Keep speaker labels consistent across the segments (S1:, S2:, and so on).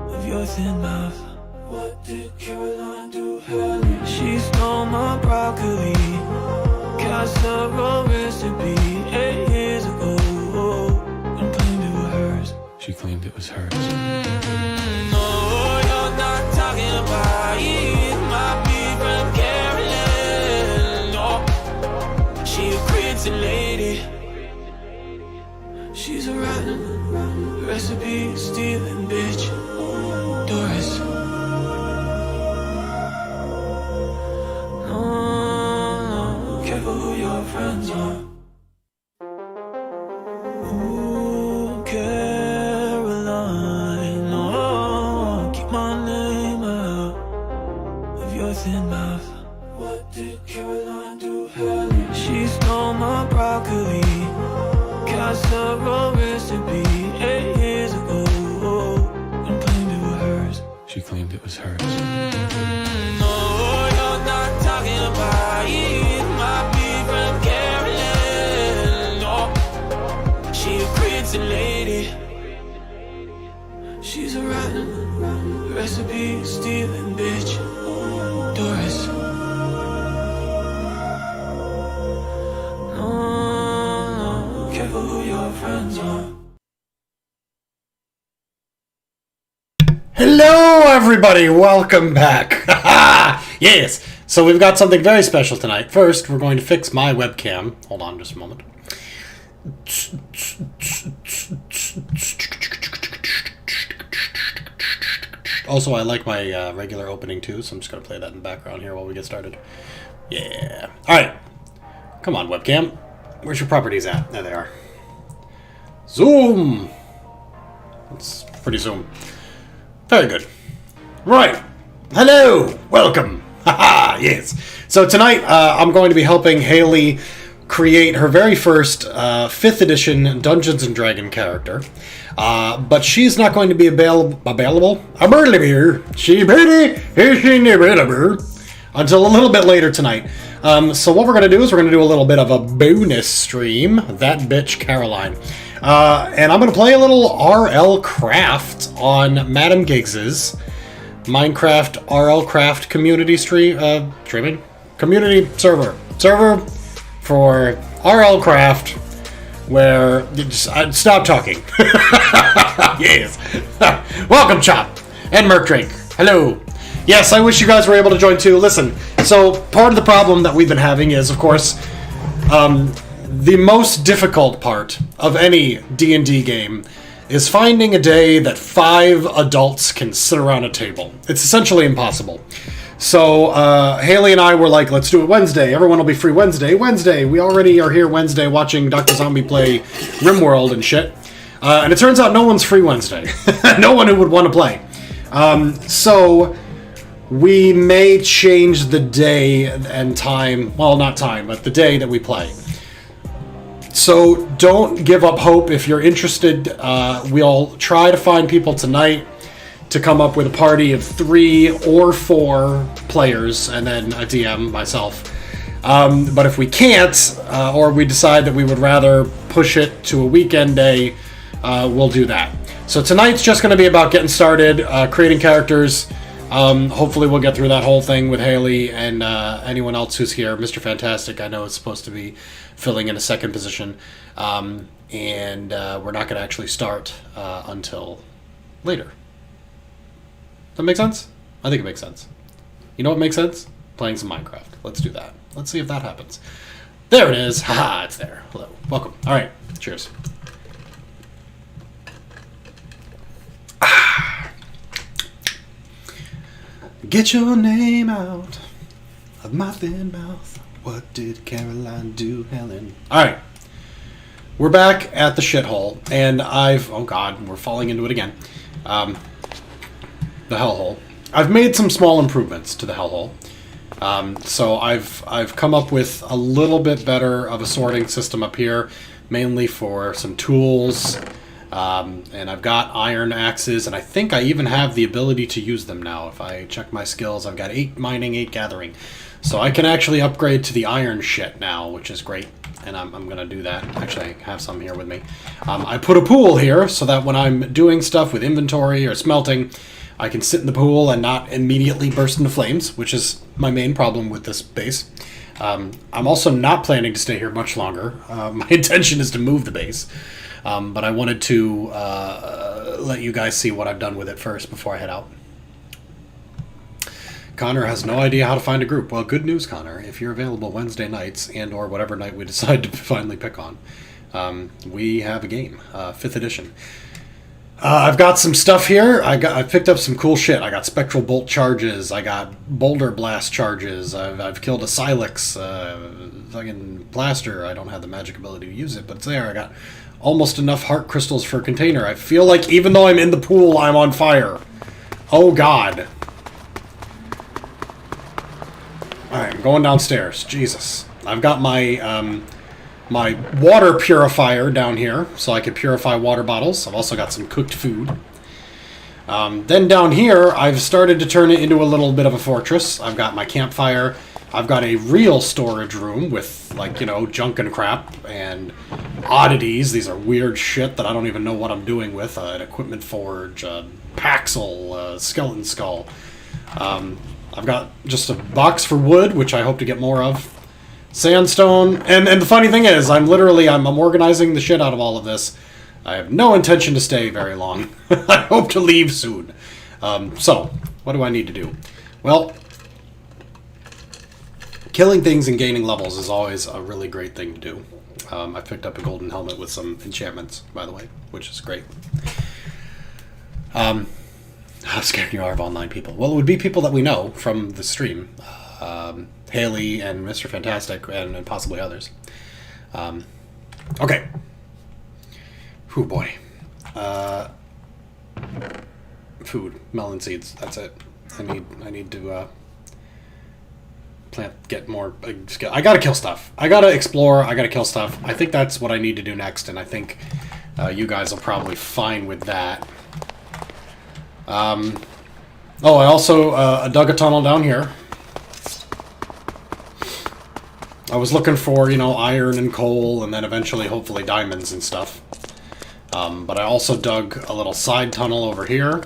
S1: of your thin mouth. What did Caroline do, Hayley? She stole my broccoli, casserole recipe 8 years ago, and claimed it was hers. She claimed it was hers. No, you're not talking about it. Might be from Caroline. No, she a crazy lady. She's a rotten recipe stealing bitch, Doris. No, careful who your friends are. Ooh, Caroline, no, keep my name out of your thin mouth. What did Caroline do, Hayley? She stole my broccoli, casserole recipe 8 years ago, and claimed it was hers. She claimed it was hers. No, you're not talking about it. Might be from Caroline. No, she a crazy lady. She's a rotten recipe stealing bitch, Doris. No, careful who your friends are.
S2: Hello, everybody. Welcome back. Yes. So we've got something very special tonight. First, we're going to fix my webcam. Hold on just a moment. Also, I like my regular opening too, so I'm just going to play that in the background here while we get started. Yeah. All right. Come on, webcam. Where's your properties at? There they are. Zoom. It's pretty zoom. Very good. Right. Hello. Welcome. Haha. Yes. So tonight I'm going to be helping Hayley create her very first 5th edition Dungeons and Dragon character. But she's not going to be available until a little bit later tonight. So what we're going to do is we're going to do a little bit of a bonus stream, That Bitch Caroline. And I'm going to play a little RL Craft on Madam Giggs's Minecraft RL Craft community streaming? Community server for RL Craft, where you just stop talking. Yes. Welcome, Chop and Merc Drake. Hello. Yes, I wish you guys were able to join too. Listen, so part of the problem that we've been having is, of course, the most difficult part of any D&D game is finding a day that 5 adults can sit around a table. It's essentially impossible. So Hayley and I were like, let's do it Wednesday. Everyone will be free Wednesday. We already are here Wednesday watching Dr. Zombie play RimWorld and shit. And it turns out no one's free Wednesday. No one who would want to play. So we may change the day and time. Well, not time, but the day that we play. So don't give up hope if you're interested. We'll try to find people tonight to come up with a party of 3 or 4 players and then a DM, myself. But if we can't, or we decide that we would rather push it to a weekend day, we'll do that. So tonight's just going to be about getting started, creating characters. Hopefully we'll get through that whole thing with Hayley and anyone else who's here. Mr. Fantastic, I know, is supposed to be filling in a second position. And we're not going to actually start until later. That make sense? I think it makes sense. You know what makes sense? Playing some Minecraft. Let's do that. Let's see if that happens. There it is. Haha, it's there. Hello. Welcome. All right. Cheers. Get your name out of my thin mouth. What did Caroline do, Helen? All right. We're back at the shithole, and oh God, we're falling into it again. The hellhole. I've made some small improvements to the hellhole. So I've come up with a little bit better of a sorting system up here, mainly for some tools. And I've got iron axes, and I think I even have the ability to use them now. If I check my skills, I've got 8 mining, 8 gathering. So I can actually upgrade to the iron shit now, which is great. And I'm going to do that. Actually, I have some here with me. I put a pool here so that when I'm doing stuff with inventory or smelting, I can sit in the pool and not immediately burst into flames, which is my main problem with this base. I'm also not planning to stay here much longer. My intention is to move the base, but I wanted to let you guys see what I've done with it first before I head out. Connor has no idea how to find a group. Well, good news, Connor. If you're available Wednesday nights and or whatever night we decide to finally pick on, we have a game, 5th edition. I've got some stuff here. I picked up some cool shit. I got Spectral Bolt charges. I got Boulder Blast charges. I've killed a Silex, fucking Blaster. I don't have the magic ability to use it, but it's there. I got almost enough Heart Crystals for a container. I feel like even though I'm in the pool, I'm on fire. Oh, God. Alright, I'm going downstairs. Jesus. I've got my... my water purifier down here, so I can purify water bottles. I've also got some cooked food. Then down here, I've started to turn it into a little bit of a fortress. I've got my campfire. I've got a real storage room with, like, you know, junk and crap and oddities. These are weird shit that I don't even know what I'm doing with. An equipment forge, a Paxel, skeleton skull. I've got just a box for wood, which I hope to get more of. Sandstone, and the funny thing is, I'm organizing the shit out of all of this. I have no intention to stay very long. I hope to leave soon. So, what do I need to do? Well, killing things and gaining levels is always a really great thing to do. I picked up a golden helmet with some enchantments, by the way, which is great. How scared you are of online people? Well, it would be people that we know from the stream. Hayley and Mr. Fantastic and possibly others. Okay. Whew, boy. Food. Melon seeds. That's it. I need to get more... I gotta kill stuff. I gotta explore. I gotta kill stuff. I think that's what I need to do next, and I think you guys will probably fine with that. I also dug a tunnel down here. I was looking for, you know, iron and coal, and then eventually, hopefully, diamonds and stuff. But I also dug a little side tunnel over here,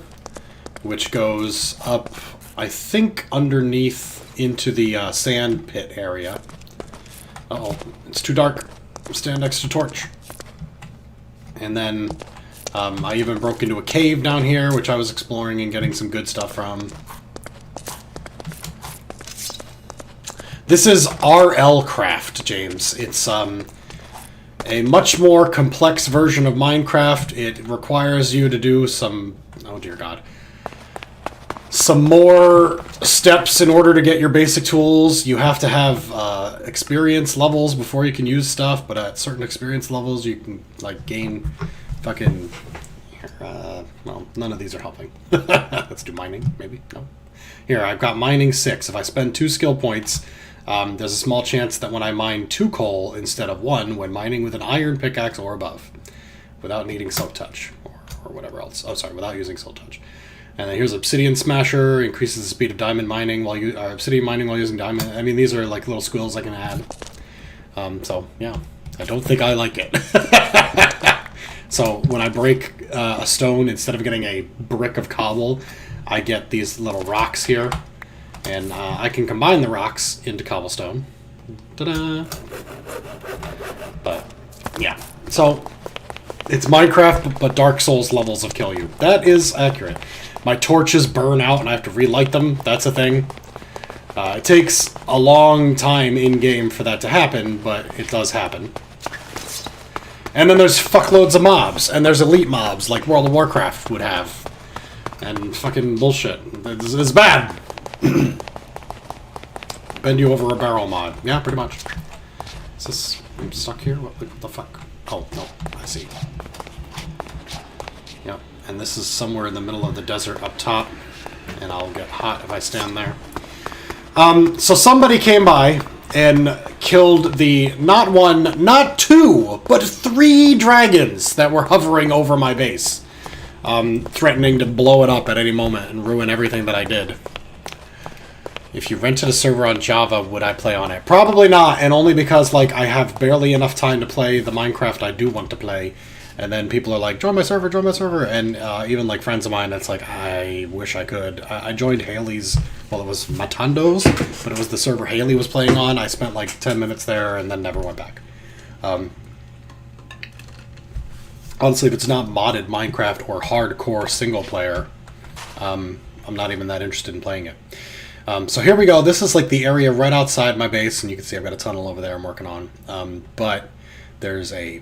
S2: which goes up, I think, underneath into the sand pit area. Uh-oh, it's too dark. Stand next to torch. And then I even broke into a cave down here, which I was exploring and getting some good stuff from. This is RL Craft, James. It's a much more complex version of Minecraft. It requires you to do some... Oh, dear God. Some more steps in order to get your basic tools. You have to have experience levels before you can use stuff, but at certain experience levels you can, like, gain fucking... well, none of these are helping. Let's do mining, maybe? No. Here, I've got mining 6. If I spend 2 skill points... there's a small chance that when I mine 2 coal instead of 1 when mining with an iron pickaxe or above, without needing silk touch or whatever else. Oh, sorry, without using silk touch. And then here's obsidian smasher, increases the speed of diamond mining while obsidian mining while using diamond. I mean, these are like little squills I can add. So yeah, I don't think I like it. So when I break a stone, instead of getting a brick of cobble, I get these little rocks here. And I can combine the rocks into cobblestone. Ta-da! But, yeah. So, it's Minecraft, but Dark Souls levels of kill you. That is accurate. My torches burn out and I have to relight them. That's a thing. It takes a long time in-game for that to happen, but it does happen. And then there's fuckloads of mobs. And there's elite mobs, like World of Warcraft would have. And fucking bullshit. It's bad. Bend you over a barrel mod. Yeah, pretty much. Is this... I'm stuck here? What the fuck? Oh, no. I see. Yep. And this is somewhere in the middle of the desert up top. And I'll get hot if I stand there. So somebody came by and killed the... Not 1, not 2, but 3 dragons that were hovering over my base. Threatening to blow it up at any moment and ruin everything that I did. If you rented a server on Java, would I play on it? Probably not, and only because, like, I have barely enough time to play the Minecraft I do want to play, And then people are like, join my server, and even like friends of mine, it's like, I wish I could. I joined Hayley's, well, it was Matando's, but it was the server Hayley was playing on. I spent like 10 minutes there and then never went back. Honestly, if it's not modded Minecraft or hardcore single player, I'm not even that interested in playing it. So here we go. This is like the area right outside my base, and you can see I've got a tunnel over there I'm working on. But there's a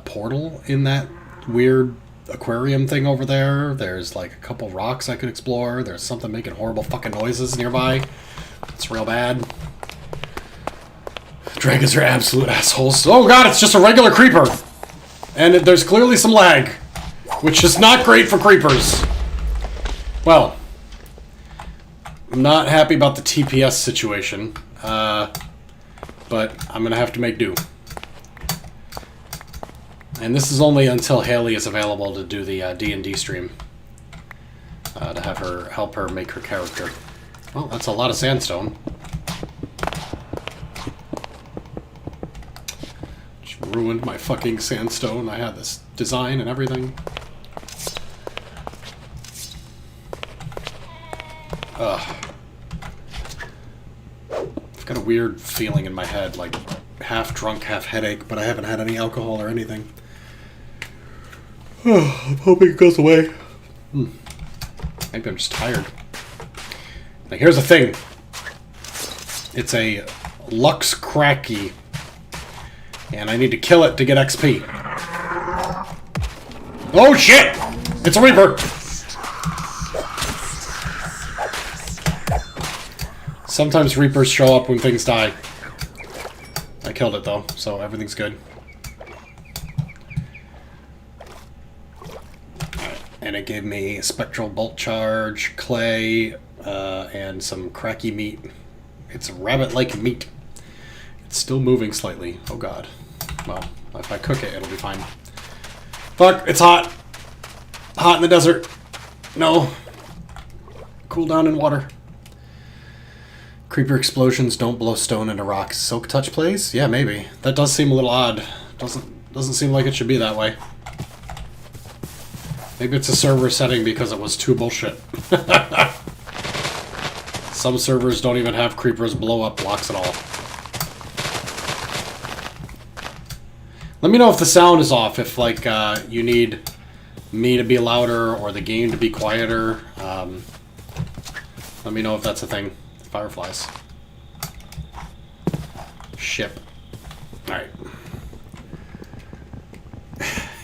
S2: portal in that weird aquarium thing over there. There's like a couple rocks I could explore. There's something making horrible fucking noises nearby. It's real bad. Dragons are absolute assholes. Oh god, it's just a regular creeper! And there's clearly some lag, which is not great for creepers. Well, I'm not happy about the TPS situation, but I'm gonna have to make do. And this is only until Hayley is available to do the D&D stream, to have her help her make her character. Well, that's a lot of sandstone. Just ruined my fucking sandstone. I had this design and everything. Ugh. I've got a weird feeling in my head, like half drunk, half headache, but I haven't had any alcohol or anything. I'm hoping it goes away. Maybe I'm just tired. Now here's the thing. It's a Lux Cracky, and I need to kill it to get XP. Oh shit! It's a Reaper! Sometimes Reapers show up when things die. I killed it though, so everything's good. And it gave me Spectral Bolt Charge, Clay, and some cracky meat. It's rabbit-like meat. It's still moving slightly. Oh god. Well, if I cook it, it'll be fine. Fuck, it's hot. Hot in the desert. No. Cool down in water. Creeper explosions don't blow stone into rocks. Silk Touch plays? Yeah, maybe. That does seem a little odd. Doesn't seem like it should be that way. Maybe it's a server setting because it was too bullshit. Some servers don't even have creepers blow up blocks at all. Let me know if the sound is off, if like you need me to be louder or the game to be quieter. Let me know if that's a thing. Fireflies. Ship. Alright.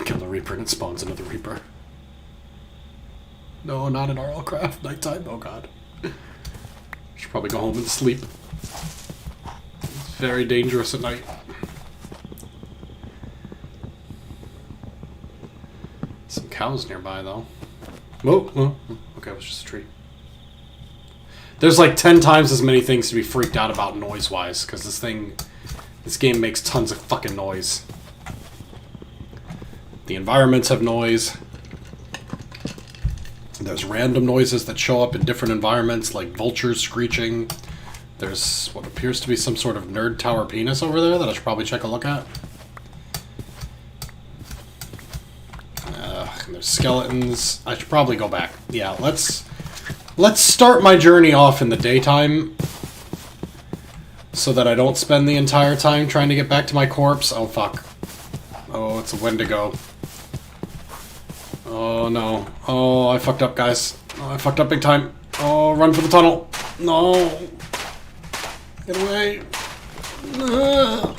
S2: Kill the Reaper and it spawns another Reaper. No, not in RL Craft. Nighttime. Oh god. Should probably go home and sleep. It's very dangerous at night. Some cows nearby though. Whoa, whoa. Okay, it was just a tree. There's like 10 times as many things to be freaked out about noise-wise, because this game makes tons of fucking noise. The environments have noise. There's random noises that show up in different environments, like vultures screeching. There's what appears to be some sort of nerd tower penis over there that I should probably check a look at. And there's skeletons. I should probably go back. Yeah, let's start my journey off in the daytime so that I don't spend the entire time trying to get back to my corpse. Oh, fuck. Oh, it's a Wendigo. Oh, no. Oh, I fucked up, guys. Oh, I fucked up big time. Oh, run for the tunnel. No. Get away. Oh,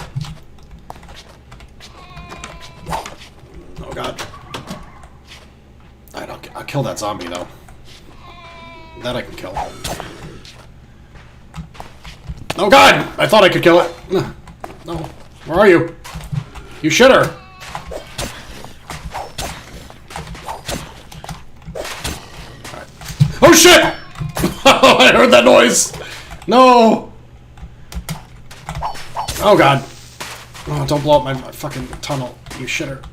S2: God. Alright, I'll kill that zombie, though. That I can kill. Oh god! I thought I could kill it. No. Where are you? You shitter! Right. Oh shit! Oh, I heard that noise! No! Oh god. Oh, don't blow up my fucking tunnel, you shitter.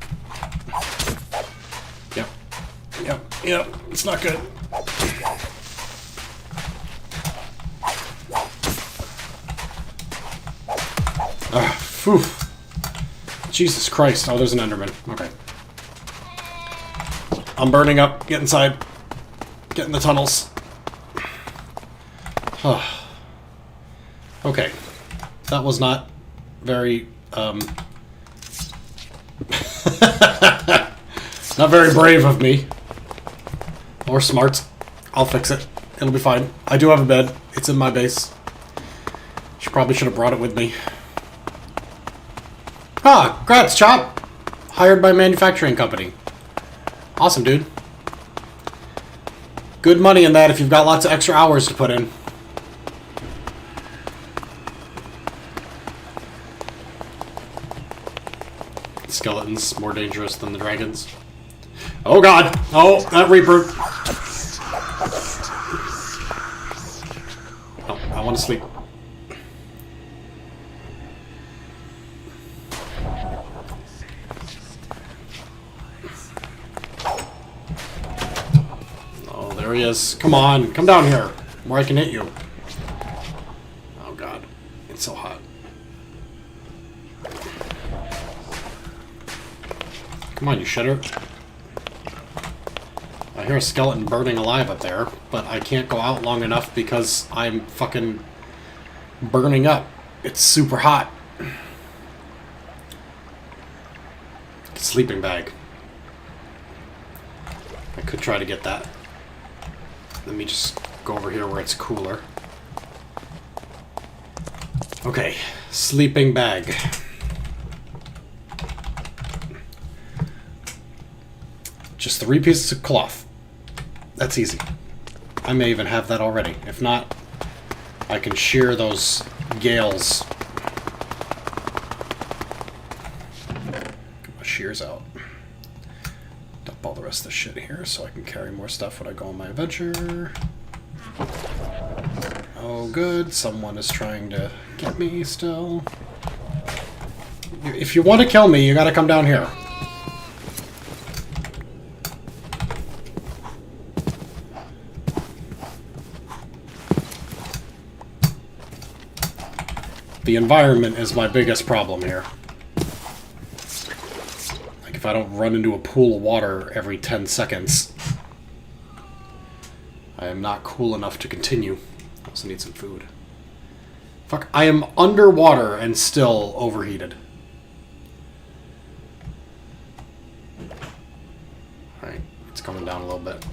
S2: Yep. It's not good. Phew. Jesus Christ. Oh, there's an Enderman. Okay. I'm burning up. Get inside. Get in the tunnels. Okay. That was not very, not very brave of me. Or smart. I'll fix it. It'll be fine. I do have a bed. It's in my base. Probably should have brought it with me. Ah, congrats, Chop! Hired by manufacturing company. Awesome, dude. Good money in that if you've got lots of extra hours to put in. Skeletons more dangerous than the dragons. Oh god! Oh, that Reaper! Oh, I want to sleep. There he is. Come on. Come down here where I can hit you. Oh god. It's so hot. Come on, you shitter. I hear a skeleton burning alive up there, but I can't go out long enough because I'm fucking burning up. It's super hot. Sleeping bag. I could try to get that. Let me just go over here where it's cooler. Okay, sleeping bag. Just 3 pieces of cloth. That's easy. I may even have that already. If not, I can shear those gales. Get my shears out. Dump all the rest of the shit here so I can carry more stuff when I go on my adventure. Oh good, someone is trying to get me still. If you want to kill me, you gotta come down here. The environment is my biggest problem here. Like, if I don't run into a pool of water every 10 seconds, I am not cool enough to continue. I also need some food. Fuck, I am underwater and still overheated. Alright, it's coming down a little bit.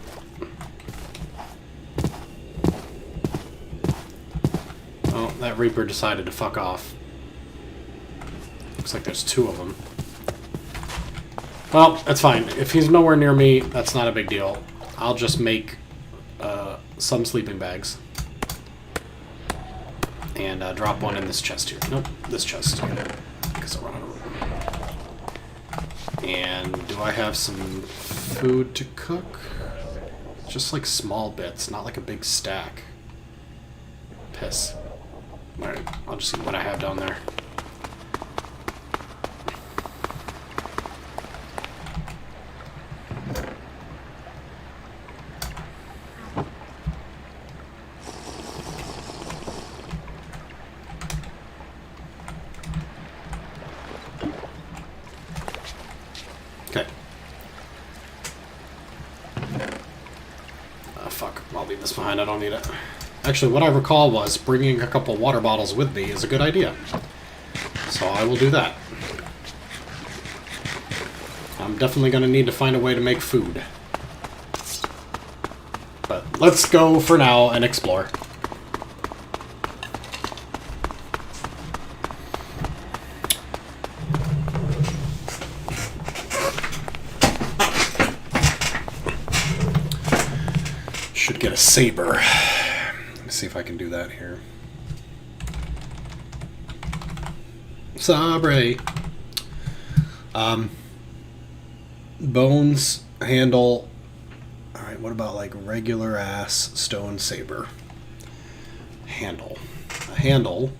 S2: Oh, that Reaper decided to fuck off. Looks like there's 2 of them. Well, that's fine. If he's nowhere near me, that's not a big deal. I'll just make some sleeping bags. And drop one in this chest here. Nope, this chest. Because I run out of room. And do I have some food to cook? Just like small bits, not like a big stack. Piss. Alright, I'll just see what I have down there. Okay. Fuck. I'll leave this behind. I don't need it. Actually, what I recall was bringing a couple water bottles with me is a good idea. So I will do that. I'm definitely going to need to find a way to make food. But let's go for now and explore. Should get a saber. See if I can do that here. Sabre. Bones, handle. Alright, what about like regular ass stone saber? Handle. A handle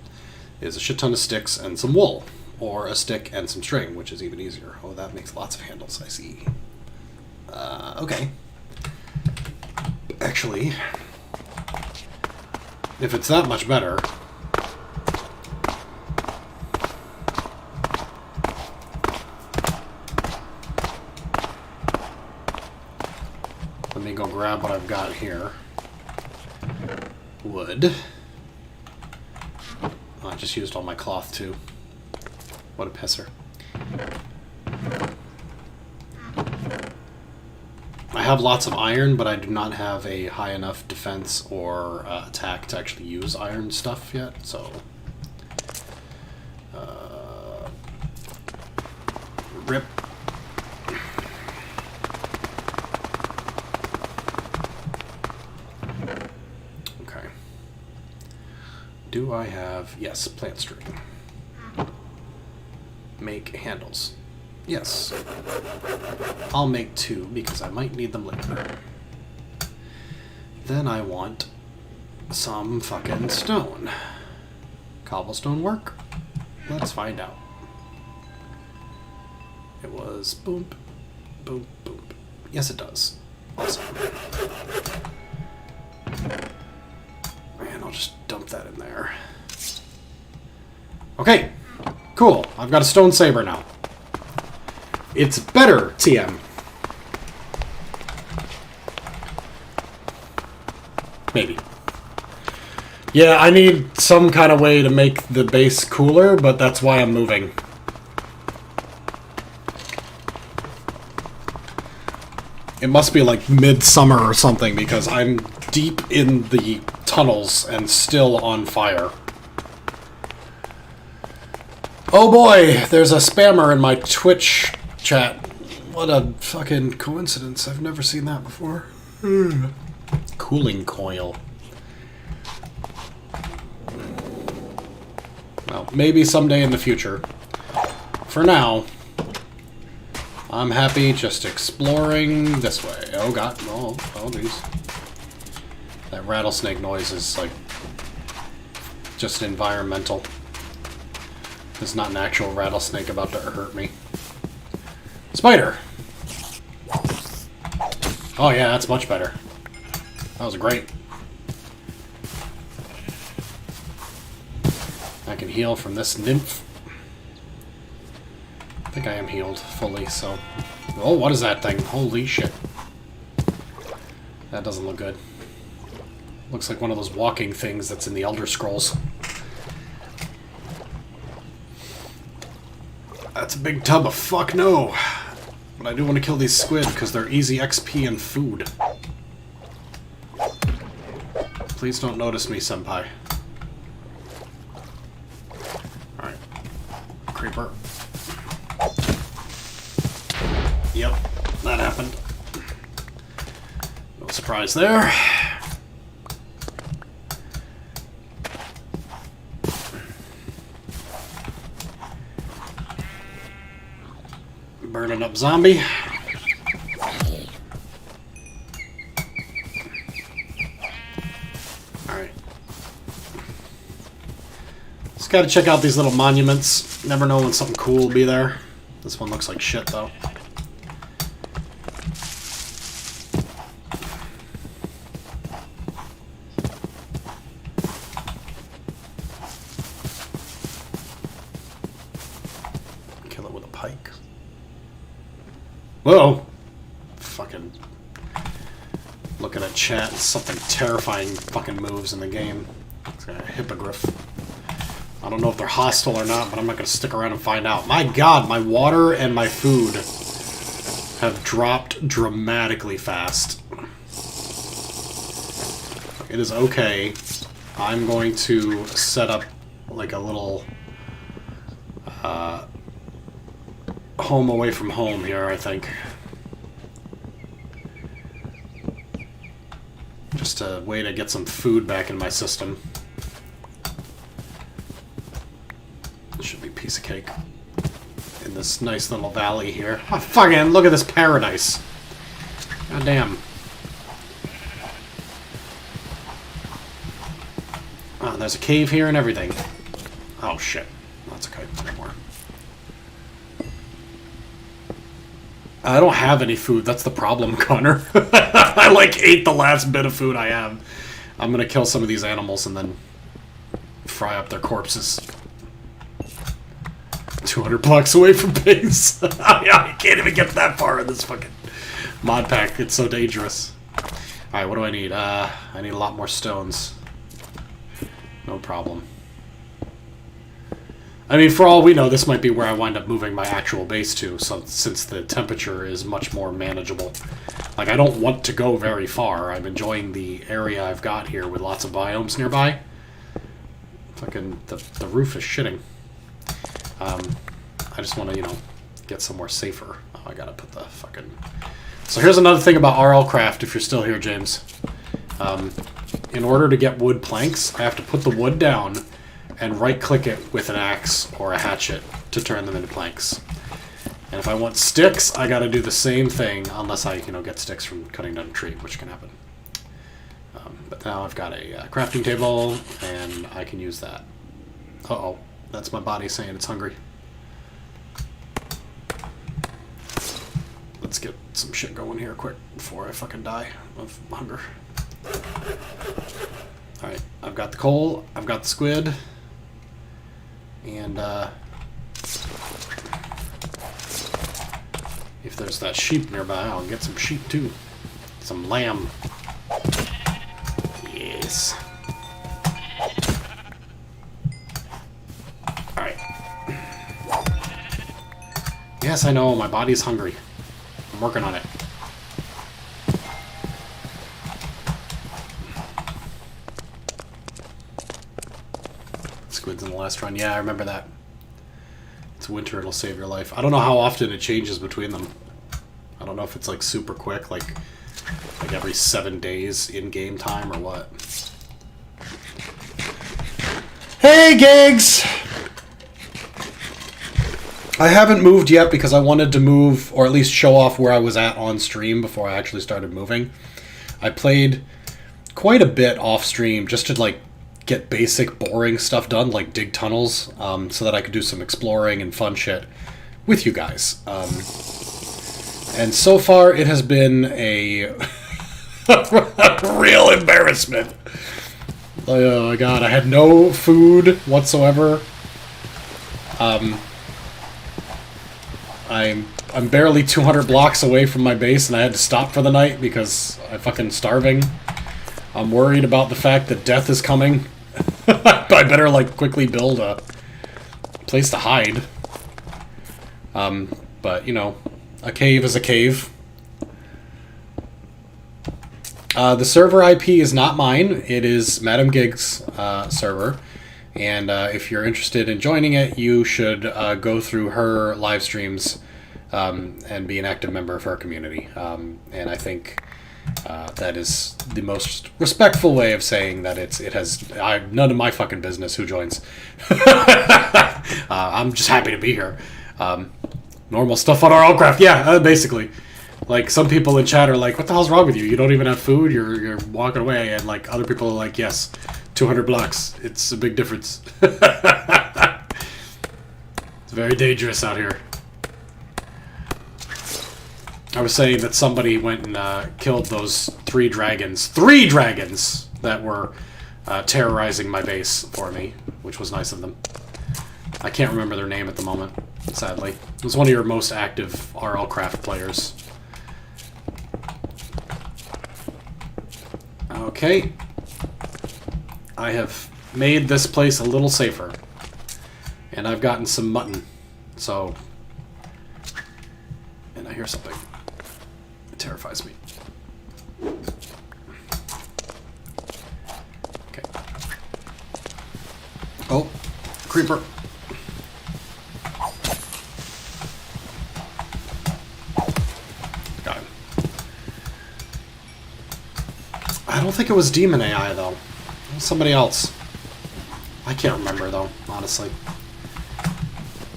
S2: is a shit ton of sticks and some wool. Or a stick and some string, which is even easier. Oh, that makes lots of handles, I see. Okay. Actually, if it's that much better, grab what I've got here. Wood. Oh, I just used all my cloth too. What a pisser. I have lots of iron, but I do not have a high enough defense or attack to actually use iron stuff yet, so... rip. Okay. Do I have... Yes, plant string. Make handles. Yes. I'll make 2 because I might need them later. Then I want some fucking stone. Cobblestone work? Let's find out. It was boom, boom, boom. Yes, it does. Awesome. And I'll just dump that in there. Okay, cool. I've got a stone saber now. It's better, TM. Maybe. Yeah, I need some kind of way to make the base cooler, but that's why I'm moving. It must be like midsummer or something, because I'm deep in the tunnels and still on fire. Oh boy, there's a spammer in my Twitch chat. What a fucking coincidence. I've never seen that before. Cooling coil. Well, maybe someday in the future. For now, I'm happy just exploring this way. Oh god, oh geez. That rattlesnake noise is like just environmental. It's not an actual rattlesnake about to hurt me. Spider! Oh yeah, that's much better. That was great. I can heal from this nymph. I think I am healed fully, so... Oh, what is that thing? Holy shit. That doesn't look good. Looks like one of those walking things that's in the Elder Scrolls. That's a big tub of fuck no. But I do want to kill these squid because they're easy XP and food. Please don't notice me, senpai. Alright. Creeper. Yep, that happened. No surprise there. Burning up zombie. Alright. Just gotta check out these little monuments. Never know when something cool will be there. This one looks like shit, though. Kill it with a pike. Whoa! Fucking looking at chat, something terrifying fucking moves in the game. It's got a hippogriff. I don't know if they're hostile or not, but I'm not gonna stick around and find out. My god, my water and my food have dropped dramatically fast. It is okay. I'm going to set up like a little home away from home here, I think. Just a way to get some food back in my system. It should be a piece of cake. In this nice little valley here. Oh, fucking look at this paradise. God damn. Oh, there's a cave here and everything. Oh shit. That's okay. No more. I don't have any food. That's the problem, Connor. I like ate the last bit of food I have. I'm gonna kill some of these animals and then fry up their corpses. 200 blocks away from base. I can't even get that far in this fucking mod pack. It's so dangerous. Alright, what do I need? I need a lot more stones. No problem. I mean, for all we know, this might be where I wind up moving my actual base to, so, since the temperature is much more manageable. Like, I don't want to go very far. I'm enjoying the area I've got here with lots of biomes nearby. Fucking, the roof is shitting. I just want to, you know, get somewhere safer. Oh, I gotta put the fucking... So here's another thing about RL Craft, if you're still here, James. In order to get wood planks, I have to put the wood down and right-click it with an axe or a hatchet to turn them into planks. And if I want sticks, I gotta do the same thing, unless I, you know, get sticks from cutting down a tree, which can happen. But now I've got a crafting table, and I can use that. Uh-oh, that's my body saying it's hungry. Let's get some shit going here quick before I fucking die of hunger. Alright, I've got the coal, I've got the squid, and if there's that sheep nearby, I'll get some sheep too. Some lamb. Yes. Alright. Yes, I know, my body's hungry. I'm working on it. Squids in the last run. Yeah, I remember that. It's winter, it'll save your life. I don't know how often it changes between them. I don't know if it's like super quick, like every 7 days in game time or what. Hey, gigs! I haven't moved yet because I wanted to move, or at least show off where I was at on stream before I actually started moving. I played quite a bit off stream just to like get basic boring stuff done, like dig tunnels, so that I could do some exploring and fun shit with you guys. And so far it has been a real embarrassment. Oh my god, I had no food whatsoever. I'm barely 200 blocks away from my base, and I had to stop for the night because I'm fucking starving. I'm worried about the fact that death is coming. I better, like, quickly build a place to hide. But, you know, a cave is a cave. The server IP is not mine. It is Madam Gig's server. And if you're interested in joining it, you should go through her live streams and be an active member of her community. And I think that is the most respectful way of saying that it has none of my fucking business who joins. I'm just happy to be here. Normal stuff on our Craft, yeah, basically. Like, some people in chat are like, what the hell's wrong with you? You don't even have food, you're walking away, and like other people are like, yes, 200 blocks. It's a big difference. It's very dangerous out here. I was saying that somebody went and killed those 3 dragons. 3 dragons that were terrorizing my base for me, which was nice of them. I can't remember their name at the moment, sadly. It was one of your most active RL Craft players. Okay. I have made this place a little safer. And I've gotten some mutton. So... And I hear something. It terrifies me. Okay. Oh, creeper. Got him. I don't think it was Demon AI, though. It was somebody else. I can't remember, though, honestly.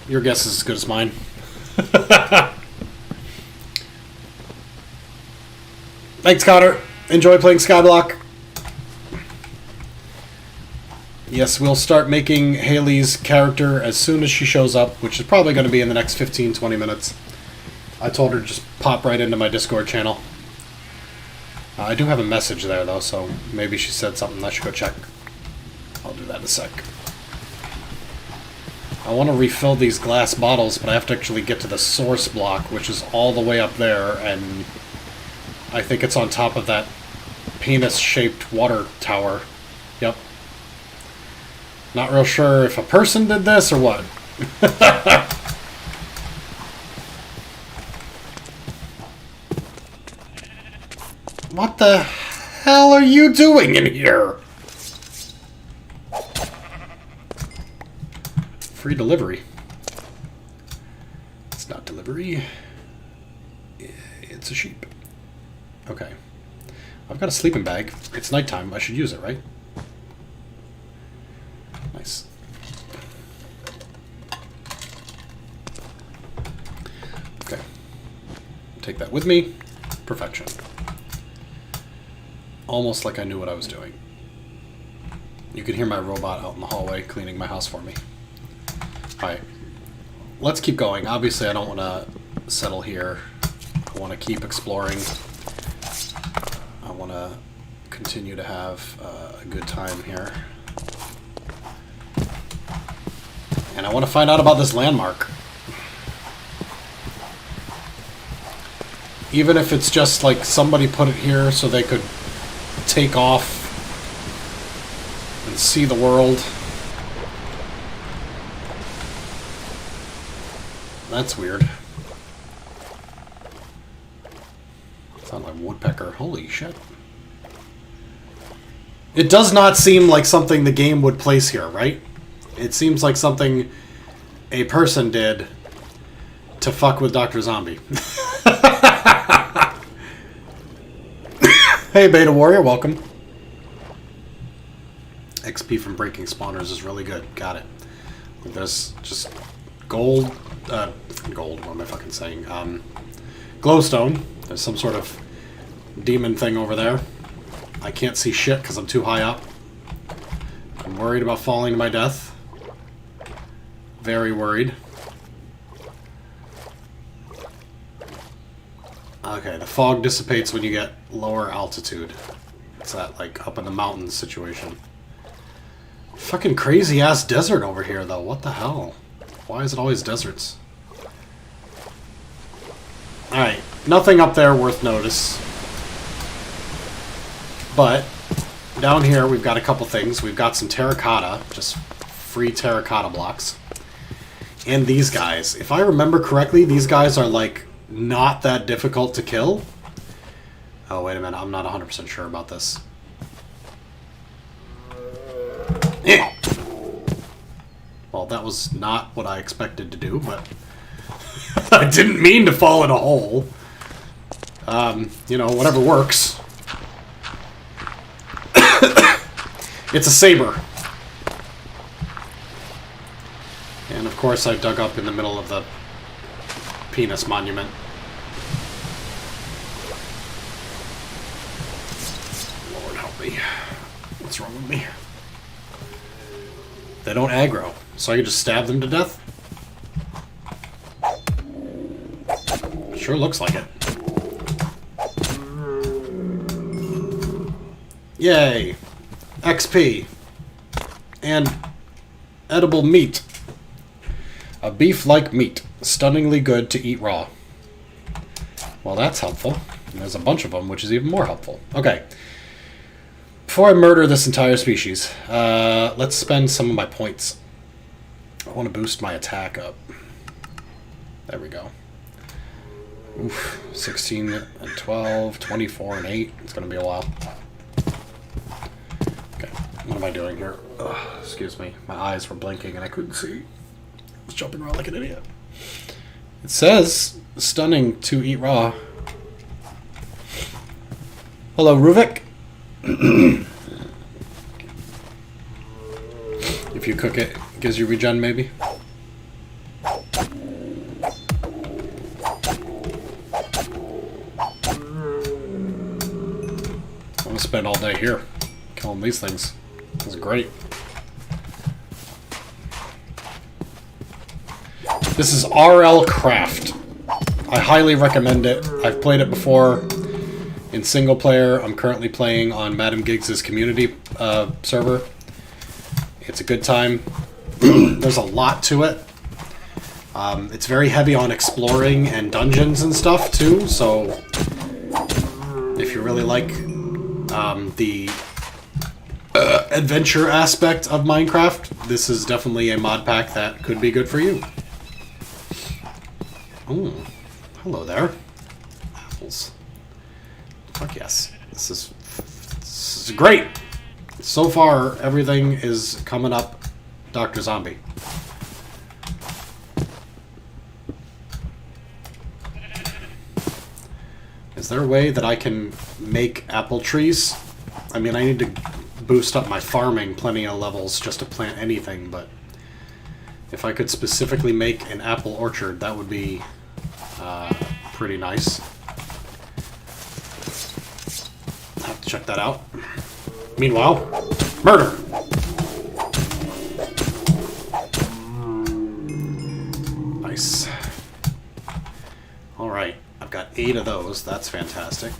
S2: Your guess is as good as mine. Thanks, Connor. Enjoy playing Skyblock. Yes, we'll start making Hayley's character as soon as she shows up, which is probably going to be in the next 15-20 minutes. I told her to just pop right into my Discord channel. I do have a message there, though, so maybe she said something. I should go check. I'll do that in a sec. I want to refill these glass bottles, but I have to actually get to the source block, which is all the way up there, and I think it's on top of that penis-shaped water tower. Yep. Not real sure if a person did this or what. What the hell are you doing in here? Free delivery. It's not delivery. It's a sheep. Okay. I've got a sleeping bag. It's nighttime. I should use it, right? Nice. Okay. Take that with me. Perfection. Almost like I knew what I was doing. You can hear my robot out in the hallway cleaning my house for me. Alright. Let's keep going. Obviously, I don't want to settle here. I want to keep exploring. I want to continue to have a good time here. And I want to find out about this landmark. Even if it's just like somebody put it here so they could take off and see the world. That's weird. Sound like woodpecker. Holy shit. It does not seem like something the game would place here, right? It seems like something a person did to fuck with Dr. Zombie. Hey, Beta Warrior, welcome. XP from breaking spawners is really good. Got it. There's just gold, what am I fucking saying? Glowstone. There's some sort of demon thing over there. I can't see shit because I'm too high up. I'm worried about falling to my death. Very worried. Okay, the fog dissipates when you get lower altitude. It's that, like, up in the mountains situation. Fucking crazy-ass desert over here, though. What the hell? Why is it always deserts? Alright, nothing up there worth notice. But, down here we've got a couple things. We've got some terracotta, just free terracotta blocks. And these guys. If I remember correctly, these guys are, like, not that difficult to kill. Oh, wait a minute. I'm not 100% sure about this. Eh. Well, that was not what I expected to do, but I didn't mean to fall in a hole. You know, whatever works. It's a saber. And of course I dug up in the middle of the penis monument. Lord help me. What's wrong with me? They don't aggro, so I can just stab them to death? Sure looks like it. Yay! XP. And edible meat. A beef-like meat. Stunningly good to eat raw. Well, that's helpful. And there's a bunch of them, which is even more helpful. Okay. Before I murder this entire species, let's spend some of my points. I want to boost my attack up. There we go. Oof, 16 and 12, 24 and 8. It's going to be a while. Okay, what am I doing here? Ugh, excuse me. My eyes were blinking and I couldn't see. I was jumping around like an idiot. It says, stunning to eat raw. Hello, Ruvik. If you cook it, it gives you regen, maybe? I'm gonna spend all day here killing these things. This is great. This is RL Craft. I highly recommend it. I've played it before in single player. I'm currently playing on Madam Giggs' community server. It's a good time. There's a lot to it. It's very heavy on exploring and dungeons and stuff too, so if you really like the adventure aspect of Minecraft, this is definitely a mod pack that could be good for you. Ooh, hello there. Apples. Fuck yes. This is great. So far, everything is coming up Dr. Zombie. Is there a way that I can make apple trees? I mean, I need to boost up my farming plenty of levels just to plant anything, but if I could specifically make an apple orchard, that would be pretty nice. I'll have to check that out. Meanwhile, murder! Nice. Alright, I've got 8 of those. That's fantastic.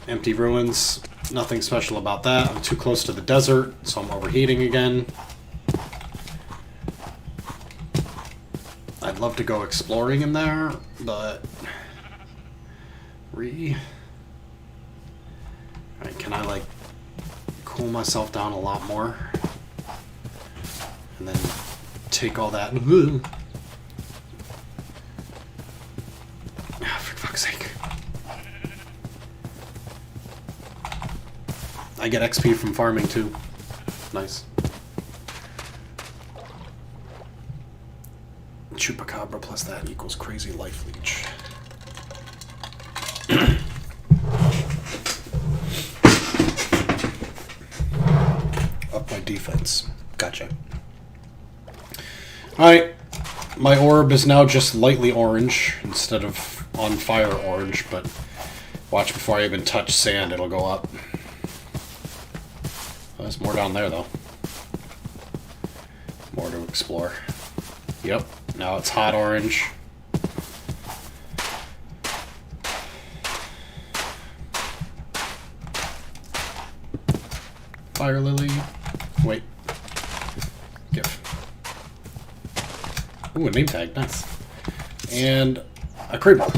S2: Empty ruins. Nothing special about that. I'm too close to the desert, so I'm overheating again. I'd love to go exploring in there, but... Alright, can I, like, cool myself down a lot more? And then take all that... Ah, for fuck's sake. I get XP from farming, too. Nice. Chupacabra plus that equals crazy life leech. Up my defense. Gotcha. Alright. My orb is now just lightly orange instead of on fire orange, but watch before I even touch sand, it'll go up. Oh, there's more down there, though. More to explore. Yep. Now it's hot orange. Fire lily. Wait. Give. Ooh, a name tag. Nice. And a creeper.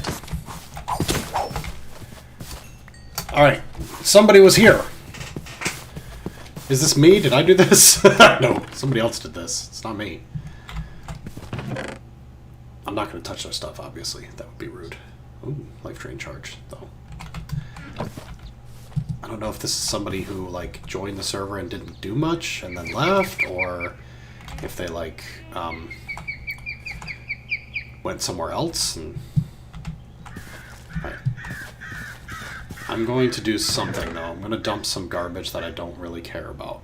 S2: Alright. Somebody was here. Is this me? Did I do this? No. Somebody else did this. It's not me. I'm not going to touch their stuff, obviously. That would be rude. Ooh, life drain charge, though. I don't know if this is somebody who, like, joined the server and didn't do much and then left, or if they, like, went somewhere else. And... Right. I'm going to do something, though. I'm going to dump some garbage that I don't really care about.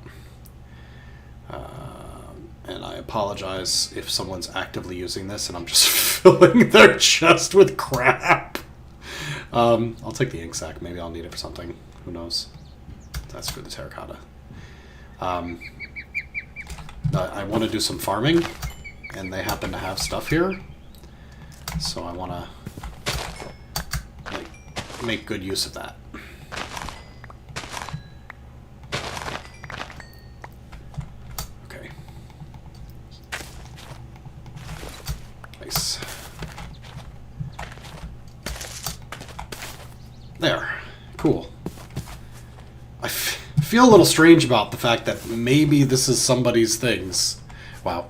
S2: And I apologize if someone's actively using this and I'm just filling their chest with crap. I'll take the ink sac. Maybe I'll need it for something. Who knows? That's for the terracotta. I want to do some farming, and they happen to have stuff here. So I want to make good use of that. Okay. Nice. There. Cool. I feel a little strange about the fact that maybe this is somebody's things. Wow.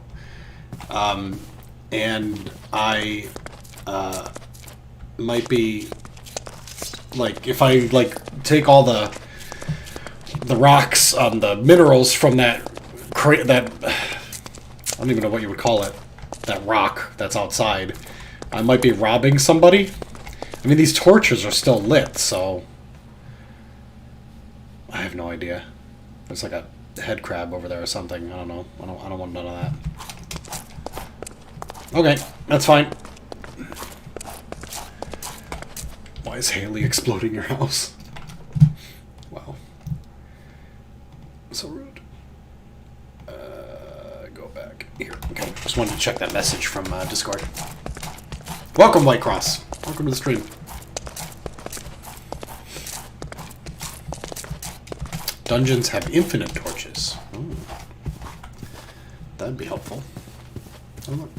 S2: And I might be like, if I like take all the rocks, the minerals from that that I don't even know what you would call it, that rock that's outside, I might be robbing somebody. I mean, these torches are still lit, so I have no idea. There's like a head crab over there or something. I don't know. I don't want none of that. Okay, that's fine. Why is Hayley exploding your house? Wow. So rude. Go back here. Okay, just wanted to check that message from Discord. Welcome, White Cross. Welcome to the stream. Dungeons have infinite torches. Ooh. That'd be helpful. Oh, look.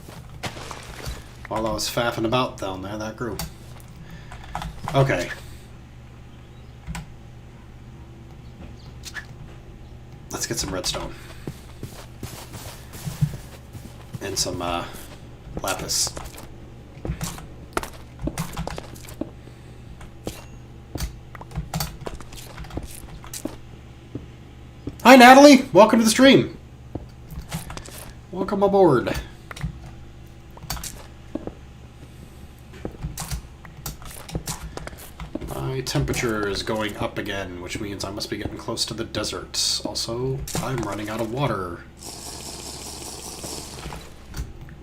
S2: While I was faffing about down there, that grew. Okay. Let's get some redstone. And some lapis. Hi Natalie! Welcome to the stream. Welcome aboard. My temperature is going up again, which means I must be getting close to the desert. Also, I'm running out of water.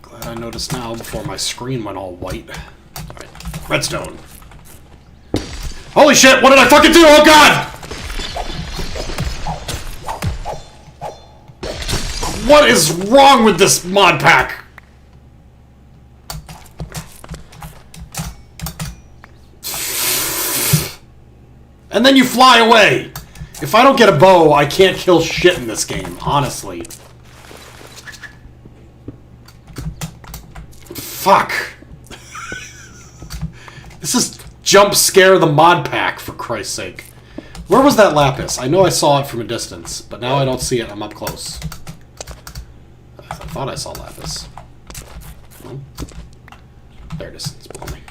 S2: Glad I noticed now before my screen went all white. Alright, redstone. Holy shit, what did I fucking do? Oh god! What is wrong with this mod pack? And then you fly away. If I don't get a bow, I can't kill shit in this game, honestly. Fuck. This is jump scare the mod pack, for Christ's sake. Where was that lapis? I know I saw it from a distance, but now I don't see it. I'm up close. I thought I saw lapis. No? There it is. It's below me.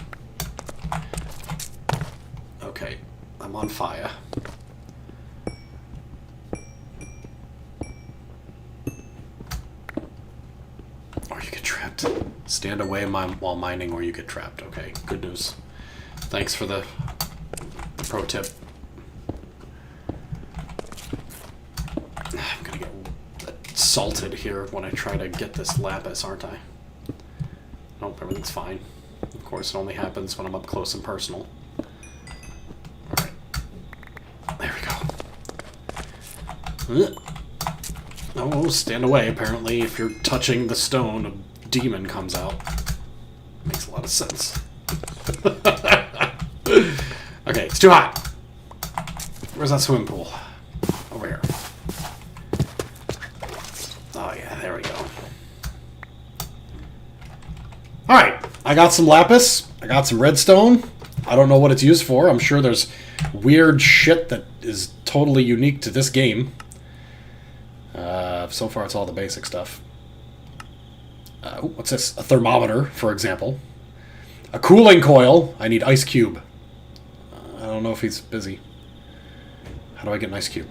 S2: Okay. I'm on fire. Or you get trapped. Stand away while mining or you get trapped. Okay, good news. Thanks for the pro tip. I'm gonna get salted here when I try to get this lapis, aren't I? Nope, everything's fine. Of course, it only happens when I'm up close and personal. Alright. There we go. Oh, stand away. Apparently, if you're touching the stone, a demon comes out. Makes a lot of sense. Okay, it's too hot. Where's that swimming pool? Over here. Oh yeah, there we go. Alright, I got some lapis. I got some redstone. I don't know what it's used for. I'm sure there's weird shit that is totally unique to this game. So far it's all the basic stuff. What's this? A thermometer, for example. A cooling coil. I need ice cube. I don't know if he's busy. How do I get an ice cube?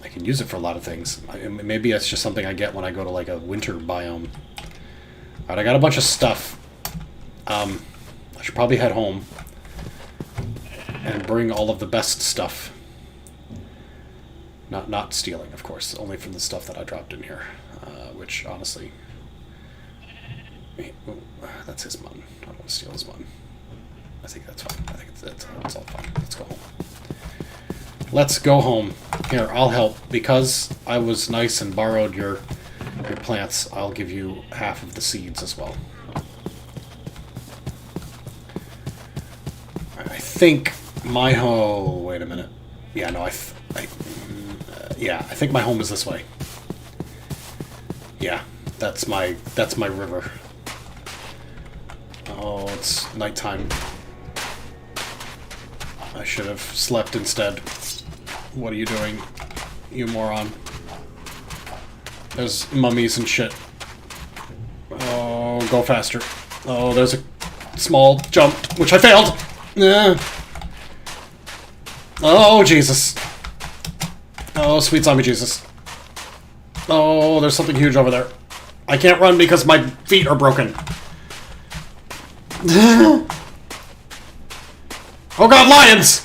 S2: I can use it for a lot of things. Maybe it's just something I get when I go to like a winter biome. Alright, I got a bunch of stuff. I should probably head home and bring all of the best stuff. Not stealing, of course. Only from the stuff that I dropped in here. Which, honestly... Oh, that's his mun. I don't want to steal his mun. I think that's fine. I think that's all fine. Let's go home. Let's go home. Here, I'll help. Because I was nice and borrowed your plants, I'll give you half of the seeds as well. I think my home... Wait a minute. Yeah, no, yeah, I think my home is this way. Yeah, that's my river. Oh, it's nighttime. I should have slept instead. What are you doing, you moron? There's mummies and shit. Oh, go faster. Oh, there's a small jump, which I failed. Oh, Jesus. Oh, sweet zombie Jesus. Oh, there's something huge over there. I can't run because my feet are broken. Oh god, lions!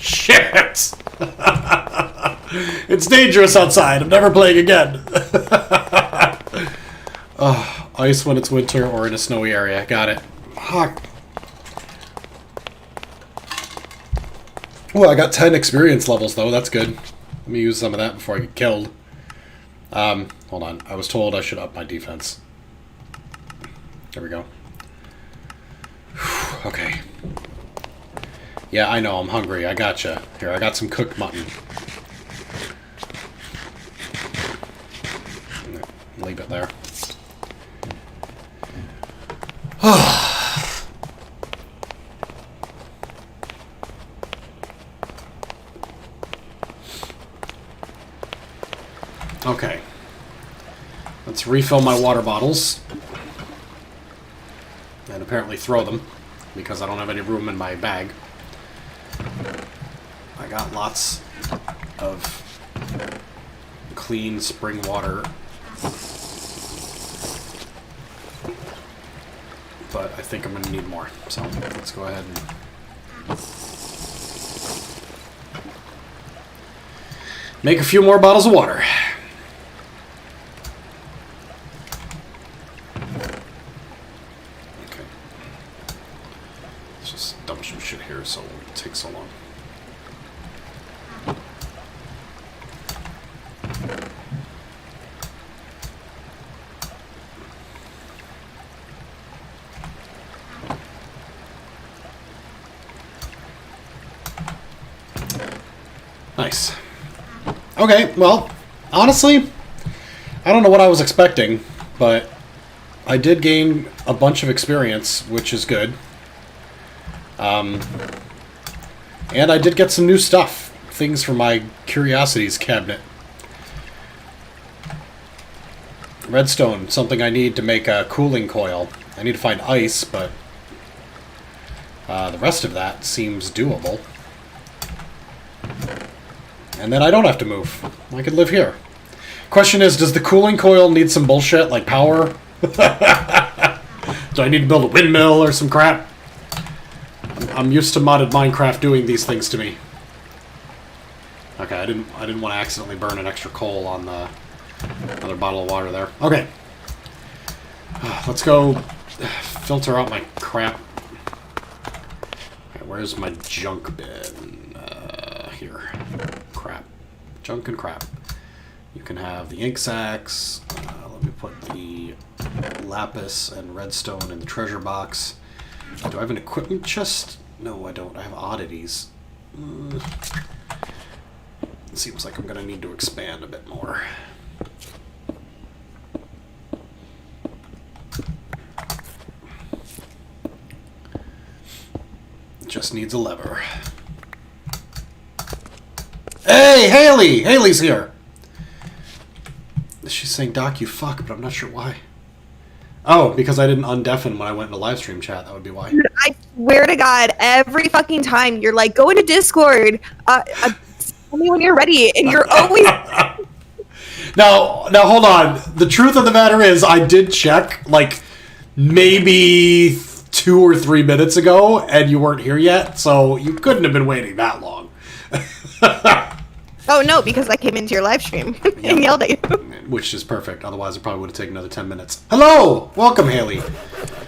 S2: Shit! It's dangerous outside. I'm never playing again. Oh, ice when it's winter or in a snowy area. Got it. Fuck. Well, I got 10 experience levels, though. That's good. Let me use some of that before I get killed. Hold on. I was told I should up my defense. There we go. Okay. Yeah, I know. I'm hungry. I gotcha. Here, I got some cooked mutton. Leave it there. Okay. Let's refill my water bottles. And apparently throw them, because I don't have any room in my bag. I got lots of clean spring water. But I think I'm going to need more. So let's go ahead and... make a few more bottles of water. Okay. Let's just dump some shit here so it won't take so long. Nice. Okay, well, honestly, I don't know what I was expecting, but I did gain a bunch of experience, which is good. And I did get some new stuff. Things from my curiosities cabinet. Redstone, something I need to make a cooling coil. I need to find ice, but the rest of that seems doable. And then I don't have to move. I could live here. Question is, does the cooling coil need some bullshit, like power? Do I need to build a windmill or some crap? I'm used to modded Minecraft doing these things to me. Okay, I didn't want to accidentally burn an extra coal on the another bottle of water there. Okay. Let's go filter out my crap. Okay, where's my junk bin? Here. Crap. Junk and crap. You can have the ink sacks. Let me put the lapis and redstone in the treasure box. Do I have an equipment chest? No, I don't. I have oddities. It seems like I'm going to need to expand a bit more. Just needs a lever. Hey, Hayley! Hayley's here! She's saying, Doc, you fuck, but I'm not sure why. Oh, because I didn't undeafen when I went into live stream chat. That would be why.
S3: I swear to God, every fucking time you're like, go into Discord. Tell me when you're ready, and you're always...
S2: Now, hold on. The truth of the matter is, I did check, like, maybe 2 or 3 minutes ago, and you weren't here yet, so you couldn't have been waiting that long.
S3: Oh, no, because I came into your live stream and yelled at you.
S2: Which is perfect. Otherwise, it probably would have taken another 10 minutes. Hello! Welcome, Hayley.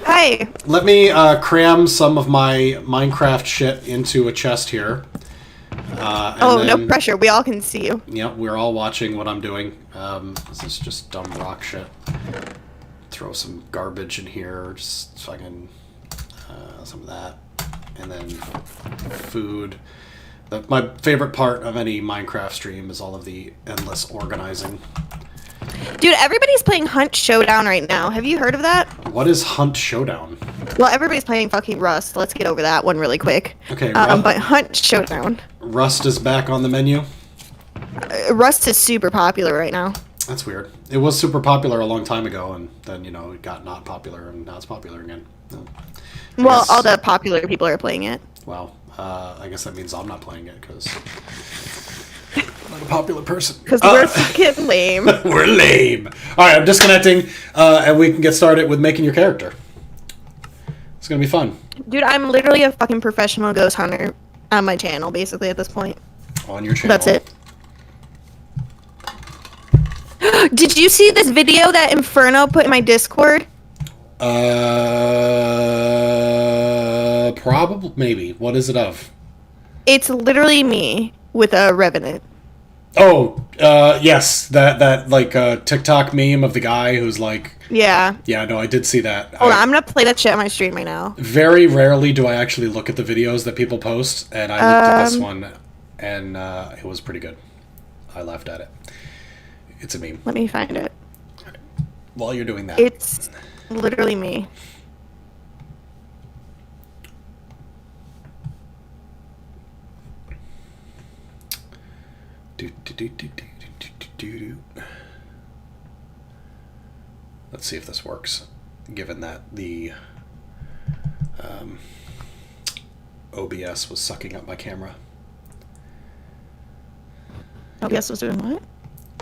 S3: Hi.
S2: Let me cram some of my Minecraft shit into a chest here.
S3: No pressure. We all can see you.
S2: Yep, we're all watching what I'm doing. This is just dumb rock shit. Throw some garbage in here. Just fucking some of that. And then food. My favorite part of any Minecraft stream is all of the endless organizing.
S3: Dude, everybody's playing Hunt Showdown right now. Have you heard of that?
S2: What is Hunt Showdown?
S3: Well, everybody's playing fucking Rust. Let's get over that one really quick.
S2: Okay,
S3: but Hunt Showdown.
S2: Rust is back on the menu?
S3: Rust is super popular right now.
S2: That's weird. It was super popular a long time ago, and then, it got not popular, and now it's popular again. No.
S3: Well, all the popular people are playing it.
S2: Wow. I guess that means I'm not playing it, because I'm not a popular person.
S3: Because we're fucking lame.
S2: We're lame. Alright, I'm disconnecting, and we can get started with making your character. It's gonna be fun.
S3: Dude, I'm literally a fucking professional ghost hunter on my channel, basically, at this point.
S2: On your channel.
S3: That's it. Did you see this video that Inferno put in my Discord?
S2: Probably, maybe. What is it of?
S3: It's literally me with a revenant.
S2: Oh, yes. That like, TikTok meme of the guy who's like...
S3: Yeah.
S2: Yeah, no, I did see that.
S3: Hold on, I'm gonna play that shit on my stream right now.
S2: Very rarely do I actually look at the videos that people post, and I looked at this one, and it was pretty good. I laughed at it. It's a meme.
S3: Let me find it.
S2: Right. While you're doing that...
S3: It's literally me.
S2: Let's see if this works, given that the OBS was sucking up my camera.
S3: OBS was doing what?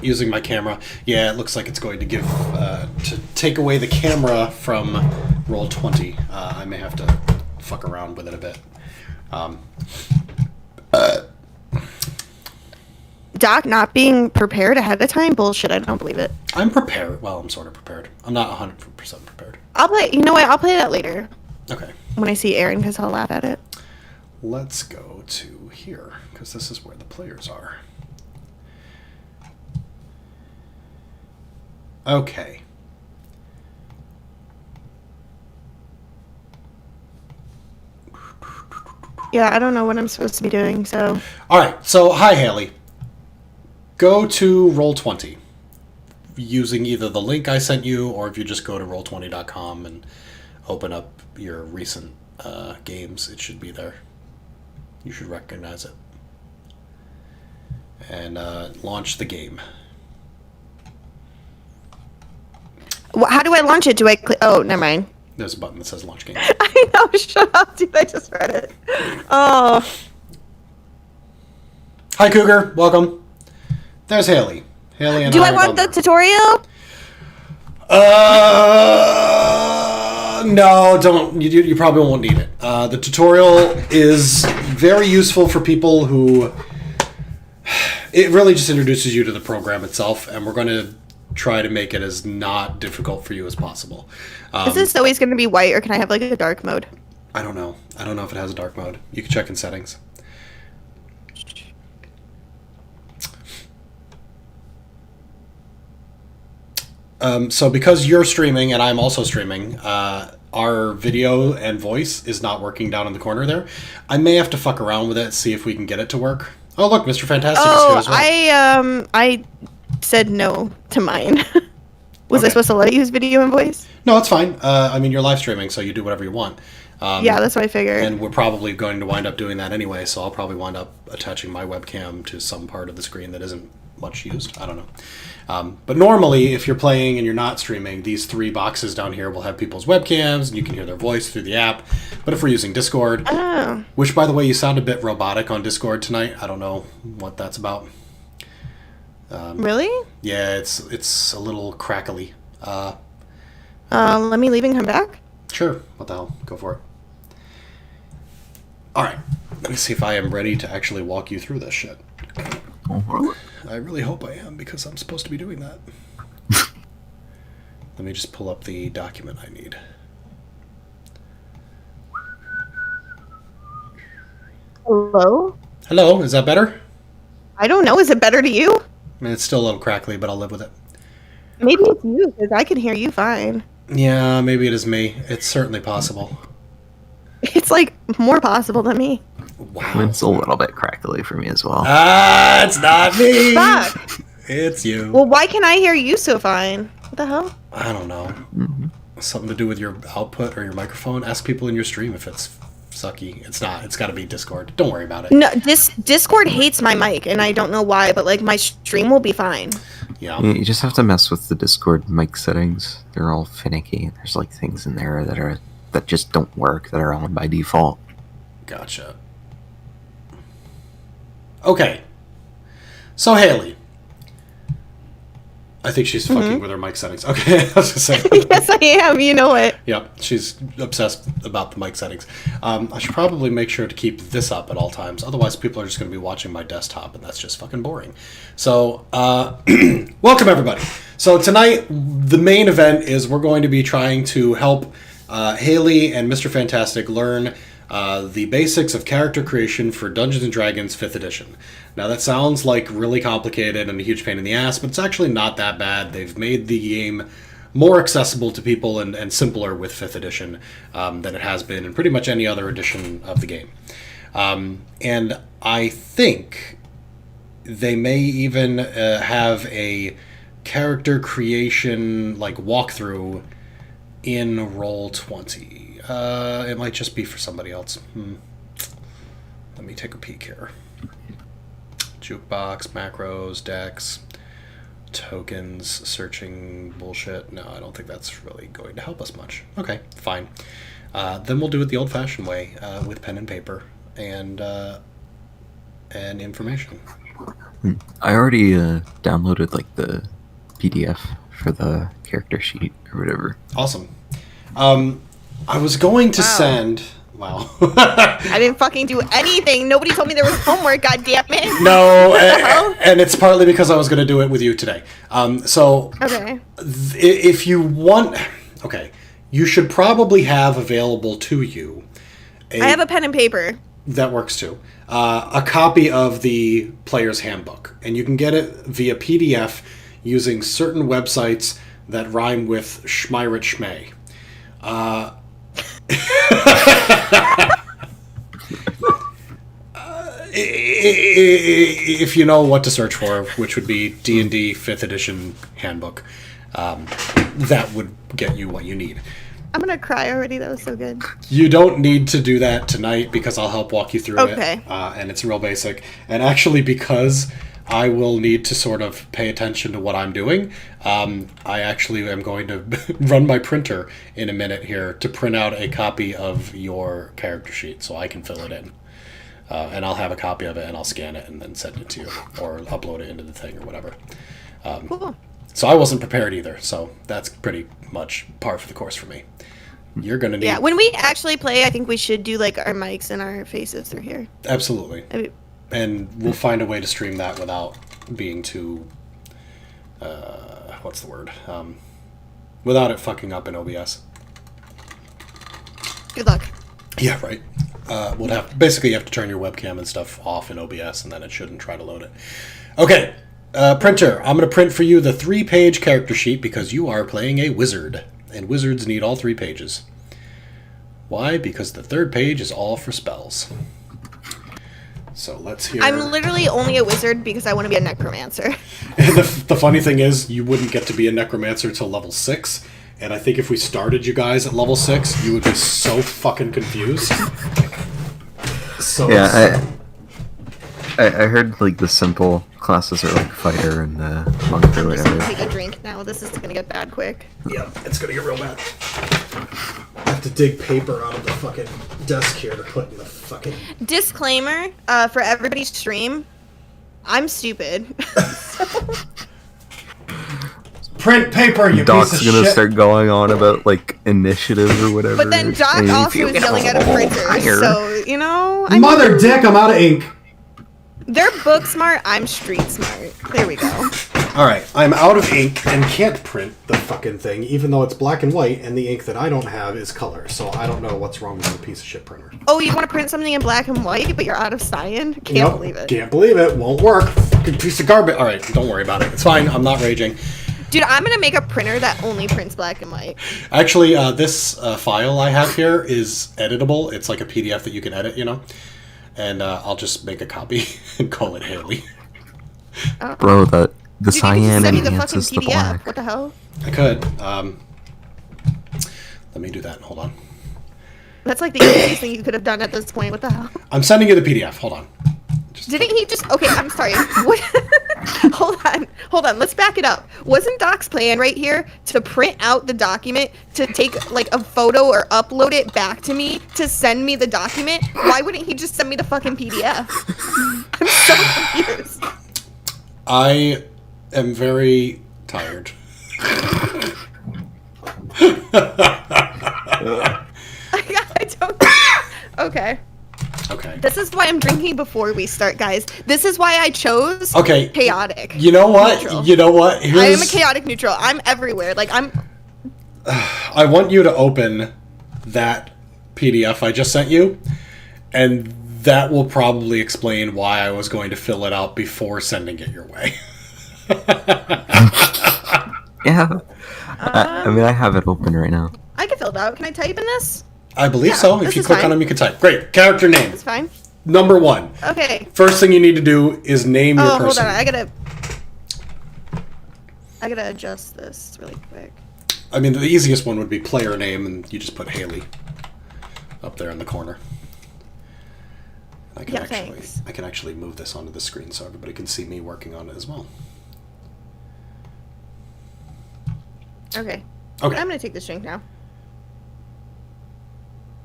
S2: Using my camera. Yeah, it looks like it's going to give to take away the camera from Roll20. I may have to fuck around with it a bit.
S3: Doc not being prepared ahead of time? Bullshit, I don't believe it.
S2: I'm prepared. Well, I'm sort of prepared. I'm not 100% prepared.
S3: I'll play, you know what, I'll play that later.
S2: Okay.
S3: When I see Aaron, because I'll laugh at it.
S2: Let's go to here, because this is where the players are. Okay.
S3: Yeah, I don't know what I'm supposed to be doing, so...
S2: Alright, so hi Hayley. Go to Roll20 using either the link I sent you, or if you just go to roll20.com and open up your recent games, it should be there. You should recognize it. And launch the game.
S3: How do I launch it? Do I click? Oh, never mind.
S2: There's a button that says launch game.
S3: I know, shut up, dude. I just read it. Oh.
S2: Hi, Cougar. Welcome. There's Hayley. Hayley and
S3: Do I want the tutorial?
S2: No, don't. You probably won't need it. The tutorial is very useful for people who... It really just introduces you to the program itself, and we're going to try to make it as not difficult for you as possible.
S3: Is this always going to be white, or can I have like a dark mode?
S2: I don't know. I don't know if it has a dark mode. You can check in settings. So because you're streaming and I'm also streaming, our video and voice is not working down in the corner there. I may have to fuck around with it, see if we can get it to work. Oh, look, Mr. Fantastic is here as well.
S3: I said no to mine. Was
S2: Okay.
S3: I supposed to let you use video and voice?
S2: No, it's fine. I mean, you're live streaming, so you do whatever you want.
S3: Yeah, that's what I figured.
S2: And we're probably going to wind up doing that anyway, so I'll probably wind up attaching my webcam to some part of the screen that isn't much used. I don't know. But normally, if you're playing and you're not streaming, these three boxes down here will have people's webcams, and you can hear their voice through the app. But if we're using Discord, which, by the way, you sound a bit robotic on Discord tonight. I don't know what that's about.
S3: Really?
S2: Yeah, it's a little crackly.
S3: Let me leave and come back.
S2: Sure. What the hell? Go for it. All right. Let me see if I am ready to actually walk you through this shit. I really hope I am, because I'm supposed to be doing that. Let me just pull up the document I need.
S3: Hello?
S2: Hello, is that better?
S3: I don't know. Is it better to you?
S2: I mean, it's still a little crackly, but I'll live with it.
S3: Maybe it's you, because I can hear you fine.
S2: Yeah, maybe it is me. It's certainly possible.
S3: It's like more possible than me.
S2: Wow.
S4: It's a little bit crackly for me as well.
S2: Ah, it's not me.
S3: Fuck.
S2: It's you.
S3: Well, why can I hear you so fine? What the hell?
S2: I don't know. Something to do with your output or your microphone? Ask people in your stream if it's sucky. It's not. It's got to be Discord. Don't worry about it.
S3: No, Discord hates my mic, and I don't know why, but like my stream will be fine.
S2: Yeah.
S4: You just have to mess with the Discord mic settings. They're all finicky. There's like things in there that just don't work, that are on by default.
S2: Gotcha. Okay. So Hayley. I think she's fucking with her mic settings. Okay, I was gonna say.
S3: Yes, I am. You know it.
S2: Yep, she's obsessed about the mic settings. I should probably make sure to keep this up at all times. Otherwise, people are just going to be watching my desktop, and that's just fucking boring. So, welcome everybody. So tonight, the main event is we're going to be trying to help Hayley and Mr. Fantastic learn the basics of character creation for Dungeons & Dragons 5th edition. Now that sounds like really complicated and a huge pain in the ass, but it's actually not that bad. They've made the game more accessible to people and simpler with 5th edition than it has been in pretty much any other edition of the game. And I think they may even have a character creation like walkthrough in Roll20. It might just be for somebody else. Let me take a peek here. Jukebox, macros, decks. tokens, searching bullshit. No, I don't think that's really going to help us much. Okay, fine. Then we'll do it the old-fashioned way, with pen and paper and information.
S4: I already downloaded like the PDF for the character sheet or whatever.
S2: Awesome. I was going to send... Wow.
S3: I didn't fucking do anything. Nobody told me there was homework, god damn it.
S2: No, and it's partly because I was going to do it with you today.
S3: Okay.
S2: If you want... Okay. You should probably have available to you...
S3: I have a pen and paper.
S2: That works too. A copy of the player's handbook. And you can get it via PDF using certain websites that rhyme with Schmeirit Schmay. If you know what to search for, which would be D&D 5th edition handbook, that would get you what you need.
S3: I'm gonna cry already. That was so good.
S2: You don't need to do that tonight because I'll help walk you through it.
S3: Okay.
S2: And it's real basic. And actually, because I will need to sort of pay attention to what I'm doing, I actually am going to run my printer in a minute here to print out a copy of your character sheet so I can fill it in. And I'll have a copy of it and I'll scan it and then send it to you or upload it into the thing or whatever.
S3: Cool.
S2: So I wasn't prepared either, so that's pretty much par for the course for me. You're going to need...
S3: Yeah, when we actually play, I think we should do like our mics and our faces through here.
S2: Absolutely. And we'll find a way to stream that without being too... what's the word? Without it fucking up in OBS.
S3: Good luck.
S2: Yeah, right. Basically, you have to turn your webcam and stuff off in OBS, and then it shouldn't try to load it. Okay. Printer, I'm going to print for you the 3-page character sheet because you are playing a wizard, and wizards need all 3 pages. Why? Because the 3rd page is all for spells. So let's hear...
S3: I'm literally only a wizard because I want to be a necromancer.
S2: The funny thing is, you wouldn't get to be a necromancer till level 6, and I think if we started you guys at level 6, you would be so fucking confused.
S4: Yeah, I heard like the simple classes are like fighter and monk or
S3: I'm just
S4: whatever.
S3: gonna take a drink now. This is gonna get bad quick.
S2: Yeah, it's gonna get real bad. I have to dig paper out of the fucking desk here to put in the fucking...
S3: Disclaimer, for everybody's stream, I'm stupid.
S2: Print paper, you
S4: Doc's
S2: piece of
S4: gonna
S2: shit!
S4: start going on about like initiative or whatever.
S3: But then Doc
S4: and
S3: also
S4: you
S3: is
S4: get
S3: yelling at a printer, so, you know...
S2: Mother dick, I'm out of ink!
S3: They're book smart, I'm street smart. There we go.
S2: Alright, I'm out of ink and can't print the fucking thing, even though it's black and white, and the ink that I don't have is color, so I don't know what's wrong with the piece of shit printer.
S3: Oh, you want to print something in black and white, but you're out of cyan? Can't believe it.
S2: Can't believe it, won't work. Fucking piece of garbage. Alright, don't worry about it. It's fine, I'm not raging.
S3: Dude, I'm gonna make a printer that only prints black and white.
S2: Actually, this file I have here is editable. It's like a PDF that you can edit, you know? And I'll just make a copy and call it Hayley.
S4: Bro, the
S3: Dude, you can
S4: cyan
S3: just send me the fucking
S4: enhances the
S3: PDF.
S4: black.
S3: What the hell?
S2: I could. Let me do that. Hold on.
S3: That's like the easiest thing you could have done at this point. What the hell?
S2: I'm sending you the PDF. Hold on.
S3: Didn't he just... Okay, I'm sorry. What? Hold on. Let's back it up. Wasn't Doc's plan right here to print out the document, to take like a photo or upload it back to me, to send me the document? Why wouldn't he just send me the fucking PDF? I'm so confused.
S2: I am very tired.
S3: I don't... Okay.
S2: Okay.
S3: This is why I'm drinking before we start, guys. This is why I chose chaotic.
S2: You know what?
S3: Neutral.
S2: You know what?
S3: I am a chaotic neutral. I'm everywhere. Like, I'm...
S2: I want you to open that PDF I just sent you, and that will probably explain why I was going to fill it out before sending it your way.
S4: Yeah. I mean, I have it open right now.
S3: I can fill it out. Can I type in this?
S2: I believe
S3: Yeah,
S2: so.
S3: this
S2: If you
S3: is
S2: click
S3: fine.
S2: on them, you can type. Great. Character name.
S3: It's fine.
S2: Number 1.
S3: Okay.
S2: First thing you need to do is name your
S3: Hold
S2: person.
S3: on. I gotta adjust this really quick.
S2: I mean, the easiest one would be player name, and you just put Hayley up there in the corner. I
S3: Thanks.
S2: can actually move this onto the screen so everybody can see me working on it as well.
S3: Okay.
S2: Okay.
S3: I'm gonna take this drink now.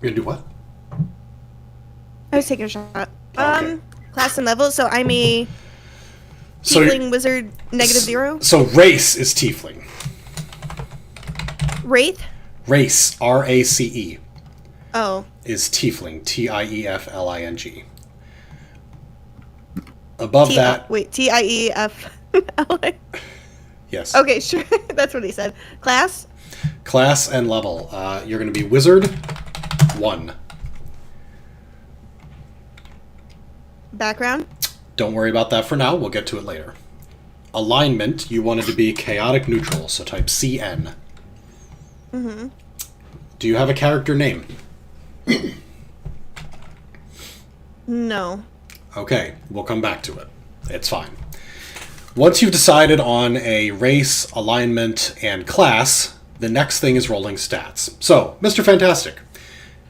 S2: You're gonna do what?
S3: I was taking a shot.
S2: Okay.
S3: Class and level. So I'm a
S2: So
S3: tiefling wizard -0.
S2: So race is tiefling.
S3: Wraith.
S2: Race, R-A-C-E,
S3: Oh.
S2: is tiefling, Tiefling. Above that,
S3: Wait. Tief.
S2: yes.
S3: Okay, sure. That's what he said. Class.
S2: Class and level. You're going to be wizard 1.
S3: Background.
S2: Don't worry about that for now. We'll get to it later. Alignment, you wanted to be chaotic neutral, so type CN.
S3: Mm-hmm.
S2: Do you have a character name?
S3: No.
S2: Okay, we'll come back to it. It's fine. Once you've decided on a race, alignment, and class, the next thing is rolling stats. So, Mr. Fantastic,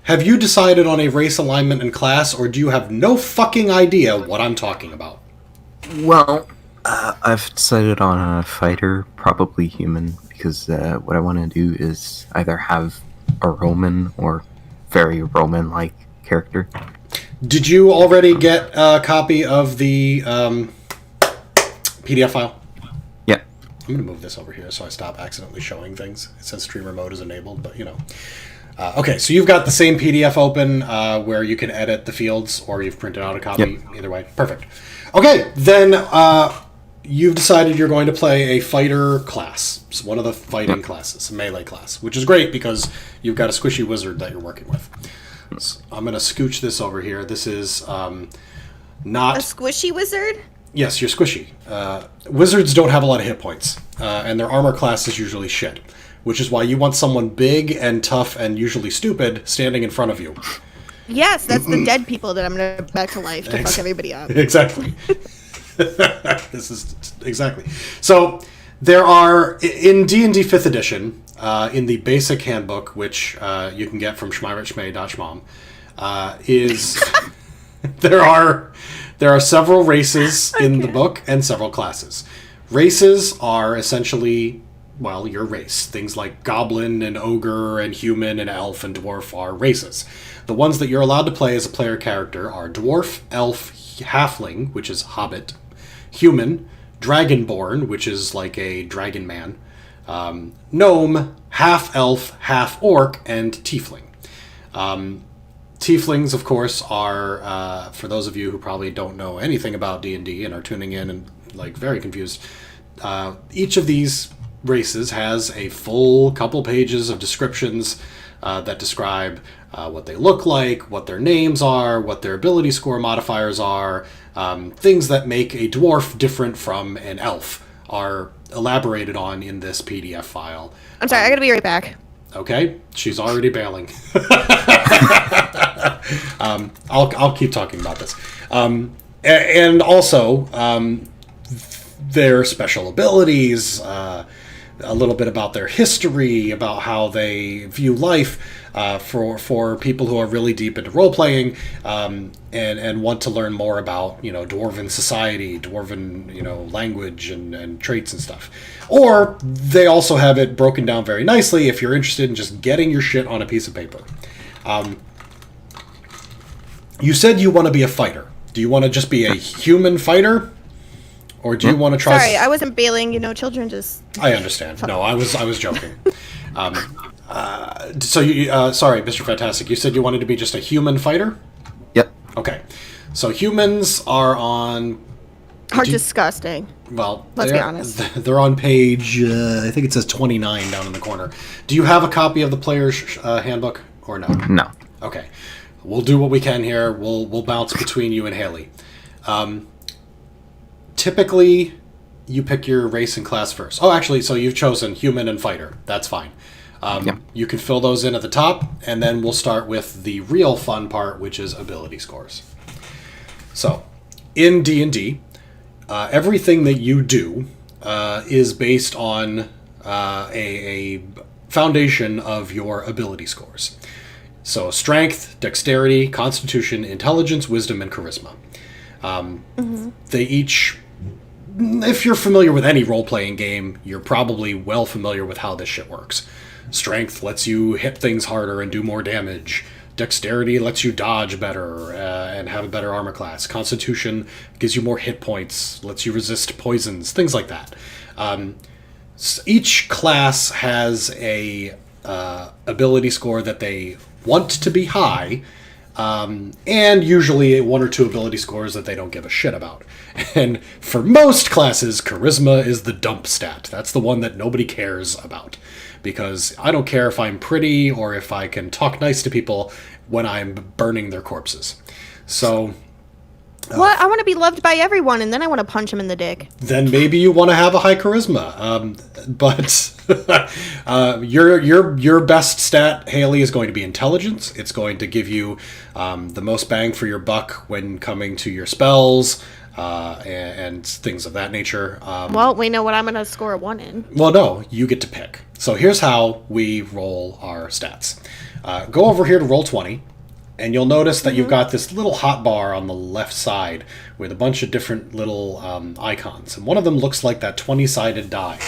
S2: have you decided on a race, alignment, and class, or do you have no fucking idea what I'm talking about?
S4: Well, I've decided on a fighter, probably human, because what I want to do is either have a Roman or very Roman-like character.
S2: Did you already get a copy of the PDF file?
S4: Yeah.
S2: I'm going to move this over here so I stop accidentally showing things. It says streamer mode is enabled, but you know. Okay, so you've got the same PDF open where you can edit the fields, or you've printed out a copy.
S4: Yep.
S2: Either way. Perfect. Okay, then you've decided you're going to play a fighter class. It's one of the fighting classes, a melee class, which is great because you've got a squishy wizard that you're working with. So I'm going to scooch this over here. This is not...
S3: A squishy wizard?
S2: Yes, you're squishy. Wizards don't have a lot of hit points, and their armor class is usually shit, which is why you want someone big and tough and usually stupid standing in front of you.
S3: Yes, that's the dead people that I'm gonna bring back to life to fuck everybody up.
S2: Exactly. This is exactly. So there are in D&D 5th edition, in the basic handbook, which you can get from schmeiritschmei.schmom, is there are several races in the book and several classes. Races are essentially, well, your race. Things like goblin and ogre and human and elf and dwarf are races. The ones that you're allowed to play as a player character are dwarf, elf, halfling, which is hobbit, human, dragonborn, which is like a dragon man, gnome, half-elf, half-orc, and tiefling. Tieflings, of course, are, for those of you who probably don't know anything about D&D and are tuning in and, like, very confused, each of these races has a full couple pages of descriptions that describe what they look like, what their names are, what their ability score modifiers are, things that make a dwarf different from an elf are elaborated on in this PDF file.
S3: I'm sorry, I gotta be right back.
S2: Okay, she's already bailing. I'll keep talking about this. And also, their special abilities, a little bit about their history, about how they view life, for people who are really deep into role-playing, and want to learn more about, Dwarven society, Dwarven, language and traits and stuff. Or they also have it broken down very nicely if you're interested in just getting your shit on a piece of paper. You said you want to be a fighter. Do you want to just be a human fighder? Or do you want to try...
S3: Sorry, I wasn't bailing, children just...
S2: I understand. No, I was joking. So you, sorry, Mr. Fantastic, you said you wanted to be just a human fighter?
S4: Yep.
S2: Okay. So humans are on...
S3: Are disgusting.
S2: Well,
S3: let's be honest.
S2: They're on page, I think it says 29 down in the corner. Do you have a copy of the player's handbook or no?
S4: No.
S2: Okay. We'll do what we can here. We'll bounce between you and Hayley. Typically, you pick your race and class first. Oh, actually, so you've chosen human and fighter. That's fine.
S4: Yeah.
S2: You can fill those in at the top, and then we'll start with the real fun part, which is ability scores. So, in D&D, everything that you do is based on a foundation of your ability scores. So, strength, dexterity, constitution, intelligence, wisdom, and charisma. They each if you're familiar with any role-playing game, you're probably well familiar with how this shit works. Strength lets you hit things harder and do more damage. Dexterity lets you dodge better and have a better armor class. Constitution gives you more hit points, lets you resist poisons, things like that. Each class has a ability score that they want to be high, and usually one or two ability scores that they don't give a shit about. And for most classes, charisma is the dump stat. That's the one that nobody cares about. Because I don't care if I'm pretty or if I can talk nice to people when I'm burning their corpses. So...
S3: What? I want to be loved by everyone, and then I want to punch him in the dick.
S2: Then maybe you want to have a high charisma. But your best stat, Hayley, is going to be intelligence. It's going to give you the most bang for your buck when coming to your spells and things of that nature.
S3: Well, we know what I'm going to score a 1 in.
S2: Well, no, you get to pick. So here's how we roll our stats. Go over here to Roll20. And you'll notice that you've got this little hotbar on the left side with a bunch of different little icons. And one of them looks like that 20-sided die.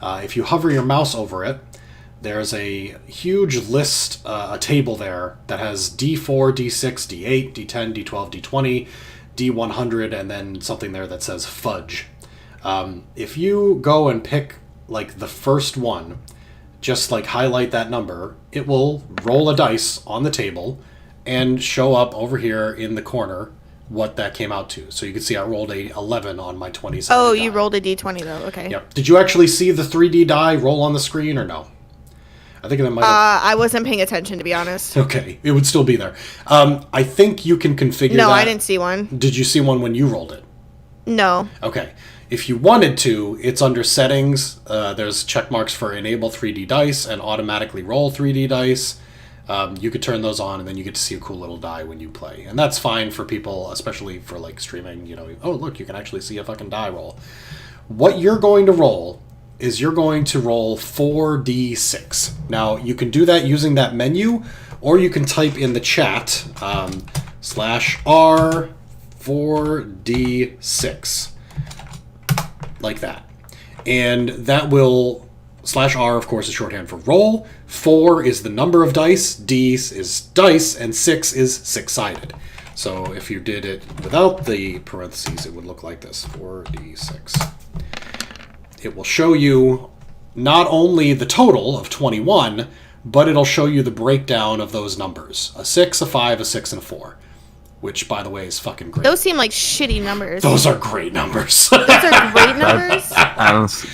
S2: If you hover your mouse over it, there's a huge list, a table there that has D4, D6, D8, D10, D12, D20, D100, and then something there that says fudge. If you go and pick like the first one, just like highlight that number, it will roll a dice on the table and show up over here in the corner what that came out to. So you can see I rolled a 11 on my 20-sided
S3: Oh,
S2: die.
S3: you rolled a d20 though, okay.
S2: Yep. Did you actually see the 3D die roll on the screen or no? I think that might have...
S3: I wasn't paying attention, to be honest.
S2: Okay, it would still be there. I think you can configure that.
S3: No, I didn't see one.
S2: Did you see one when you rolled it?
S3: No.
S2: Okay. If you wanted to, it's under settings. There's check marks for enable 3D dice and automatically roll 3D dice. You could turn those on, and then you get to see a cool little die when you play. And that's fine for people, especially for, like, streaming, you know. Oh, look, you can actually see a fucking die roll. What you're going to roll is you're going to roll 4d6. Now, you can do that using that menu, or you can type in the chat, /R 4d6. Like that. And that will... /R, of course, is shorthand for roll. 4 is the number of dice. D is dice. And 6 is six-sided. So if you did it without the parentheses, it would look like this. 4d6. It will show you not only the total of 21, but it'll show you the breakdown of those numbers. A 6, a 5, a 6, and a 4. Which, by the way, is fucking great.
S3: Those seem like shitty numbers.
S2: Those are great numbers.
S3: Those are great numbers?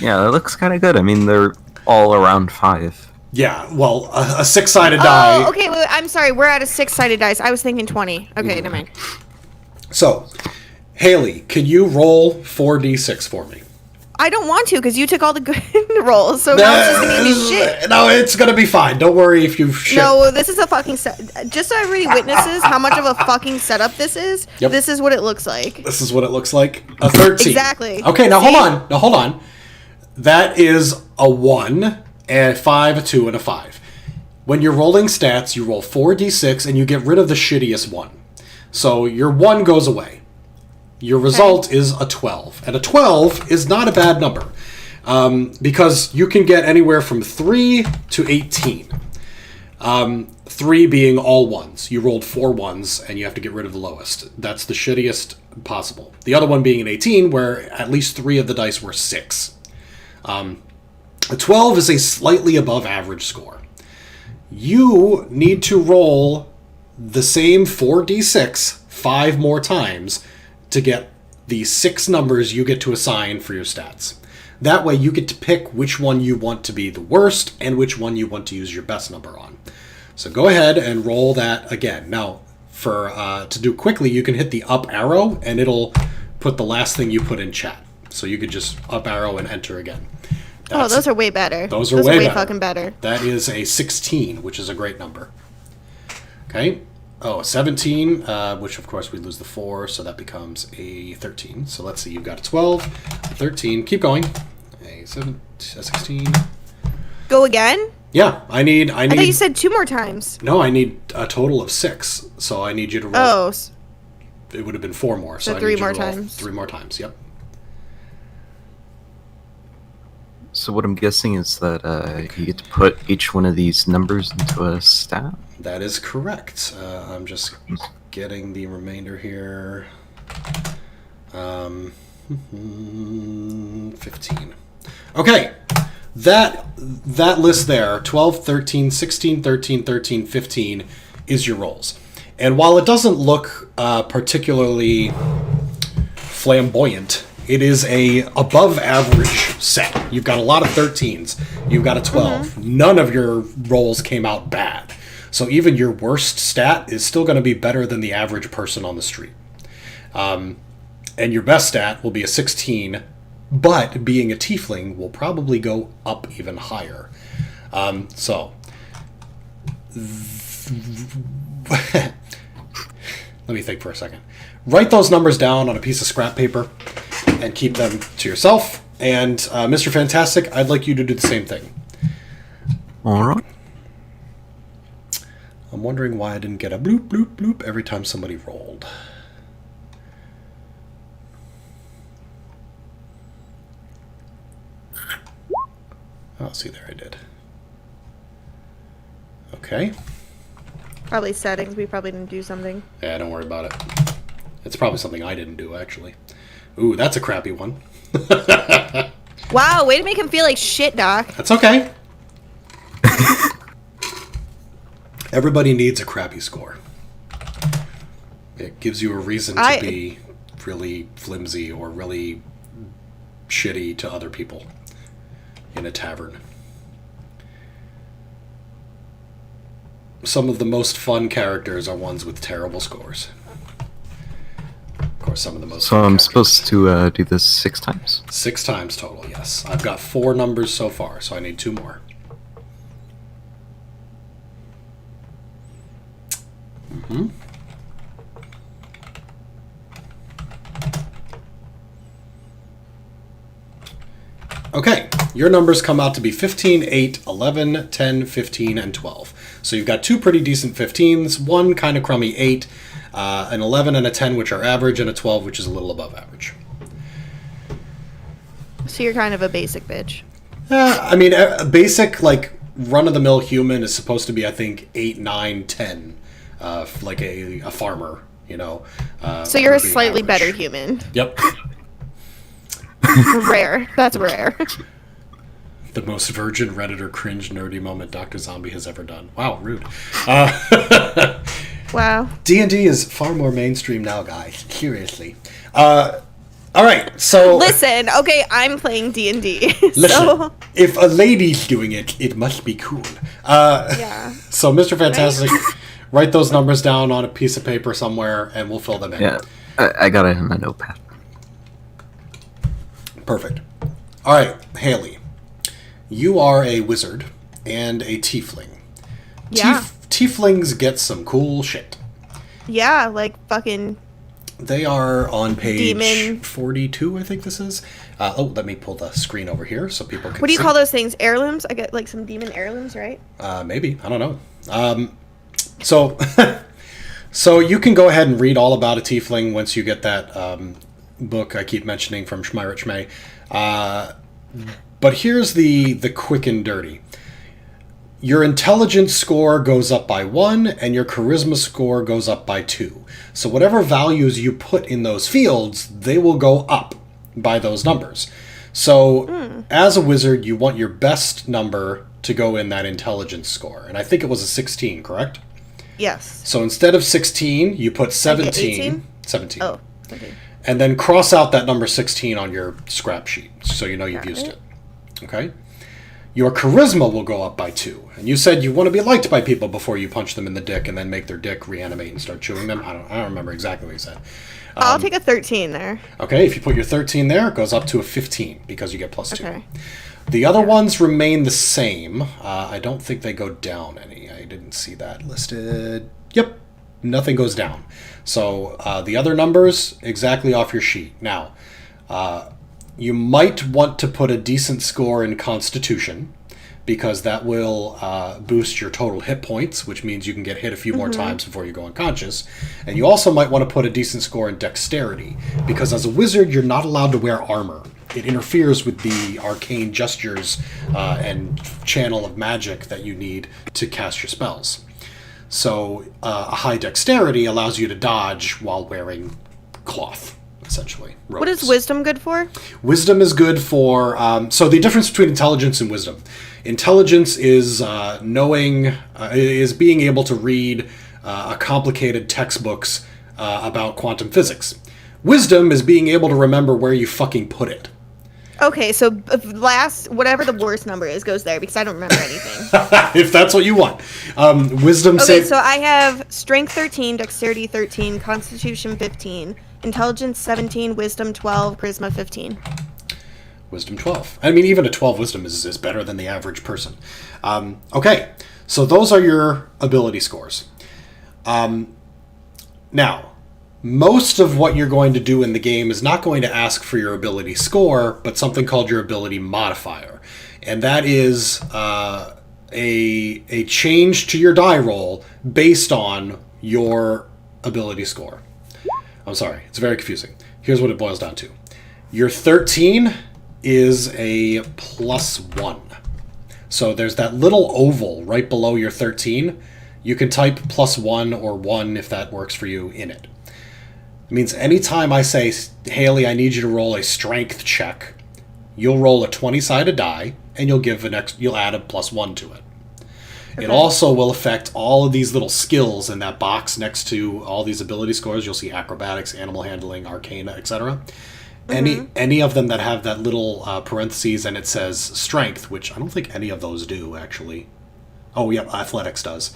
S4: Yeah, that looks kind of good. I mean, they're all around 5.
S2: Yeah, well, a six-sided die.
S3: Oh, okay, wait, I'm sorry. We're at a six-sided dice. I was thinking 20. Okay, never mind.
S2: So, Hayley, can you roll 4d6 for me?
S3: I don't want to, because you took all the good rolls, so now it's just going to be shit.
S2: No, it's going to be fine. Don't worry if you shit.
S3: No, this is a fucking set. Just so everybody witnesses how much of a fucking setup this is,
S2: Yep.
S3: This is what it looks like.
S2: This is what it looks like. A 13.
S3: Exactly.
S2: Okay, now hold on. That is a 1, a 5, a 2, and a 5. When you're rolling stats, you roll 4d6, and you get rid of the shittiest one. So your 1 goes away. Your result is a 12. And a 12 is not a bad number. Because you can get anywhere from 3 to 18. 3 being all ones. You rolled 4 ones, and you have to get rid of the lowest. That's the shittiest possible. The other one being an 18, where at least 3 of the dice were 6. A 12 is a slightly above average score. You need to roll the same 4d6 5 more times to get the 6 numbers you get to assign for your stats. That way you get to pick which one you want to be the worst and which one you want to use your best number on. So go ahead and roll that again. Now, for to do quickly, you can hit the up arrow and it'll put the last thing you put in chat. So you could just up arrow and enter again.
S3: Those are way better.
S2: Those are way better.
S3: Fucking better.
S2: That is a 16, which is a great number. Okay. Oh, a 17, which of course we lose the 4, so that becomes a 13. So let's see, you've got a 12, a 13. Keep going. A 16.
S3: Go again?
S2: Yeah, I need.
S3: I thought you said 2 more times.
S2: No, I need a total of 6. So I need you to roll.
S3: Oh.
S2: It would have been 4 more.
S3: So
S2: I
S3: 3
S2: need you
S3: more
S2: to roll
S3: times.
S2: 3 more times. Yep.
S4: So what I'm guessing is that you get to put each one of these numbers into a stat.
S2: That is correct. I'm just getting the remainder here. 15. Okay. That list there, 12, 13, 16, 13, 13, 15, is your rolls. And while it doesn't look particularly flamboyant, it is a above average set. You've got a lot of 13s. You've got a 12. None of your rolls came out bad. So even your worst stat is still going to be better than the average person on the street. And your best stat will be a 16, but being a tiefling will probably go up even higher. Let me think for a second. Write those numbers down on a piece of scrap paper and keep them to yourself. And Mr. Fantastic, I'd like you to do the same thing.
S4: All right.
S2: I'm wondering why I didn't get a bloop, bloop, bloop every time somebody rolled. Oh, see, there I did. Okay.
S3: Probably settings. We probably didn't do something.
S2: Yeah, don't worry about it. It's probably something I didn't do, actually. Ooh, that's a crappy one.
S3: Wow, way to make him feel like shit, Doc.
S2: That's okay. Everybody needs a crappy score. It gives you a reason to be really flimsy or really shitty to other people in a tavern. Some of the most fun characters are ones with terrible scores. Of course, some of the most
S4: So
S2: fun
S4: I'm
S2: characters.
S4: supposed to do this 6 times?
S2: 6 times total, yes. I've got 4 numbers so far, so I need 2 more. Okay, your numbers come out to be 15, 8, 11, 10, 15, and 12. So you've got 2 pretty decent 15s, 1 kind of crummy 8, an 11 and a 10 which are average, and a 12 which is a little above average.
S3: So you're kind of a basic bitch.
S2: I mean, a basic, like, run-of-the-mill human is supposed to be, I think, 8, 9, 10, like a farmer, you know.
S3: So you're a
S2: would be
S3: slightly
S2: average.
S3: better human.
S2: Yep.
S3: Rare. That's rare.
S2: The most virgin Redditor cringe nerdy moment Dr. Zombie has ever done. Wow, rude.
S3: Wow.
S2: D&D is far more mainstream now, guys. Seriously. All right, so...
S3: Listen, okay, I'm playing D&D.
S2: Listen,
S3: So,
S2: if a lady's doing it, it must be cool.
S3: yeah.
S2: So, Mr. Fantastic, write those numbers down on a piece of paper somewhere, and we'll fill them in.
S4: Yeah, I got it in my notepad.
S2: Perfect. All right, Hayley. You are a wizard and a tiefling.
S3: Yeah.
S2: Tieflings get some cool shit.
S3: Yeah, like fucking...
S2: They are on page
S3: Demon.
S2: 42, I think this is. Let me pull the screen over here so people can
S3: What do you
S2: see.
S3: call those things? Heirlooms? I get like some demon heirlooms, right?
S2: Maybe. I don't know. So so you can go ahead and read all about a tiefling once you get that book I keep mentioning from Schmeirit Schmei. But here's the quick and dirty. Your intelligence score goes up by 1, and your charisma score goes up by 2. So whatever values you put in those fields, they will go up by those numbers. So as a wizard, you want your best number to go in that intelligence score. And I think it was a 16, correct?
S3: Yes.
S2: So instead of 16, you put 17.
S3: 18?
S2: 17.
S3: Oh, okay.
S2: And then cross out that number 16 on your scrap sheet so you know you've
S3: Got
S2: used
S3: it.
S2: it. Okay? Your charisma will go up by 2. And you said you want to be liked by people before you punch them in the dick and then make their dick reanimate and start chewing them. I don't remember exactly what you said.
S3: I'll take a 13 there.
S2: Okay, if you put your 13 there, it goes up to a 15 because you get plus 2.
S3: Okay.
S2: The other ones remain the same. I don't think they go down any. I didn't see that listed. Yep, nothing goes down. So the other numbers, exactly off your sheet. Now, you might want to put a decent score in Constitution, because that will boost your total hit points, which means you can get hit a few more times before you go unconscious. And you also might want to put a decent score in Dexterity, because as a wizard, you're not allowed to wear armor. it interferes with the arcane gestures and channel of magic that you need to cast your spells. So a high dexterity allows you to dodge while wearing cloth, essentially. Robes.
S3: What is wisdom good for?
S2: Wisdom is good for... so the difference between intelligence and wisdom. Intelligence is is being able to read complicated textbooks about quantum physics. Wisdom is being able to remember where you fucking put it.
S3: Okay, so whatever the worst number is goes there, because I don't remember anything.
S2: If that's what you want. Wisdom...
S3: Okay, so I have strength 13, dexterity 13, constitution 15, intelligence 17, wisdom 12, charisma 15.
S2: Wisdom 12. I mean, even a 12 wisdom is better than the average person. Okay, so those are your ability scores. Now, most of what you're going to do in the game is not going to ask for your ability score, but something called your ability modifier. And that is a change to your die roll based on your ability score. I'm sorry, it's very confusing. Here's what it boils down to. Your 13 is a +1. So there's that little oval right below your 13. You can type +1 or 1 if that works for you in it. It means anytime I say, Hayley, I need you to roll a strength check, you'll roll a 20-sided die, and you'll add a +1 to it. Okay. It also will affect all of these little skills in that box next to all these ability scores. You'll see acrobatics, animal handling, arcana, etc. Any of them that have that little parentheses and it says strength, which I don't think any of those do, actually. Oh, yeah, athletics does.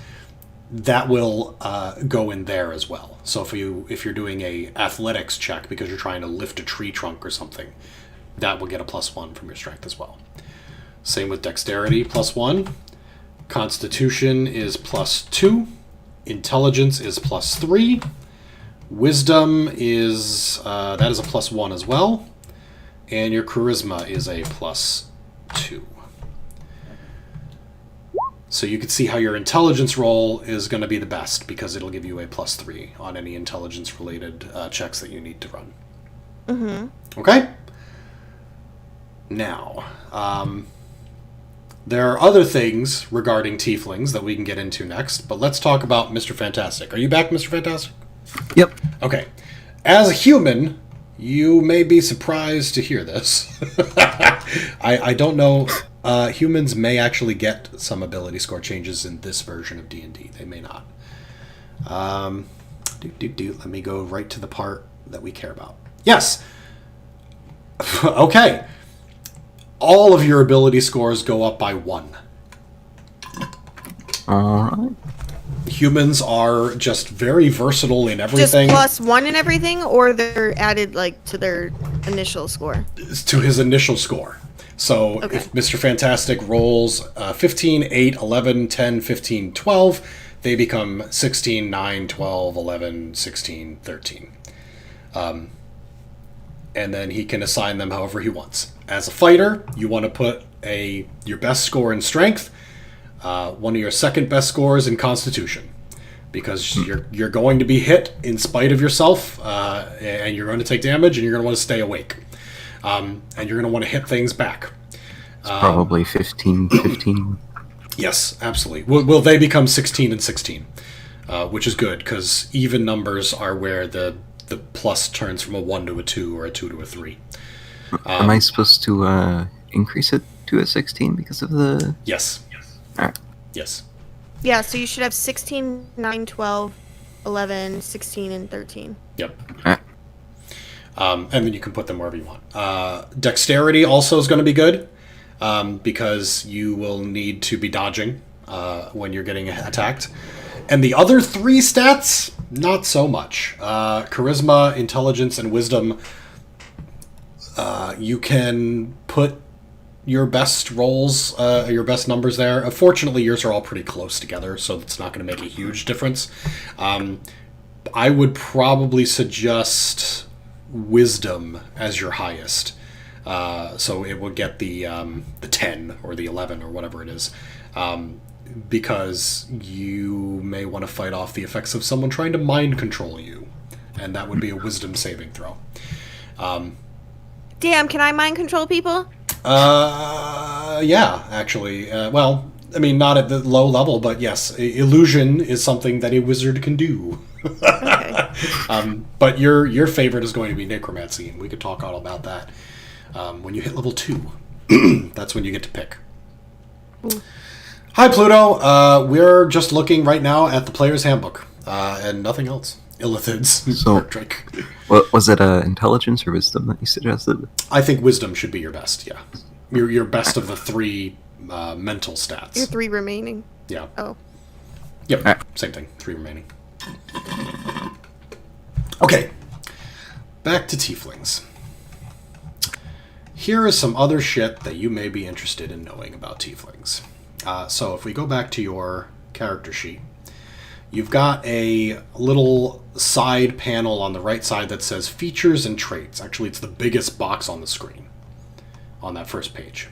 S2: That will go in there as well. So if you're doing a athletics check because you're trying to lift a tree trunk or something, that will get a +1 from your strength as well. Same with dexterity, +1. Constitution is +2. Intelligence is +3. Wisdom is that is a +1 as well, and your charisma is a +2. So you can see how your intelligence roll is going to be the best because it'll give you a +3 on any intelligence-related checks that you need to run. Mm-hmm. Okay? Now, there are other things regarding tieflings that we can get into next, but let's talk about Mr. Fantastic. Are you back, Mr. Fantastic?
S4: Yep.
S2: Okay. As a human, you may be surprised to hear this. I don't know... humans may actually get some ability score changes in this version of D&D. They may not. Let me go right to the part that we care about. Yes! Okay. All of your ability scores go up by 1.
S4: Alright.
S2: Humans are just very versatile in everything.
S3: Just +1 in everything, or they're added to their initial score?
S2: To his initial score. So
S3: okay.
S2: If Mr. Fantastic rolls 15, 8, 11, 10, 15, 12, they become 16, 9, 12, 11, 16, 13. And then he can assign them however he wants. As a fighter, you want to put your best score in strength, one of your second best scores in constitution. Because you're going to be hit in spite of yourself, and you're going to take damage, and you're going to want to stay awake. And you're going to want to hit things back.
S4: It's probably 15.
S2: Yes, absolutely. Well, they become 16 and 16, which is good, because even numbers are where the plus turns from a 1 to a 2 or a 2 to a 3.
S4: Am I supposed to increase it to a 16 because of the...
S2: Yes.
S4: Alright.
S2: Yes.
S3: Yeah, so you should have 16, 9, 12, 11, 16, and 13.
S2: Yep.
S4: Alright.
S2: And then you can put them wherever you want. Dexterity also is going to be good, because you will need to be dodging when you're getting attacked. And the other 3 stats, not so much. Charisma, intelligence, and wisdom, you can put your best rolls, your best numbers there. Unfortunately, yours are all pretty close together, so it's not going to make a huge difference. I would probably suggest wisdom as your highest, so it will get the 10 or the 11 or whatever it is, because you may want to fight off the effects of someone trying to mind control you, and that would be a wisdom saving throw.
S3: Damn, can I mind control people?
S2: Yeah, actually. Well, I mean, not at the low level, but yes, illusion is something that a wizard can do.
S3: Okay.
S2: But your favorite is going to be necromancy, and we could talk all about that. When you hit level 2, that's when you get to pick.
S3: Ooh.
S2: Hi, Pluto. We're just looking right now at the player's handbook, and nothing else. Illithids.
S4: So-
S2: Drake.
S4: What was it? Intelligence or wisdom that you suggested?
S2: I think wisdom should be your best, yeah. Your best of the 3 mental stats.
S3: Your 3 remaining.
S2: Yeah.
S3: Oh.
S2: Yep,
S4: Alright.
S2: same thing. 3 remaining. Okay. Back to tieflings. Here is some other shit that you may be interested in knowing about tieflings. So if we go back to your character sheet, you've got a little side panel on the right side that says features and traits. Actually, it's the biggest box on the screen on that first page.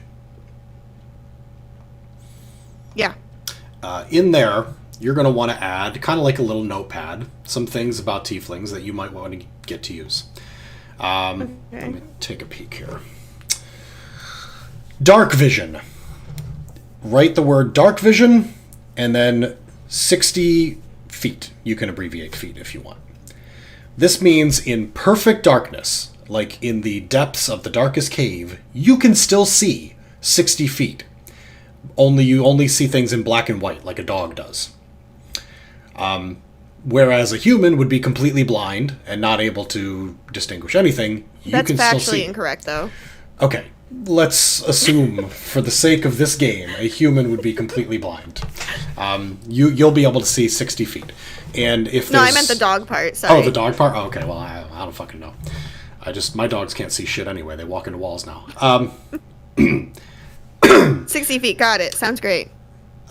S3: Yeah.
S2: In there, you're going to want to add, kind of like a little notepad, some things about tieflings that you might want to get to use. Let me take a peek here. Dark vision. Write the word dark vision, and then 60 feet. You can abbreviate feet if you want. This means in perfect darkness, like in the depths of the darkest cave, you can still see 60 feet. You only see things in black and white, like a dog does. Whereas a human would be completely blind and not able to distinguish anything.
S3: That's
S2: can still
S3: factually
S2: see.
S3: incorrect, though.
S2: Okay, let's assume, for the sake of this game, a human would be completely blind. You'll be able to see 60 feet. And if
S3: No, I
S2: there's-
S3: meant the dog part. Sorry.
S2: Oh, the dog part? Oh, okay, well, I don't fucking know. My dogs can't see shit anyway. They walk into walls now.
S3: 60 feet. Got it. Sounds great.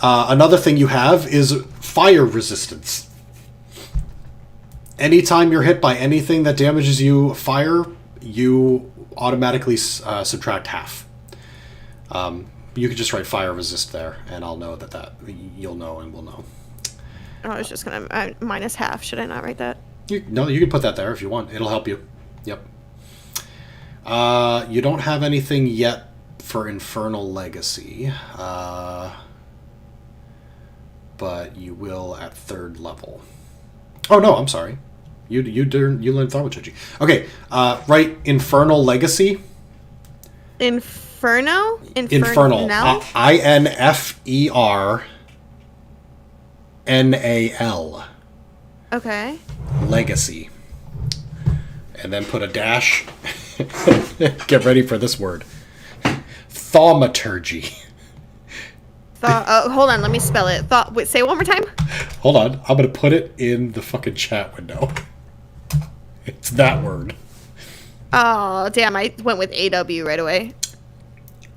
S2: Another thing you have is fire resistance. Anytime you're hit by anything that damages you fire, you automatically subtract half. You could just write fire resist there, and I'll know that you'll know and we'll know.
S3: I was just going to minus half. Should I not write that?
S2: You can put that there if you want. It'll help you. Yep. You don't have anything yet for Infernal Legacy, but you will at 3rd level. Oh no, I'm sorry. You learned Thaumaturgy. Okay, write Infernal Legacy.
S3: Inferno?
S2: Infernal. INFERNAL.
S3: Okay.
S2: Legacy. And then put a dash. Get ready for this word. Thaumaturgy.
S3: Hold on, let me spell it. Wait, say it one more time.
S2: Hold on, I'm gonna put it in the fucking chat window. It's that word.
S3: Oh, damn, I went with AW right away.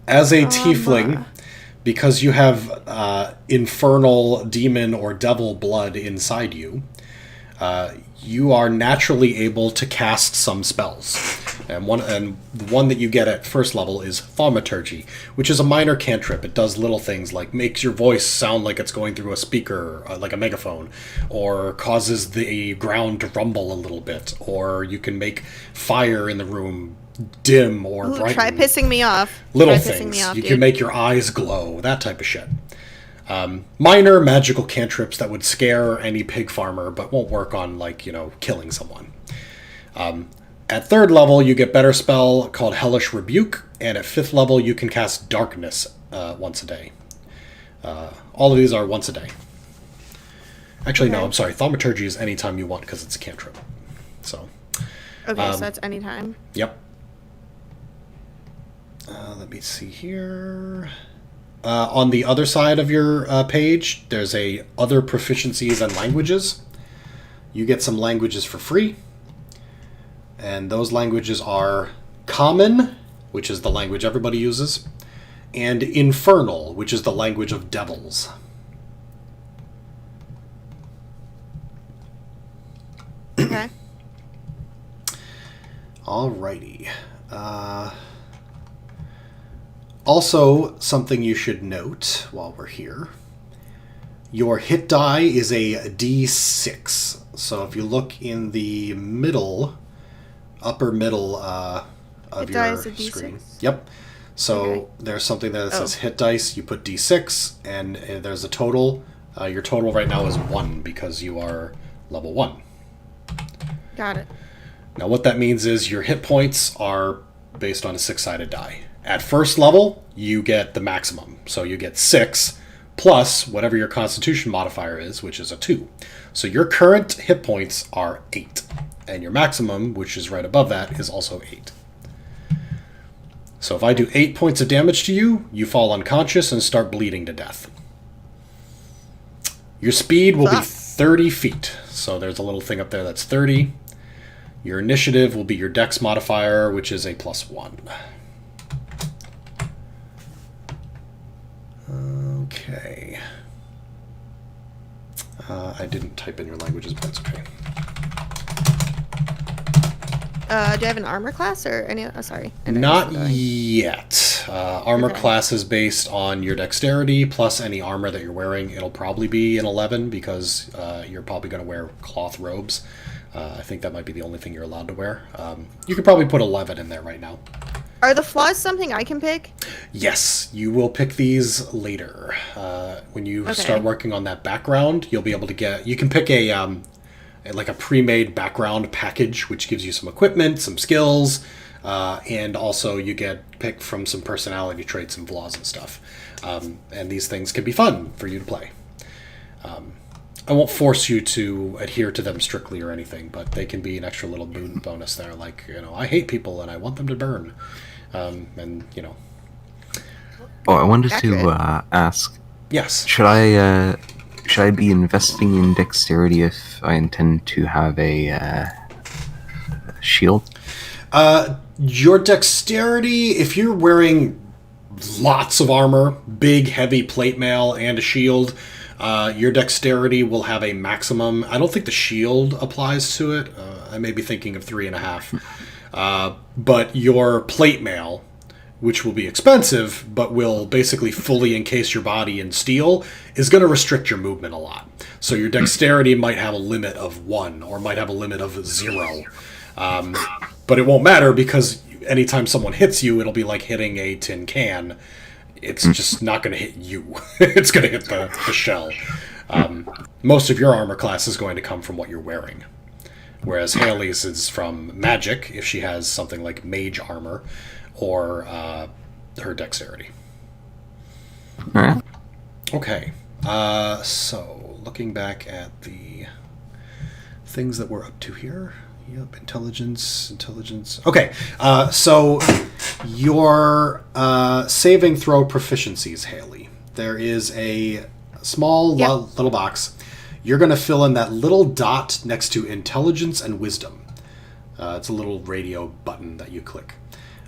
S2: As a tiefling, because you have infernal demon or devil blood inside you, you are naturally able to cast some spells. And the one that you get at 1st level is Thaumaturgy, which is a minor cantrip. It does little things like makes your voice sound like it's going through a speaker, like a megaphone, or causes the ground to rumble a little bit, or you can make fire in the room dim or
S3: Ooh,
S2: brighten.
S3: try pissing me off.
S2: Little
S3: Try pissing
S2: things.
S3: me off,
S2: You
S3: dude.
S2: can make your eyes glow, that type of shit. Minor magical cantrips that would scare any pig farmer, but won't work on, killing someone. At 3rd level, you get better spell called Hellish Rebuke, and at 5th level, you can cast Darkness once a day. All of these are once a day. Actually, no,
S3: Okay.
S2: I'm sorry. Thaumaturgy is anytime you want because it's a cantrip. So,
S3: Okay, so that's anytime.
S2: yep. Let me see here. On the other side of your page, there's a other proficiencies and languages. You get some languages for free. And those languages are Common, which is the language everybody uses, and Infernal, which is the language of devils.
S3: Okay.
S2: Alrighty. Also, something you should note while we're here. Your hit die is a D6. So if you look in the upper middle of
S3: Hit
S2: your
S3: dice of
S2: screen.
S3: D6?
S2: Yep. So
S3: Okay.
S2: there's something that says
S3: Oh.
S2: hit dice. You put D6, and there's a total. Your total right now is 1 because you are level 1.
S3: Got it.
S2: Now what that means is your hit points are based on a 6-sided die. At first level, you get the maximum. So you get 6 plus whatever your constitution modifier is, which is a 2. So your current hit points are 8. And your maximum, which is right above that, is also 8. So if I do 8 points of damage to you, you fall unconscious and start bleeding to death. Your speed will be
S3: Fuck.
S2: 30 feet. So there's a little thing up there that's 30. Your initiative will be your dex modifier, which is a +1. Okay. I didn't type in your languages, but that's okay.
S3: Do you have an armor class or any? Oh, sorry. I know
S2: Not
S3: this is
S2: yet. Armor
S3: Okay.
S2: class is based on your dexterity plus any armor that you're wearing. It'll probably be an 11 because you're probably going to wear cloth robes. I think that might be the only thing you're allowed to wear. You could probably put 11 in there right now.
S3: Are the flaws something I can pick?
S2: Yes, you will pick these later. When you
S3: Okay.
S2: start working on that background, you'll be able to get. You can pick a like a pre-made background package, which gives you some equipment, some skills, and also you get picked from some personality traits and flaws and stuff. And these things can be fun for you to play. I won't force you to adhere to them strictly or anything, but they can be an extra little bonus there. Like, I hate people and I want them to burn. And,
S4: Oh, I wanted
S3: Accurate.
S4: to ask:
S2: yes.
S4: should I be investing in dexterity if I intend to have a shield?
S2: Your dexterity, if you're wearing lots of armor, big, heavy plate mail, and a shield, your dexterity will have a maximum. I don't think the shield applies to it. I may be thinking of 3.5. But your plate mail, which will be expensive, but will basically fully encase your body in steel, is going to restrict your movement a lot. So your dexterity might have a limit of 1, or might have a limit of 0. But it won't matter because anytime someone hits you, it'll be like hitting a tin can. It's just not going to hit you. It's going to hit the shell. Most of your armor class is going to come from what you're wearing. Whereas Hayley's is from magic, if she has something like mage armor, or her dexterity.
S4: All right.
S2: Okay. So, looking back at the things that we're up to here. Yep, intelligence. Okay, so your saving throw proficiencies, Hayley. There is a small
S3: Yep.
S2: little box. You're going to fill in that little dot next to intelligence and wisdom. It's a little radio button that you click.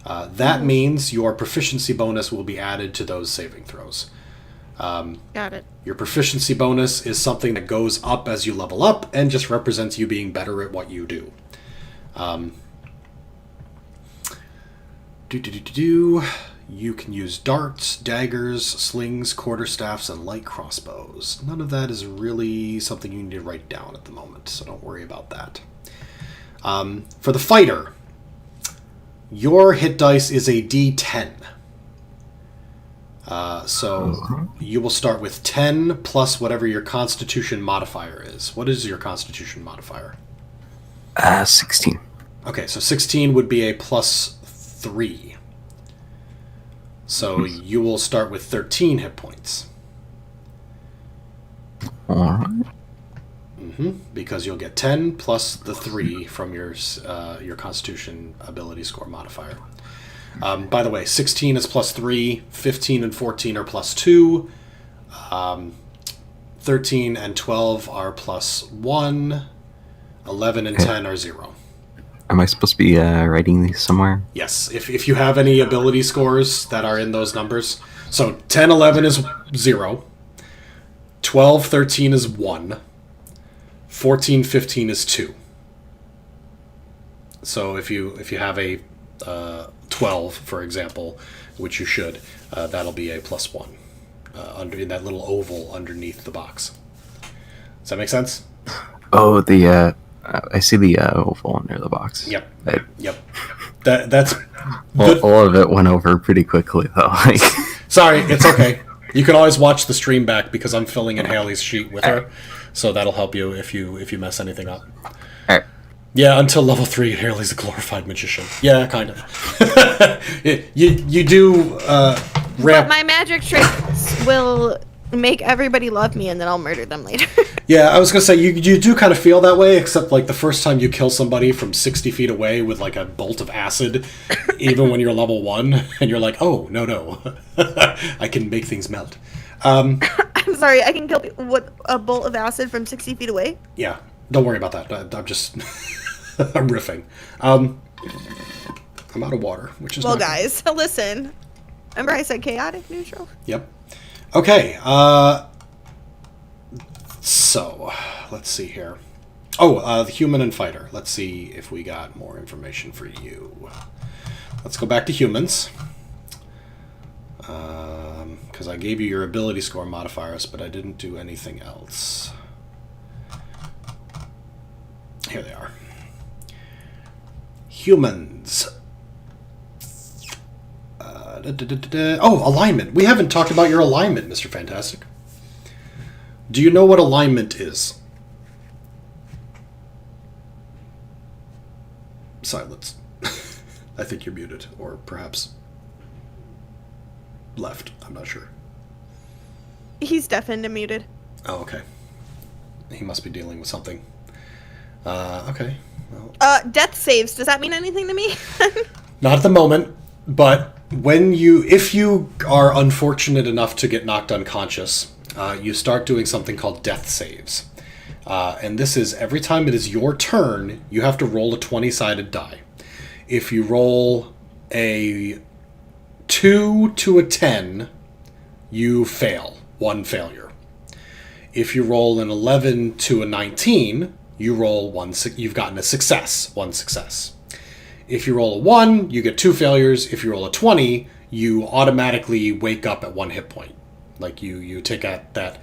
S2: That means your proficiency bonus will be added to those saving throws.
S3: Got it.
S2: Your proficiency bonus is something that goes up as you level up and just represents you being better at what you do. You can use darts, daggers, slings, quarterstaffs, and light crossbows. None of that is really something you need to write down at the moment, so don't worry about that. For the fighter, your hit dice is a D10. So you will start with 10 plus whatever your constitution modifier is. What is your constitution modifier?
S4: 16.
S2: Okay, so 16 would be a +3. So you will start with 13 hit points.
S4: All right.
S2: Because you'll get 10 plus the 3 from your constitution ability score modifier. By the way, 16 is +3, 15 and 14 are +2, 13 and 12 are +1, 11 and 10 are 0.
S4: Am I supposed to be writing these somewhere?
S2: Yes, if you have any ability scores that are in those numbers. So 10, 11 is 0, 12, 13 is 1, 14, 15 is 2. So if you have a 12, for example, which you should, that'll be a +1 under in that little oval underneath the box. Does that make sense?
S4: Oh, I see the oval under the box.
S2: Yep.
S4: I-
S2: Yep. That's
S4: Well, all of it went over pretty quickly, though. Like,
S2: Sorry, it's okay. You can always watch the stream back because I'm filling in Hayley's sheet with her, so that'll help you if you mess anything up.
S4: alright.
S2: Yeah, until level 3, Hayley's a glorified magician. Yeah, kind of. you do
S3: But
S2: ramp.
S3: my magic tricks will make everybody love me, and then I'll murder them later.
S2: Yeah, I was gonna say you do kind of feel that way, except like the first time you kill somebody from 60 feet away with like a bolt of acid, even when you're level 1, and you're like, oh no, I can make things melt.
S3: I'm sorry, I can kill people with a bolt of acid from 60 feet away?
S2: Yeah, don't worry about that. I'm just I'm riffing. I'm out of water, which is
S3: Well,
S2: not good.
S3: guys, listen. Remember I said chaotic neutral?
S2: Yep. Okay. So let's see here. Oh, the human and fighter. Let's see if we got more information for you. Let's go back to humans. Because I gave you your ability score modifiers, but I didn't do anything else. Here they are. Humans. Oh, alignment. We haven't talked about your alignment, Mr. Fantastic. Do you know what alignment is? Silence. I think you're muted, or perhaps left. I'm not sure.
S3: He's deafened and muted.
S2: Oh, okay. He must be dealing with something. Okay. Well,
S3: Death saves. Does that mean anything to me?
S2: not at the moment, but if you are unfortunate enough to get knocked unconscious, you start doing something called death saves. And this is every time it is your turn, you have to roll a 20-sided die. If you roll a 2 to a 10, you fail. 1 failure. If you roll an 11 to a 19, you roll you've gotten a success. 1 success. If you roll a 1, you get 2 failures. If you roll a 20, you automatically wake up at 1 hit point. Like you take that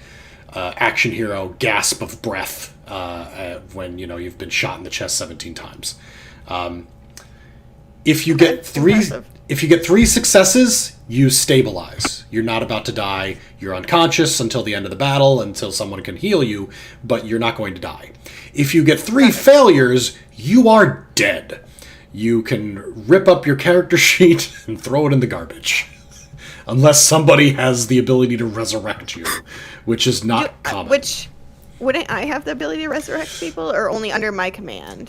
S2: action hero gasp of breath when you've been shot in the chest 17 times. If you get three successes, you stabilize. You're not about to die. You're unconscious until the end of the battle, until someone can heal you, but you're not going to die. If you get 3 failures, you are dead. You can rip up your character sheet and throw it in the garbage. Unless somebody has the ability to resurrect you, which is not common.
S3: Which, wouldn't I have the ability to resurrect people, or only under my command?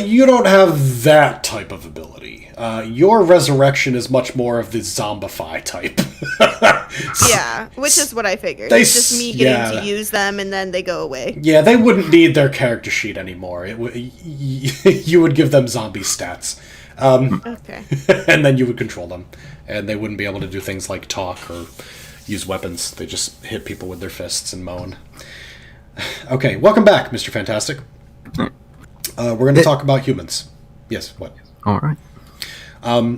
S2: You don't have that type of ability. Your resurrection is much more of the zombify type.
S3: Yeah, which is what I figured.
S2: They
S3: It's just me getting to use them, and then they go away.
S2: Yeah, they wouldn't need their character sheet anymore. You would give them zombie stats.
S3: Okay.
S2: And then you would control them. And they wouldn't be able to do things like talk or use weapons. They just hit people with their fists and moan. Okay, welcome back, Mr. Fantastic. We're going to talk about humans. Yes, what?
S4: All right.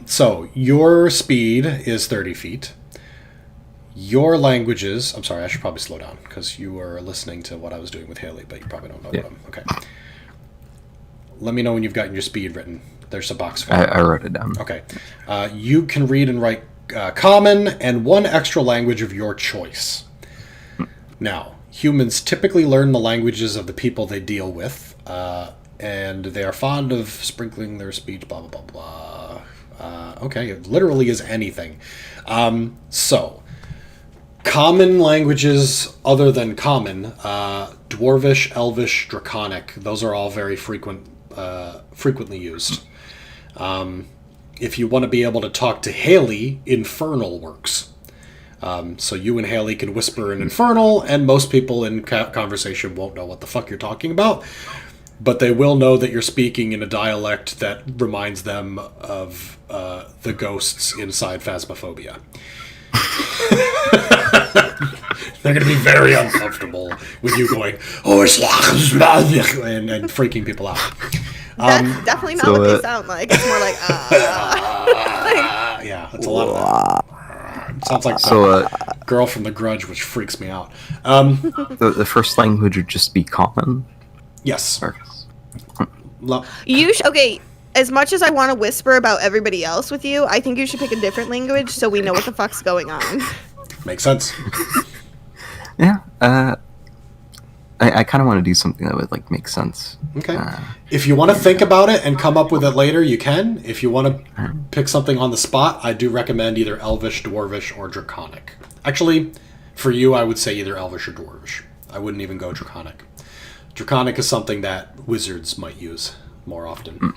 S2: So, your speed is 30 feet. Your languages... I'm sorry, I should probably slow down, because you were listening to what I was doing with Hayley, but you probably don't know what I'm... Okay. Let me know when you've gotten your speed written. There's a box for it.
S4: I wrote it down.
S2: Okay. You can read and write Common and 1 extra language of your choice. Now, humans typically learn the languages of the people they deal with, and they are fond of sprinkling their speech, blah, blah, blah, blah. Okay, it literally is anything. So, common languages other than Common, Dwarvish, Elvish, Draconic, those are all very frequently used. If you want to be able to talk to Hayley, Infernal works. So you and Hayley can whisper in Infernal, and most people in conversation won't know what the fuck you're talking about, but they will know that you're speaking in a dialect that reminds them of the ghosts inside Phasmophobia. They're going to be very uncomfortable with you going, oh, and freaking people out.
S3: That's definitely not what they sound like. It's more like,
S2: yeah, it's a lot of that. Sounds like the girl from The Grudge, which freaks me out.
S4: The first language would just be Common?
S2: Yes.
S4: Or,
S3: okay, as much as I want to whisper about everybody else with you, I think you should pick a different language so we know what the fuck's going on.
S2: Makes sense.
S4: Yeah. I kind of want to do something that would like make sense.
S2: Okay. If you want to think about it and come up with it later, you can. If you want to pick something on the spot, I do recommend either Elvish, Dwarvish, or Draconic. Actually, for you, I would say either Elvish or Dwarvish. I wouldn't even go Draconic. Draconic is something that wizards might use more often.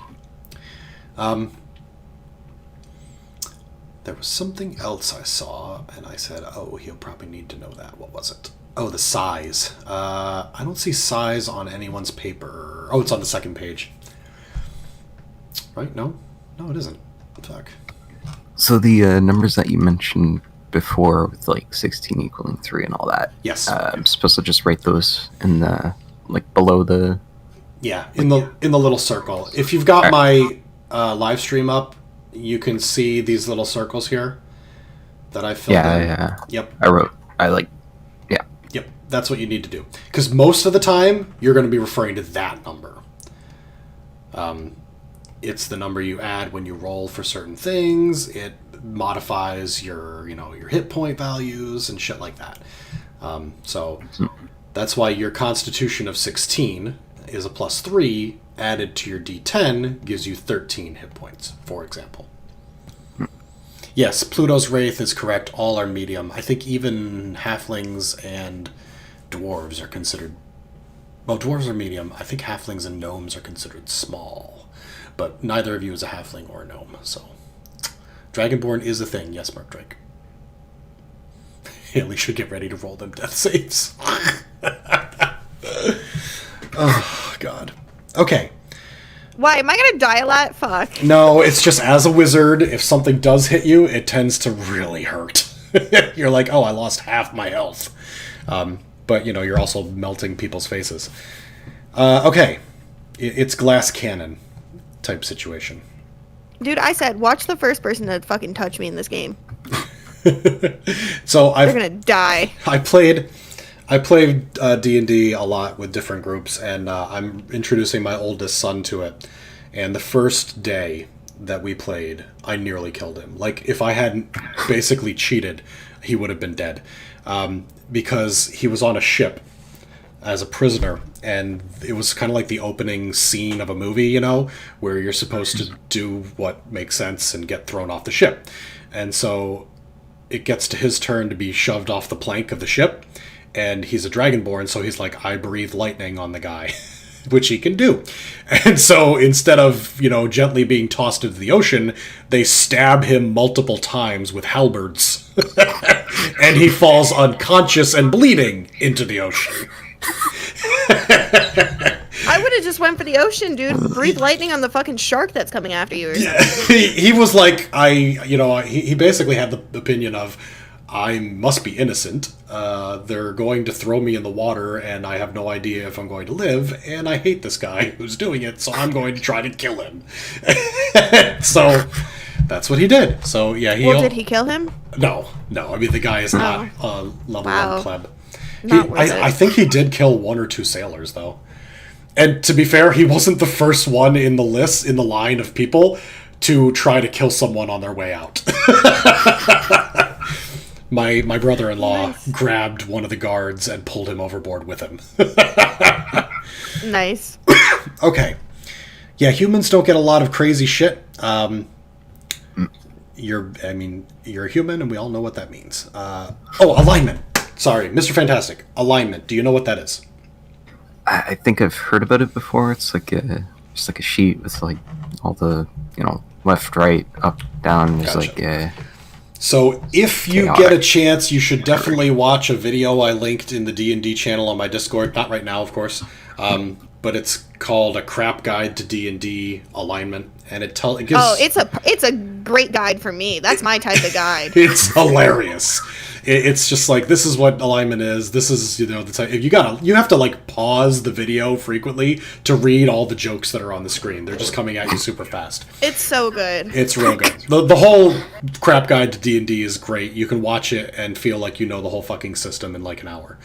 S2: There was something else I saw, and I said, oh, he'll probably need to know that. What was it? Oh, the size. I don't see size on anyone's paper. Oh, it's on the second page. Right? No? No, it isn't. Fuck.
S4: So the numbers that you mentioned before with like 16 equaling 3 and all that.
S2: Yes.
S4: I'm supposed to just write those in the, like below the...
S2: Yeah, in the little circle. If you've got my live stream up, you can see these little circles here that I filled in.
S4: Yeah.
S2: Yep.
S4: Yeah.
S2: Yep, that's what you need to do. Because most of the time, you're going to be referring to that number. It's the number you add when you roll for certain things. It modifies your hit point values and shit like that. So that's why your Constitution of 16 is a +3 added to your D10 gives you 13 hit points, for example. Yes, Pluto's Wraith is correct. All are medium. I think even halflings and dwarves are considered... Well, dwarves are medium. I think halflings and gnomes are considered small. But neither of you is a halfling or a gnome, so... Dragonborn is a thing. Yes, Mark Drake. Hayley should get ready to roll them death saves. Oh, God. Okay.
S3: Why? Am I going to die a lot? Fuck.
S2: No, it's just as a wizard, if something does hit you, it tends to really hurt. You're like, oh, I lost half my health. But, you're also melting people's faces. Okay. It's glass cannon type situation.
S3: Dude, I said, watch the first person to fucking touch me in this game.
S2: So
S3: They're going to die.
S2: I played D&D a lot with different groups, and I'm introducing my oldest son to it. And the first day that we played, I nearly killed him. Like, if I hadn't basically cheated, he would have been dead. Because he was on a ship as a prisoner, and it was kind of like the opening scene of a movie, where you're supposed to do what makes sense and get thrown off the ship. And so it gets to his turn to be shoved off the plank of the ship. And he's a dragonborn, so he's like, I breathe lightning on the guy, which he can do. And so instead of, gently being tossed into the ocean, they stab him multiple times with halberds. And he falls unconscious and bleeding into the ocean.
S3: I would have just went for the ocean, dude. Breathe lightning on the fucking shark that's coming after you. Or
S2: He was like, he basically had the opinion of, I must be innocent. They're going to throw me in the water, and I have no idea if I'm going to live, and I hate this guy who's doing it, so I'm going to try to kill him. So that's what he did. So yeah,
S3: did he kill him?
S2: No. I mean, the guy is not a level 1 pleb. I think he did kill 1 or 2 sailors, though. And to be fair, he wasn't the first one in the line of people to try to kill someone on their way out. My brother-in-law grabbed one of the guards and pulled him overboard with him.
S3: Nice.
S2: Okay. Yeah, humans don't get a lot of crazy shit. You're a human, and we all know what that means. Alignment. Sorry, Mr. Fantastic. Alignment. Do you know what that is?
S4: I think I've heard about it before. It's like just like a sheet with like all the left, right, up, down. There's
S2: Gotcha. So if you get a chance, you should definitely watch a video I linked in the D&D channel on my Discord. Not right now, of course. But it's called A Crap Guide to D&D Alignment. And it gives...
S3: Oh, it's a great guide for me. That's my type of guide.
S2: It's hilarious. It's just like, this is what alignment is. This is, the type... You have to, like, pause the video frequently to read all the jokes that are on the screen. They're just coming at you super fast.
S3: It's so good.
S2: It's real good. The whole Crap Guide to D&D is great. You can watch it and feel like you know the whole fucking system in, like, an hour.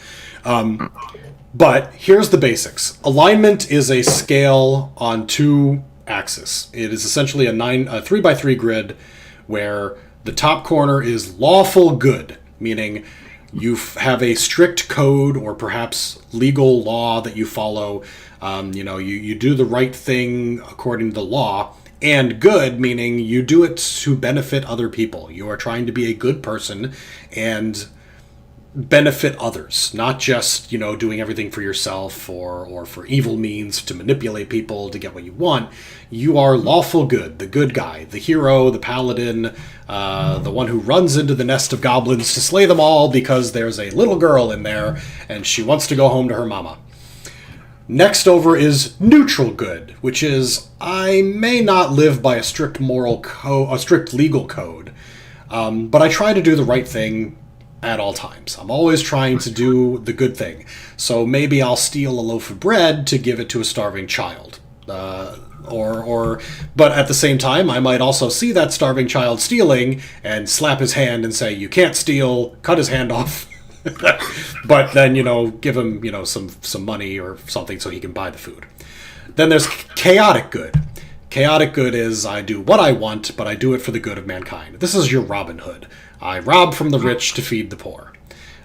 S2: But here's the basics. Alignment is a scale on 2 axis. It is essentially a 3x3 grid where the top corner is lawful good, meaning you have a strict code or perhaps legal law that you follow. You do the right thing according to the law. And good, meaning you do it to benefit other people. You are trying to be a good person and benefit others, not just, doing everything for yourself or for evil means to manipulate people to get what you want. You are lawful good, the good guy, the hero, the paladin, the one who runs into the nest of goblins to slay them all because there's a little girl in there and she wants to go home to her mama. Next over is neutral good, which is I may not live by a strict a strict legal code, but I try to do the right thing at all times. I'm always trying to do the good thing. So maybe I'll steal a loaf of bread to give it to a starving child. But at the same time, I might also see that starving child stealing and slap his hand and say, "You can't steal," cut his hand off. But then, give him, some money or something so he can buy the food. Then there's chaotic good. Chaotic good is I do what I want, but I do it for the good of mankind. This is your Robin Hood. I rob from the rich to feed the poor.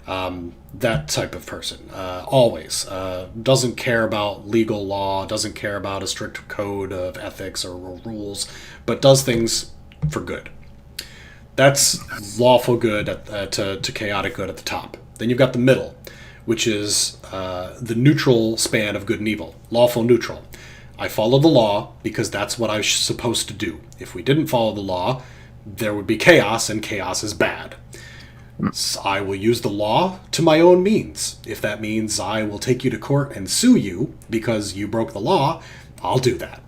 S2: That type of person. Always. Doesn't care about legal law, doesn't care about a strict code of ethics or rules, but does things for good. That's lawful good to chaotic good at the top. Then you've got the middle, which is the neutral span of good and evil. Lawful neutral. I follow the law because that's what I'm supposed to do. If we didn't follow the law, there would be chaos, and chaos is bad. So I will use the law to my own means. If that means I will take you to court and sue you because you broke the law, I'll do that.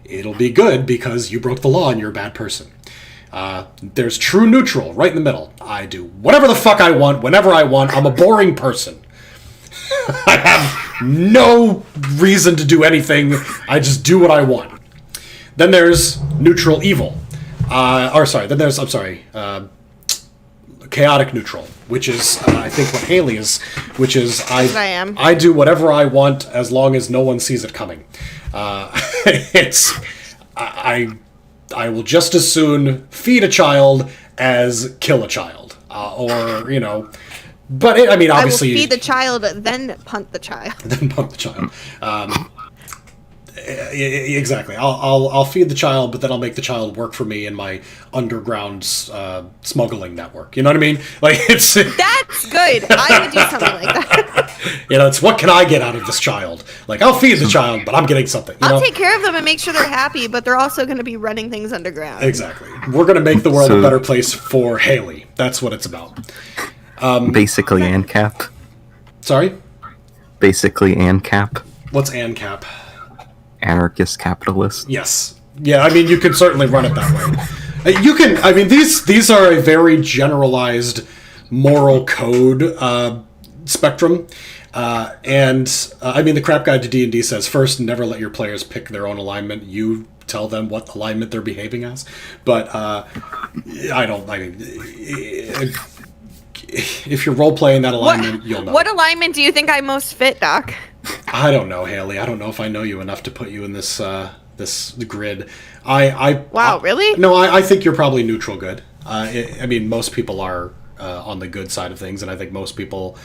S2: It'll be good because you broke the law and you're a bad person. There's true neutral right in the middle. I do whatever the fuck I want, whenever I want. I'm a boring person. I have no reason to do anything. I just do what I want. Then there's neutral evil. Chaotic neutral, which is, I think what Hayley is, which is I do whatever I want as long as no one sees it coming. I will just as soon feed a child as kill a child, But obviously,
S3: I will feed the child, then punt the child.
S2: Exactly. I'll feed the child, but then I'll make the child work for me in my underground smuggling network. You know what I mean? That's
S3: good. I would do something like that.
S2: It's what can I get out of this child? I'll feed the child, but I'm getting something.
S3: I'll take care of them and make sure they're happy, but they're also going to be running things underground.
S2: Exactly. We're going to make the world a better place for Hayley. That's what it's about.
S4: Basically ANCAP.
S2: Sorry? Basically
S4: ANCAP.
S2: What's ANCAP?
S4: Anarchist capitalist.
S2: Yes. Yeah, you can certainly run it that way. These are a very generalized moral code spectrum. The crap guide to D&D says, first, never let your players pick their own alignment. You tell them what alignment they're behaving as. But if you're role-playing that alignment, you'll know.
S3: What alignment do you think I most fit, Doc?
S2: I don't know, Hayley. I don't know if I know you enough to put you in this grid. Really? No, I think you're probably neutral good. Most people are on the good side of things, and I think most people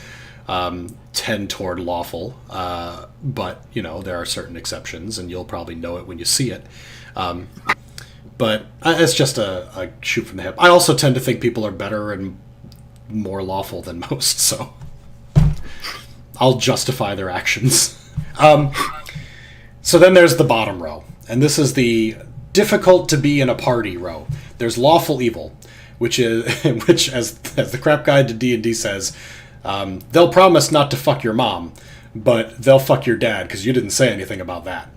S2: tend toward lawful. But there are certain exceptions, and you'll probably know it when you see it. But it's just a shoot from the hip. I also tend to think people are better and more lawful than most, so I'll justify their actions. So then there's the bottom row, and this is the difficult to be in a party row. There's lawful evil, which as the crap guide to D&D says, they'll promise not to fuck your mom, but they'll fuck your dad because you didn't say anything about that.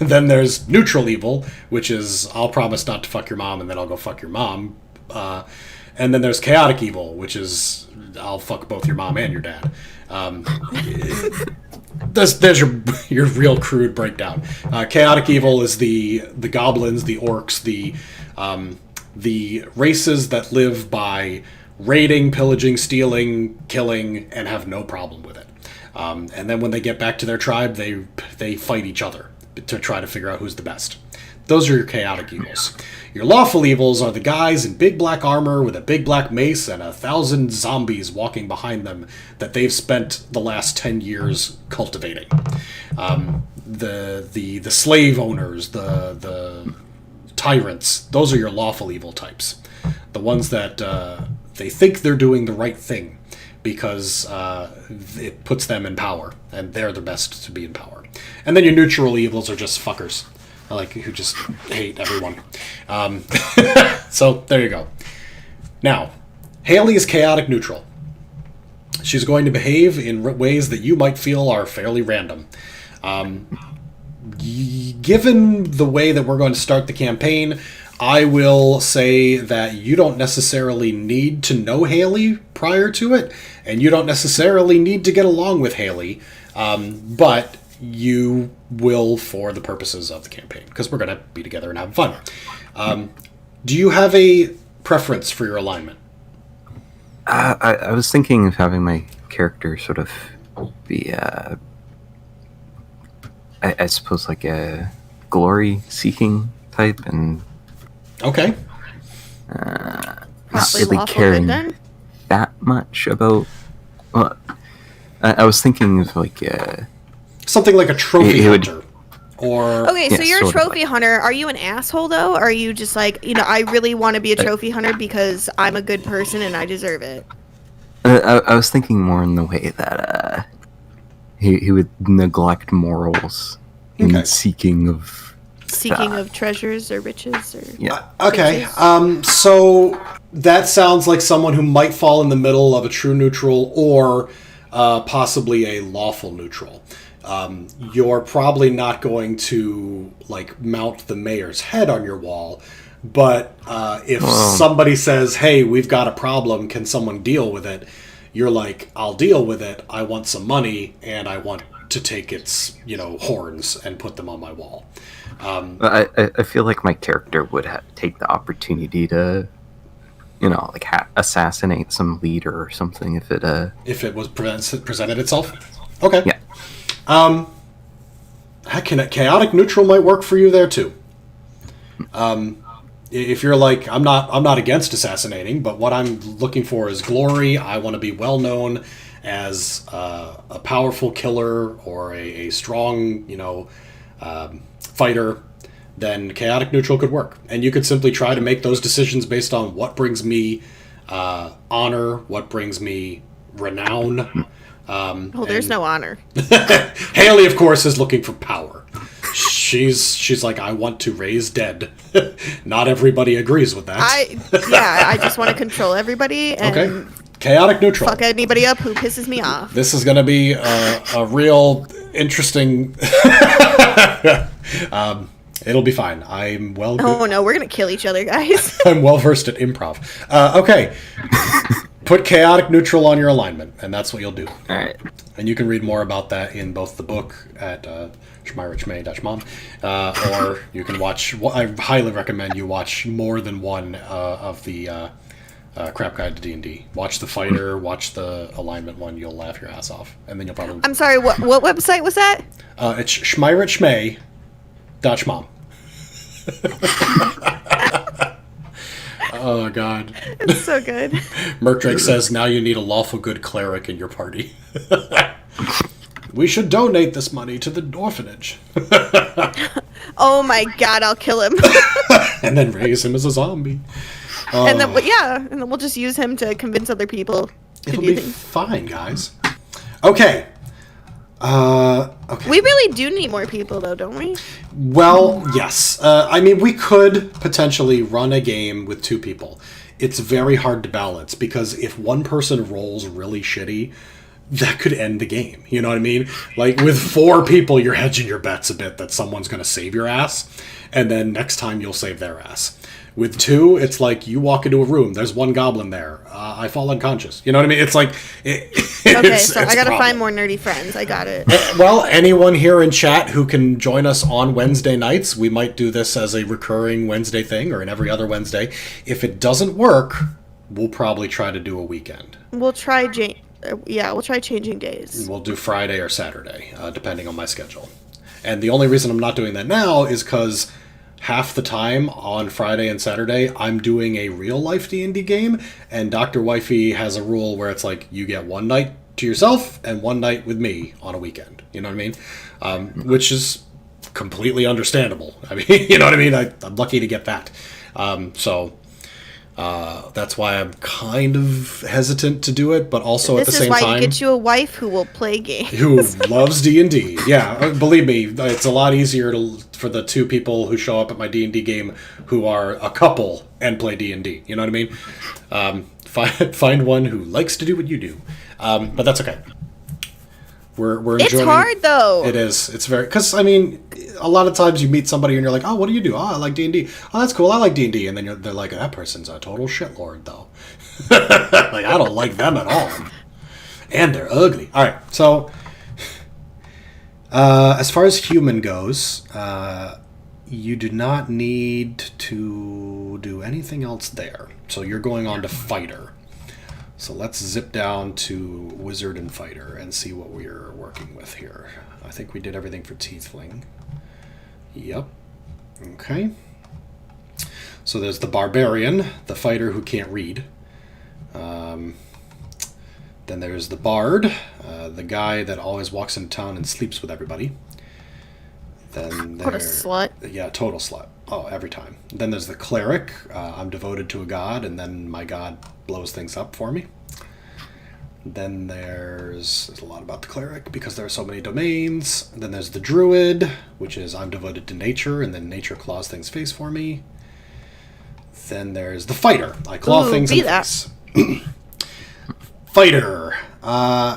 S2: Then there's neutral evil, which is I'll promise not to fuck your mom and then I'll go fuck your mom. And then there's chaotic evil, which is I'll fuck both your mom and your dad. There's your real crude breakdown. Chaotic evil is the goblins, the orcs, the races that live by raiding, pillaging, stealing, killing, and have no problem with it. And then when they get back to their tribe, they fight each other. to try to figure out who's the best. Those are your chaotic evils. Your lawful evils are the guys in big black armor with a big black mace and 1,000 zombies walking behind them that they've spent the last 10 years cultivating. The slave owners, the tyrants, those are your lawful evil types. The ones that they think they're doing the right thing because it puts them in power, and they're the best to be in power. And then your neutral evils are just fuckers, like who just hate everyone. So there you go. Now, Hayley is chaotic neutral. She's going to behave in ways that you might feel are fairly random. Given the way that we're going to start the campaign, I will say that you don't necessarily need to know Hayley prior to it, and you don't necessarily need to get along with Hayley, but you will for the purposes of the campaign, because we're going to be together and have fun. Do you have a preference for your alignment?
S4: I was thinking of having my character sort of be, I suppose, like a glory-seeking type, and
S3: Probably
S4: not really
S3: lawful
S4: caring
S3: good then?
S4: that much about. Well, I was thinking of like
S2: Something like a trophy
S4: It would-
S2: hunter. Or
S3: Okay, so
S4: Yeah,
S3: you're a
S4: sort of
S3: trophy hunter. Are you an asshole though? Or are you just like, I really want to be a trophy hunter because I'm a good person and I deserve it?
S4: I was thinking more in the way that he would neglect morals in
S2: Okay.
S4: seeking of
S3: Seeking of treasures or riches or
S4: yeah.
S2: Okay,
S3: bitches.
S2: so that sounds like someone who might fall in the middle of a true neutral or possibly a lawful neutral. You're probably not going to like mount the mayor's head on your wall, but if somebody says, "Hey, we've got a problem. Can someone deal with it?" You're like, "I'll deal with it. I want some money, and I want to take its horns and put them on my wall."
S4: I feel like my character would take the opportunity to, like assassinate some leader or something
S2: If it was presented itself. Okay.
S4: Yeah.
S2: Chaotic neutral might work for you there too. If you're like, I'm not against assassinating, but what I'm looking for is glory. I want to be well known as a powerful killer or a strong, fighter. Then chaotic neutral could work, and you could simply try to make those decisions based on what brings me honor, what brings me renown.
S3: There's no honor.
S2: Hayley, of course, is looking for power. She's like, I want to raise dead. Not everybody agrees with that.
S3: I just want to control everybody and
S2: Okay. Chaotic neutral.
S3: fuck anybody up who pisses me off.
S2: This is going to be a real interesting... it'll be fine. I'm well...
S3: Oh no, we're gonna kill each other, guys.
S2: I'm well versed at improv. Okay. Put chaotic neutral on your alignment, and that's what you'll do.
S4: All right.
S2: And you can read more about that in both the book at schmyrichmay.mom, or you can watch... I highly recommend you watch more than one of the Crap Guide to D&D. Watch the fighter, watch the alignment one. You'll laugh your ass off. And then you'll probably...
S3: I'm sorry, what website was that?
S2: It's schmyrichmay.mom. Oh, God.
S3: It's so good.
S2: Merkdrake says, now you need a lawful good cleric in your party. We should donate this money to the orphanage.
S3: Oh my god, I'll kill him.
S2: And then raise him as a zombie.
S3: And then we'll just use him to convince other people to
S2: It'll
S3: do
S2: be
S3: things.
S2: fine, guys. Okay. Okay.
S3: We really do need more people though, don't we?
S2: Well, yes. I mean, we could potentially run a game with 2 people. It's very hard to balance, because if one person rolls really shitty, that could end the game. You know what I mean? Like, with 4 people, you're hedging your bets a bit that someone's going to save your ass, and then next time you'll save their ass. With 2, it's like you walk into a room, there's 1 goblin there. I fall unconscious. You know what I mean? It's like...
S3: Okay, so I gotta find more nerdy friends. I got it.
S2: Well, anyone here in chat who can join us on Wednesday nights, we might do this as a recurring Wednesday thing, or an every other Wednesday. If it doesn't work, we'll probably try to do a weekend.
S3: We'll try we'll try changing days.
S2: We'll do Friday or Saturday, depending on my schedule. And the only reason I'm not doing that now is because half the time on Friday and Saturday, I'm doing a real life D&D game, and Dr. Wifey has a rule where it's like you get one night to yourself and one night with me on a weekend. You know what I mean? Which is completely understandable. I mean, you know what I mean? I'm lucky to get that. That's why I'm kind of hesitant to do it, but also at the same time...
S3: This is why you get you a wife who will play games.
S2: Who loves D&D. Yeah, believe me, it's a lot easier for the two people who show up at my D&D game who are a couple and play D&D. You know what I mean? Find one who likes to do what you do. But that's okay. We're enjoying...
S3: It's hard, though.
S2: It is. It's very... Because, I mean, a lot of times you meet somebody and you're like, oh, what do you do? Oh, I like D&D. Oh, that's cool. I like D&D. And then they're like, that person's a total shitlord, though. Like, I don't like them at all. And they're ugly. All right, so... as far as human goes, you do not need to do anything else there. So you're going on to fighter. So let's zip down to Wizard and Fighter and see what we're working with here. I think we did everything for Tiefling. Yep. Okay. So there's the Barbarian, the fighter who can't read. Then there's the Bard, the guy that always walks into town and sleeps with everybody. Then
S3: What a slut.
S2: Yeah, total slut. Oh, every time. Then there's the Cleric. I'm devoted to a god, and then my god blows things up for me. Then there's a lot about the Cleric because there are so many domains. Then there's the Druid, which is I'm devoted to nature, and then nature claws things face for me. Then there's the Fighter. I claw things in face. Fighter.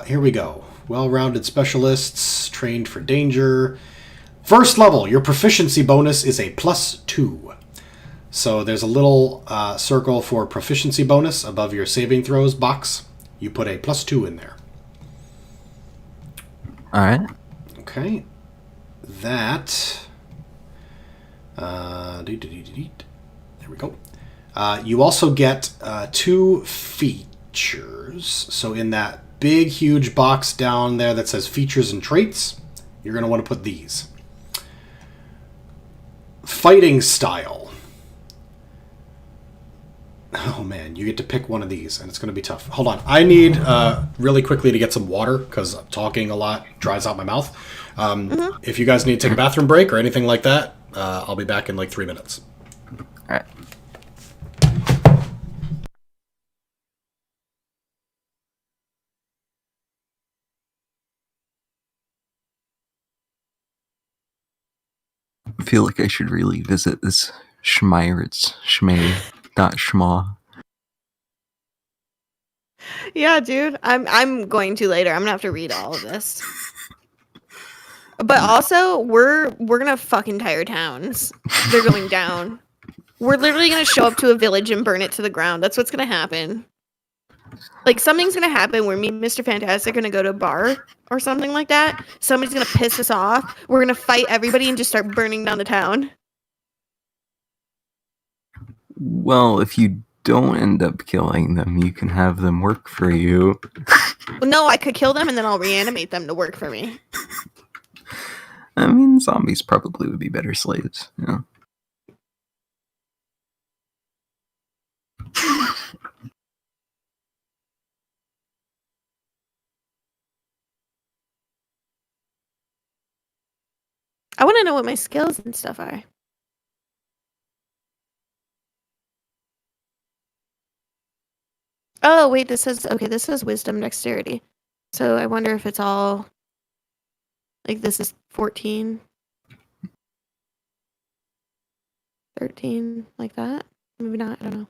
S2: Here we go. Well-rounded specialists, trained for danger. First level, your proficiency bonus is a +2. So there's a little circle for proficiency bonus above your saving throws box. You put a +2 in there.
S4: All right.
S2: Okay. That... there we go. You also get 2 features. So in that big, huge box down there that says features and traits, you're going to want to put these. Fighting style. Oh man, you get to pick one of these, and it's going to be tough. Hold on. I need really quickly to get some water, because talking a lot dries out my mouth. If you guys need to take a bathroom break or anything like that, I'll be back in like 3 minutes.
S4: All right. I feel like I should really visit this Schmeiritz, Schmei.schma.
S3: Yeah, dude. I'm going to later. I'm gonna have to read all of this. But also, we're gonna fucking tire towns. They're going down. We're literally gonna show up to a village and burn it to the ground. That's what's gonna happen. Like, something's gonna happen where me and Mr. Fantastic are gonna go to a bar or something like that. Somebody's gonna piss us off. We're gonna fight everybody and just start burning down the town.
S4: Well, if you don't end up killing them, you can have them work for you.
S3: Well, no, I could kill them and then I'll reanimate them to work for me.
S4: I mean, zombies probably would be better slaves, you know.
S3: I want to know what my skills and stuff are. Oh, wait, this says wisdom dexterity. So I wonder if it's all, like, this is 14, 13, like that. Maybe not, I don't know.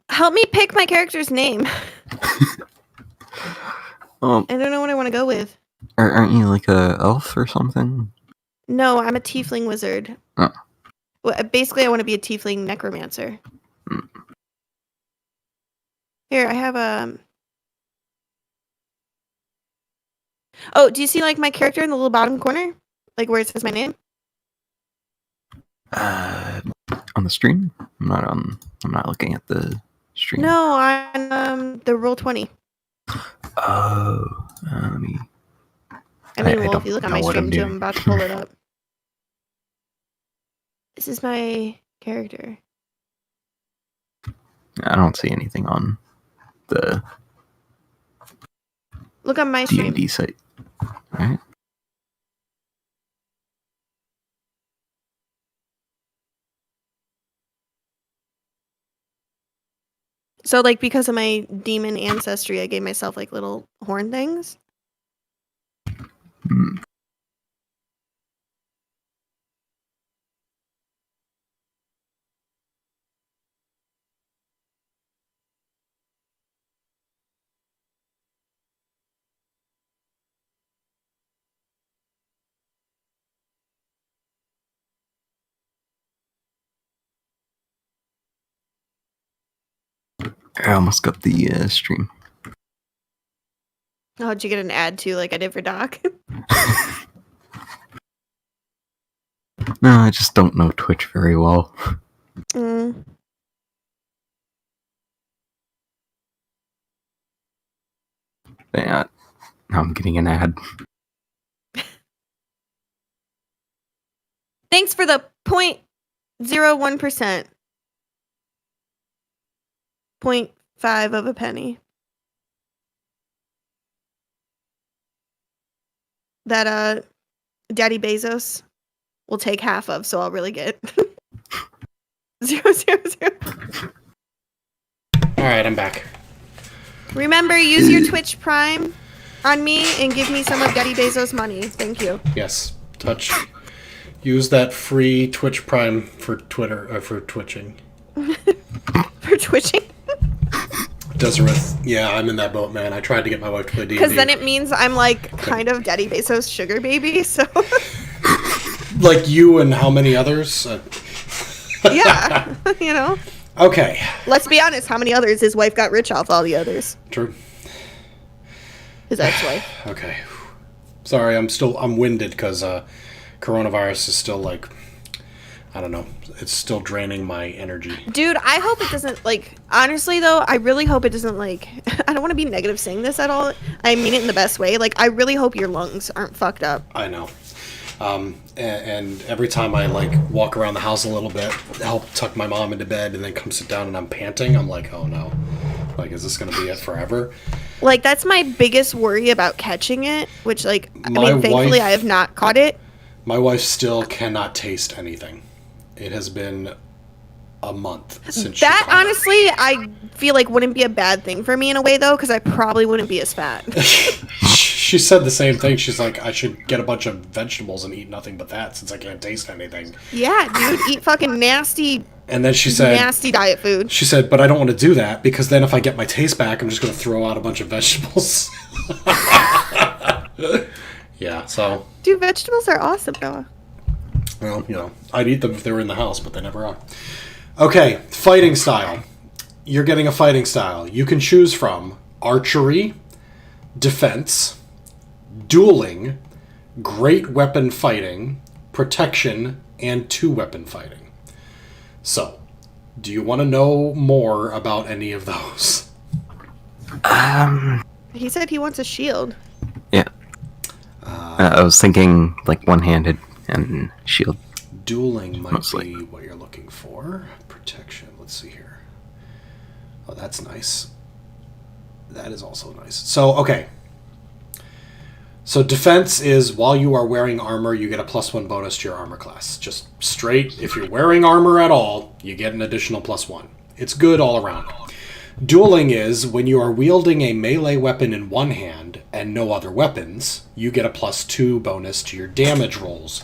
S3: Help me pick my character's name. I don't know what I want to go with.
S4: Aren't you like a elf or something?
S3: No, I'm a tiefling wizard.
S4: Oh.
S3: Well, basically, I want to be a tiefling necromancer. Here, I have a. Oh, do you see like my character in the little bottom corner, like where it says my name?
S4: On the stream? I'm not looking at the stream.
S3: No, on the Roll20.
S4: Oh, let me.
S3: I mean,
S4: I
S3: well,
S4: don't
S3: if you look on
S4: know
S3: my
S4: what I'm
S3: stream too,
S4: doing.
S3: I'm about to pull it up. This is my character.
S4: I don't see anything on the
S3: Look on my stream.
S4: D&D site. Right?
S3: So, like, because of my demon ancestry, I gave myself like little horn things.
S4: Hmm. I almost got the stream.
S3: Oh, did you get an ad too, like I did for Doc?
S4: No, I just don't know Twitch very well.
S3: Mm.
S4: Yeah, now I'm getting an ad.
S3: Thanks for the 0.01%. 0.5 of a penny. That Daddy Bezos will take half of, so I'll really get 000.
S2: All right, I'm back.
S3: Remember, use your Twitch Prime on me and give me some of Daddy Bezos' money. Thank you.
S2: Yes, touch. Use that free Twitch Prime for Twitter for twitching.
S3: For twitching?
S2: Desireth, yeah, I'm in that boat, man. I tried to get my wife to play D&D.
S3: Because then it means I'm like kind of Daddy Bezos' sugar baby. So
S2: like you and how many others?
S3: yeah, you know.
S2: Okay.
S3: Let's be honest. How many others? His wife got rich off all the others.
S2: True.
S3: His ex-wife.
S2: Okay. Sorry, I'm winded because coronavirus is still like, I don't know, it's still draining my energy.
S3: Dude, I hope it doesn't, like, honestly though, I really hope it doesn't, like, I don't want to be negative saying this at all. I mean it in the best way. Like, I really hope your lungs aren't fucked up.
S2: I know. And every time I like walk around the house a little bit, help tuck my mom into bed, and then come sit down and I'm panting, I'm like, oh no, like, is this gonna be it forever?
S3: Like, that's my biggest worry about catching it, which, like, I
S2: My
S3: mean, thankfully
S2: wife-
S3: I have not caught it.
S2: My wife still cannot taste anything. It has been a month since she
S3: That,
S2: caught it.
S3: honestly, I feel like wouldn't be a bad thing for me in a way, though, because I probably wouldn't be as fat.
S2: She said the same thing. She's like, I should get a bunch of vegetables and eat nothing but that since I can't taste anything.
S3: Yeah, dude, eat fucking nasty,
S2: And then she said,
S3: nasty diet food.
S2: She said, but I don't want to do that because then if I get my taste back, I'm just going to throw out a bunch of vegetables. Yeah, so.
S3: Dude, vegetables are awesome, though.
S2: Well, you know, I'd eat them if they were in the house, but they never are. Okay, fighting style. You're getting a fighting style. You can choose from archery, defense, dueling, great weapon fighting, protection, and two-weapon fighting. So, do you want to know more about any of those?
S3: He said he wants a shield.
S4: Yeah. I was thinking like one-handed and shield.
S2: Dueling might
S4: Mostly.
S2: be what you're looking for. Protection, let's see here. Oh, that's nice. That is also nice. So, okay. So defense is while you are wearing armor, you get a +1 bonus to your armor class. Just straight, if you're wearing armor at all, you get an additional +1. It's good all around. Dueling is when you are wielding a melee weapon in one hand and no other weapons, you get a +2 bonus to your damage rolls.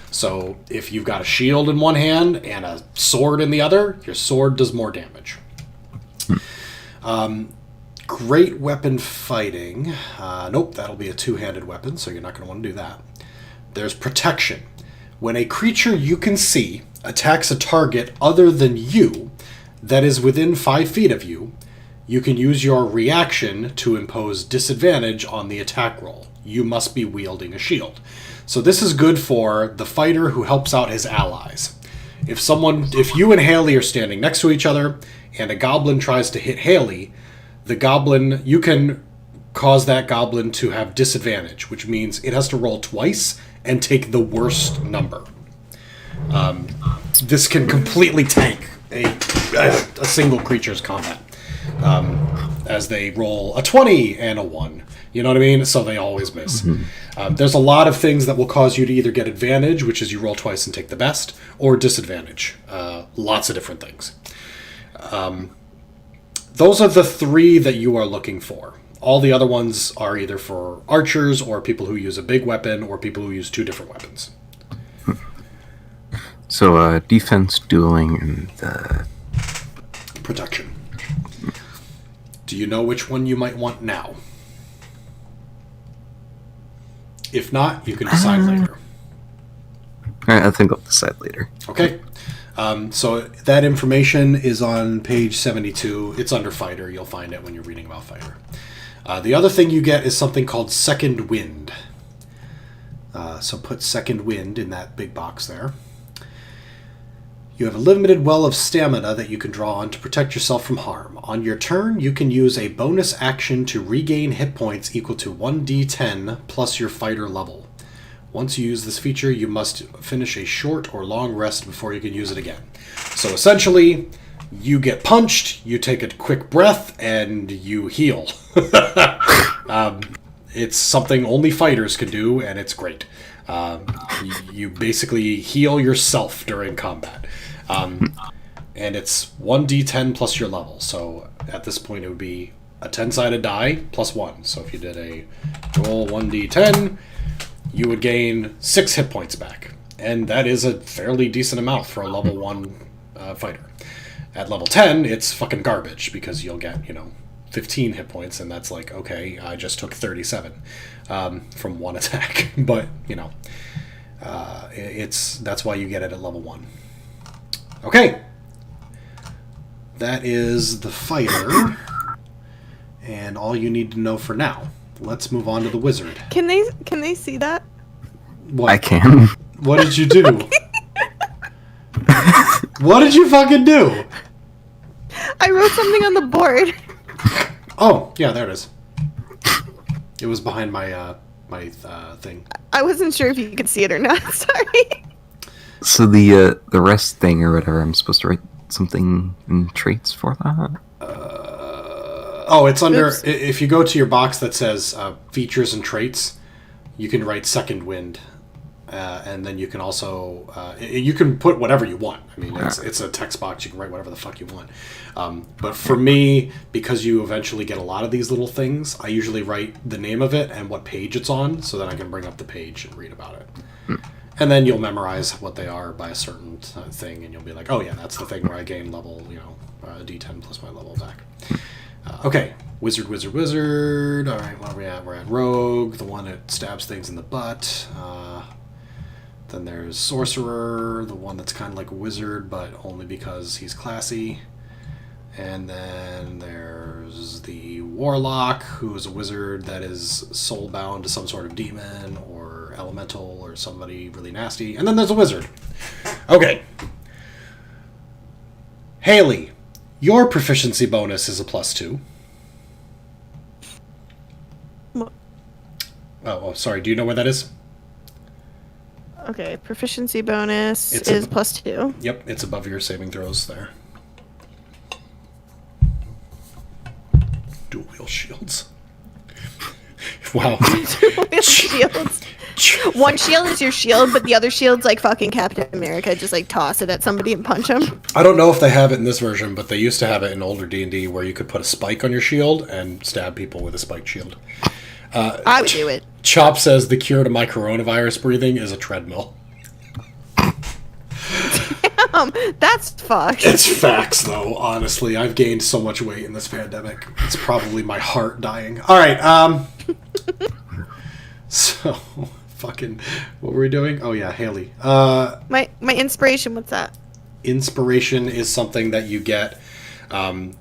S2: So if you've got a shield in one hand and a sword in the other, your sword does more damage. Great weapon fighting. Nope, that'll be a two-handed weapon, so you're not going to want to do that. There's protection. When a creature you can see attacks a target other than you that is within 5 feet of you, you can use your reaction to impose disadvantage on the attack roll. You must be wielding a shield. So this is good for the fighter who helps out his allies. If you and Hayley are standing next to each other and a goblin tries to hit Hayley, you can cause that goblin to have disadvantage, which means it has to roll twice and take the worst number. This can completely tank a single creature's combat, as they roll a 20 and a 1. You know what I mean? So they always miss. Mm-hmm. There's a lot of things that will cause you to either get advantage, which is you roll twice and take the best, or disadvantage. Lots of different things. Those are the 3 that you are looking for. All the other ones are either for archers or people who use a big weapon or people who use 2 different weapons.
S4: So defense, dueling, and
S2: protection. Do you know which one you might want now? If not, you can decide later.
S4: All right, I think I'll decide later.
S2: Okay. So that information is on page 72. It's under Fighter. You'll find it when you're reading about Fighter. The other thing you get is something called Second Wind. So put Second Wind in that big box there. You have a limited well of stamina that you can draw on to protect yourself from harm. On your turn, you can use a bonus action to regain hit points equal to 1d10 plus your fighter level. Once you use this feature, you must finish a short or long rest before you can use it again. So essentially, you get punched, you take a quick breath, and you heal. It's something only fighters can do, and it's great. You basically heal yourself during combat. And it's 1d10 plus your level. So at this point, it would be a 10-sided die plus 1. So if you did a roll 1d10, you would gain 6 hit points back. And that is a fairly decent amount for a level 1 fighter. At level 10, it's fucking garbage because you'll get, 15 hit points, and that's like, okay, I just took 37 from one attack. But, that's why you get it at level 1. Okay. That is the fighter. And all you need to know for now. Let's move on to the wizard.
S3: Can they see that?
S2: What?
S4: I can.
S2: What did you do? What did you fucking do?
S3: I wrote something on the board.
S2: Oh, yeah, there it is. It was behind my thing.
S3: I wasn't sure if you could see it or not. Sorry.
S4: So the rest thing or whatever, I'm supposed to write something in traits for that?
S2: It's under...
S3: Oops.
S2: If you go to your box that says features and traits, you can write Second Wind. And then you can also... you can put whatever you want. I mean, it's a text box. You can write whatever the fuck you want. But for me, because you eventually get a lot of these little things, I usually write the name of it and what page it's on so that I can bring up the page and read about it. And then you'll memorize what they are by a certain thing, and you'll be like, oh yeah, that's the thing where I gain level, d10 plus my level back. Okay, wizard. All right, where are we at? We're at rogue, the one that stabs things in the butt. Then there's sorcerer, the one that's kind of like a wizard, but only because he's classy. And then there's the warlock, who is a wizard that is soul-bound to some sort of demon or elemental or somebody really nasty. And then there's a wizard. Okay. Hayley, your proficiency bonus is a +2.
S3: What?
S2: Oh, sorry. Do you know where that is?
S3: Okay, proficiency bonus is +2.
S2: Yep, it's above your saving throws there. Dual wheel shields. Wow.
S3: Dual wheel shields. One shield is your shield, but the other shield's like fucking Captain America. Just like toss it at somebody and punch them.
S2: I don't know if they have it in this version, but they used to have it in older D&D where you could put a spike on your shield and stab people with a spiked shield.
S3: I would do it.
S2: Chop says the cure to my coronavirus breathing is a treadmill.
S3: Damn, that's fucked.
S2: It's facts, though, honestly. I've gained so much weight in this pandemic. It's probably my heart dying. All right, so Fucking, what were we doing? Oh yeah, Hayley.
S3: My inspiration, what's that?
S2: Inspiration is something that you get.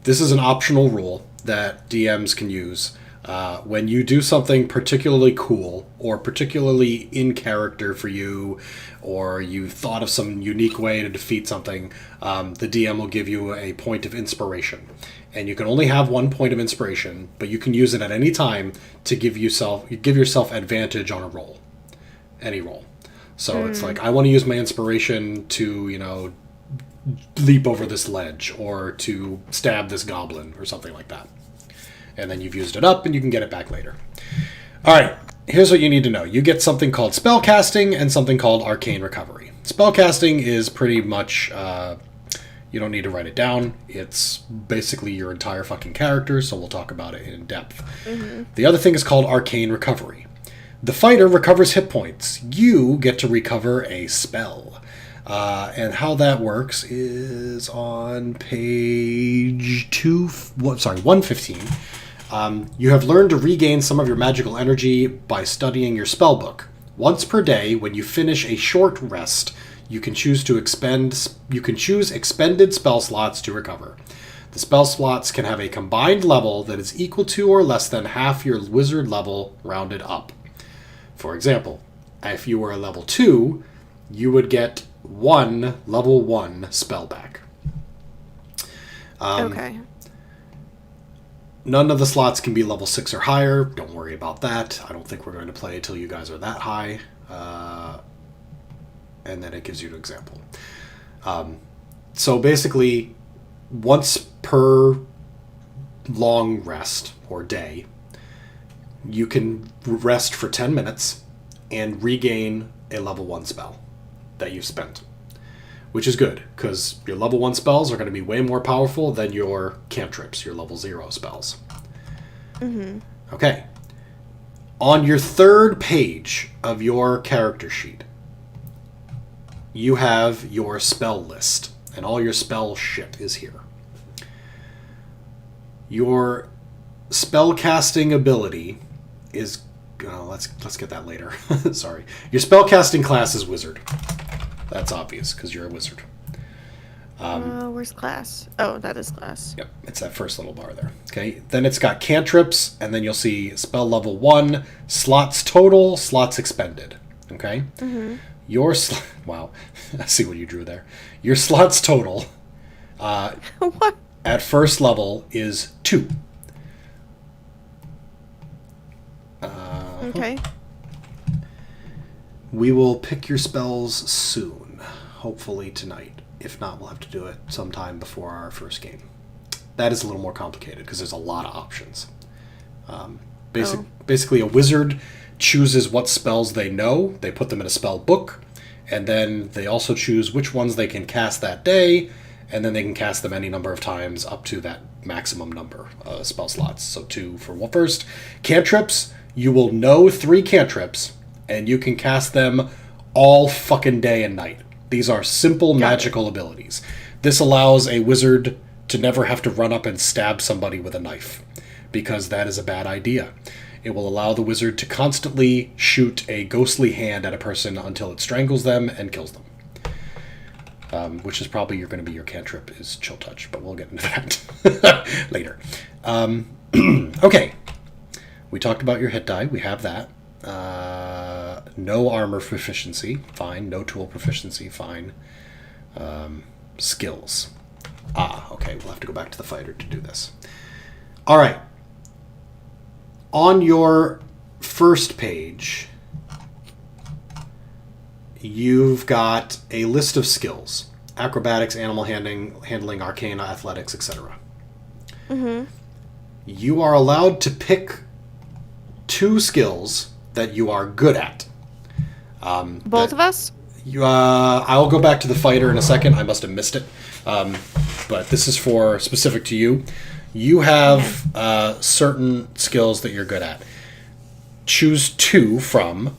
S2: This is an optional rule that DMs can use. When you do something particularly cool or particularly in character for you, or you thought of some unique way to defeat something, the DM will give you a point of inspiration. And you can only have 1 point of inspiration, but you can use it at any time to give yourself advantage on a roll. Any roll. So it's like, I want to use my inspiration to, leap over this ledge or to stab this goblin or something like that. And then you've used it up and you can get it back later. All right, here's what you need to know. You get something called spellcasting and something called arcane recovery. Spellcasting is pretty much, you don't need to write it down. It's basically your entire fucking character, so we'll talk about it in depth. The other thing is called arcane recovery. The fighter recovers hit points. You get to recover a spell. And how that works is on page 115. You have learned to regain some of your magical energy by studying your spell book. Once per day, when you finish a short rest, you can choose expended spell slots to recover. The spell slots can have a combined level that is equal to or less than half your wizard level rounded up. For example, if you were a level 2, you would get 1 level 1 spell back.
S3: Okay.
S2: None of the slots can be level 6 or higher. Don't worry about that. I don't think we're going to play until you guys are that high. And then it gives you an example. So basically, once per long rest or day, you can rest for 10 minutes and regain a level 1 spell that you've spent. Which is good, because your level 1 spells are going to be way more powerful than your cantrips, your level 0 spells. Okay. On your 3rd page of your character sheet, you have your spell list, and all your spell shit is here. Your spellcasting ability is... let's get that later. Sorry. Your spellcasting class is wizard. That's obvious, because you're a wizard.
S3: Where's class? Oh, that is class.
S2: Yep, it's that first little bar there. Okay, then it's got cantrips, and then you'll see spell level 1, slots total, slots expended. Okay? Your wow, I see what you drew there. Your slots total
S3: What?
S2: at first level is 2.
S3: Okay.
S2: We will pick your spells soon, hopefully tonight. If not, we'll have to do it sometime before our first game. That is a little more complicated because there's a lot of options. Basically, a wizard chooses what spells they know, they put them in a spell book, and then they also choose which ones they can cast that day, and then they can cast them any number of times up to that maximum number of spell slots. So 2 for first. Cantrips, you will know 3 cantrips, and you can cast them all fucking day and night. These are simple magical abilities. This allows a wizard to never have to run up and stab somebody with a knife, because that is a bad idea. It will allow the wizard to constantly shoot a ghostly hand at a person until it strangles them and kills them. Which is probably going to be your cantrip, is Chill Touch, but we'll get into that later. Okay. We talked about your hit die. We have that. No armor proficiency. Fine. No tool proficiency. Fine. Skills. Okay. We'll have to go back to the fighter to do this. All right. On your first page, you've got a list of skills. Acrobatics, animal handling, arcana, athletics, etc. You are allowed to pick 2 skills that you are good at.
S3: Both of us?
S2: I'll go back to the fighter in a second. I must have missed it. But this is for specific to you. You have certain skills that you're good at. Choose 2 from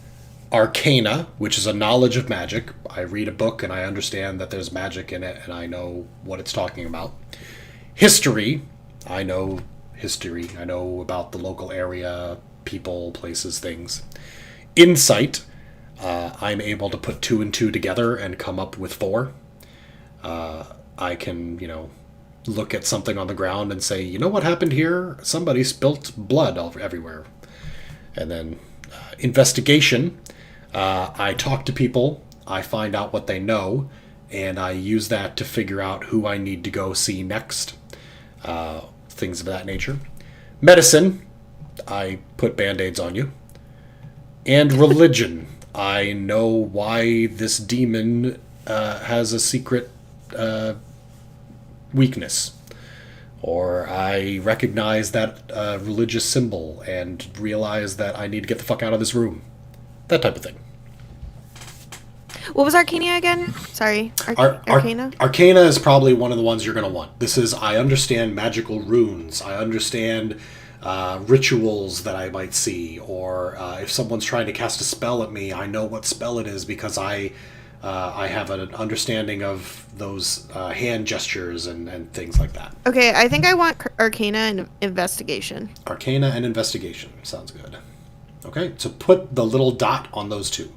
S2: Arcana, which is a knowledge of magic. I read a book and I understand that there's magic in it and I know what it's talking about. History. I know history. I know about the local area, people, places, things. Insight. I'm able to put 2 and 2 together and come up with 4. I can, look at something on the ground and say, you know what happened here? Somebody spilt blood everywhere. And then investigation. I talk to people. I find out what they know. And I use that to figure out who I need to go see next. Things of that nature. Medicine. I put band-aids on you. And religion. I know why this demon has a secret weakness. Or I recognize that religious symbol and realize that I need to get the fuck out of this room. That type of thing.
S3: What was Arcana again? Sorry. Arcana?
S2: Arcana is probably one of the ones you're going to want. This is, I understand magical runes. I understand rituals that I might see. Or if someone's trying to cast a spell at me, I know what spell it is because I have an understanding of those hand gestures and things like that.
S3: Okay, I think I want Arcana and Investigation.
S2: Arcana and Investigation. Sounds good. Okay, so put the little dot on those 2.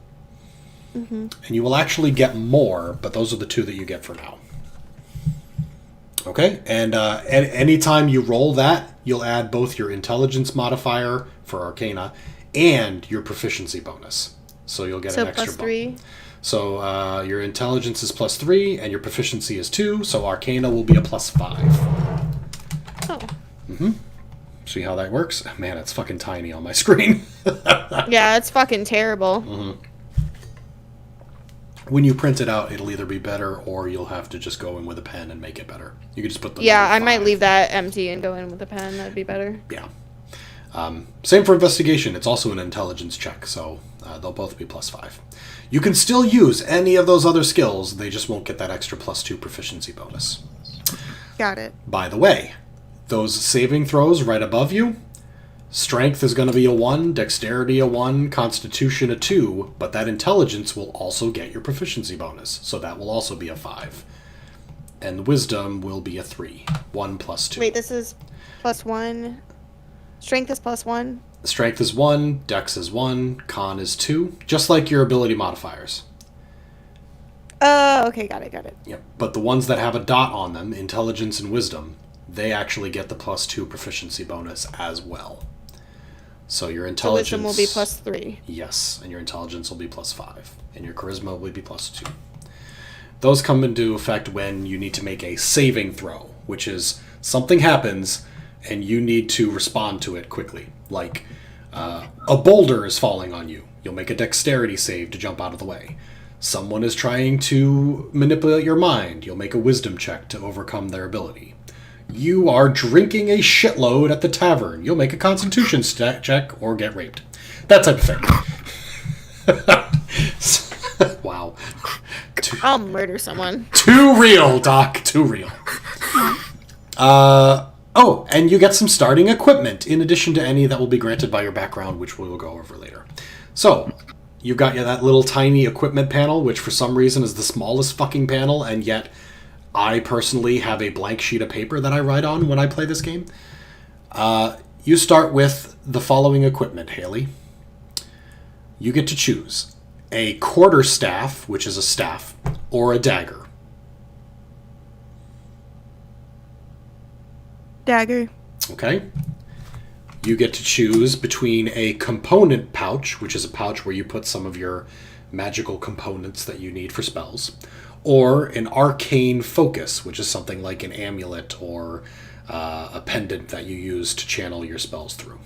S2: Mm-hmm. And you will actually get more, but those are the 2 that you get for now. Okay, and anytime you roll that, you'll add both your intelligence modifier for Arcana and your proficiency bonus. So you'll get an extra
S3: plus 3.
S2: So your intelligence is plus 3, and your proficiency is 2, so Arcana will be a plus 5.
S3: Oh.
S2: Mm-hmm. See how that works? Man, it's fucking tiny on my screen.
S3: Yeah, it's fucking terrible.
S2: Mm-hmm. When you print it out, it'll either be better, or you'll have to just go in with a pen and make it better. You can just put the
S3: Yeah, I
S2: 5.
S3: might leave that empty and go in with a pen. That'd be better.
S2: Yeah. Same for investigation. It's also an intelligence check, so they'll both be plus 5. You can still use any of those other skills. They just won't get that extra plus 2 proficiency bonus.
S3: Got it.
S2: By the way, those saving throws right above you, strength is going to be a 1, dexterity a 1, constitution a 2, but that intelligence will also get your proficiency bonus, so that will also be a 5. And wisdom will be a 3. 1 plus 2.
S3: Wait, this is plus 1. Strength is plus 1.
S2: Strength is 1, dex is 1, con is 2, just like your ability modifiers.
S3: Okay, got it.
S2: Yep. But the ones that have a dot on them, intelligence and wisdom, they actually get the plus 2 proficiency bonus as well. So your intelligence...
S3: So wisdom will be plus 3.
S2: Yes, and your intelligence will be plus 5. And your charisma will be plus 2. Those come into effect when you need to make a saving throw, which is something happens and you need to respond to it quickly. Like, a boulder is falling on you. You'll make a dexterity save to jump out of the way. Someone is trying to manipulate your mind. You'll make a wisdom check to overcome their ability. You are drinking a shitload at the tavern. You'll make a constitution check or get raped. That type of thing. Wow.
S3: I'll murder someone.
S2: Too real, Doc. Too real. Oh, and you get some starting equipment in addition to any that will be granted by your background, which we will go over later. So, you've got that little tiny equipment panel, which for some reason is the smallest fucking panel, and yet I personally have a blank sheet of paper that I write on when I play this game. You start with the following equipment, Hayley. You get to choose a quarterstaff, which is a staff, or a dagger.
S3: Dagger.
S2: Okay. You get to choose between a component pouch, which is a pouch where you put some of your magical components that you need for spells, or an arcane focus, which is something like an amulet or a pendant that you use to channel your spells through.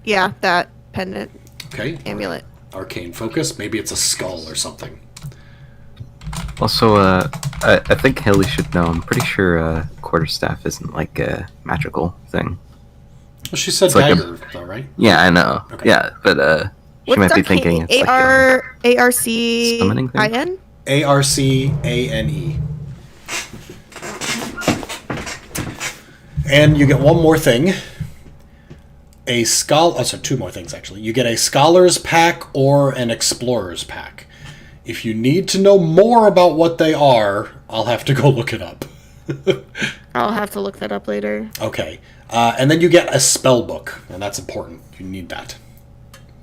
S3: Yeah, that pendant.
S2: Okay.
S3: Amulet.
S2: Arcane focus. Maybe it's a skull or something.
S4: Also, I think Hayley should know. I'm pretty sure quarterstaff isn't like a magical thing.
S2: Well, she said
S4: It's like
S2: dagger, though, right?
S4: Yeah, I know.
S2: Okay.
S4: Yeah, but she might be thinking it's like
S3: A-R-C-I-N?
S2: A-R-C-A-N-E. And you get one more thing. Two more things, actually. You get a Scholar's Pack or an Explorer's Pack. If you need to know more about what they are, I'll have to go look it up.
S3: I'll have to look that up later.
S2: Okay. And then you get a spell book, and that's important. You need that.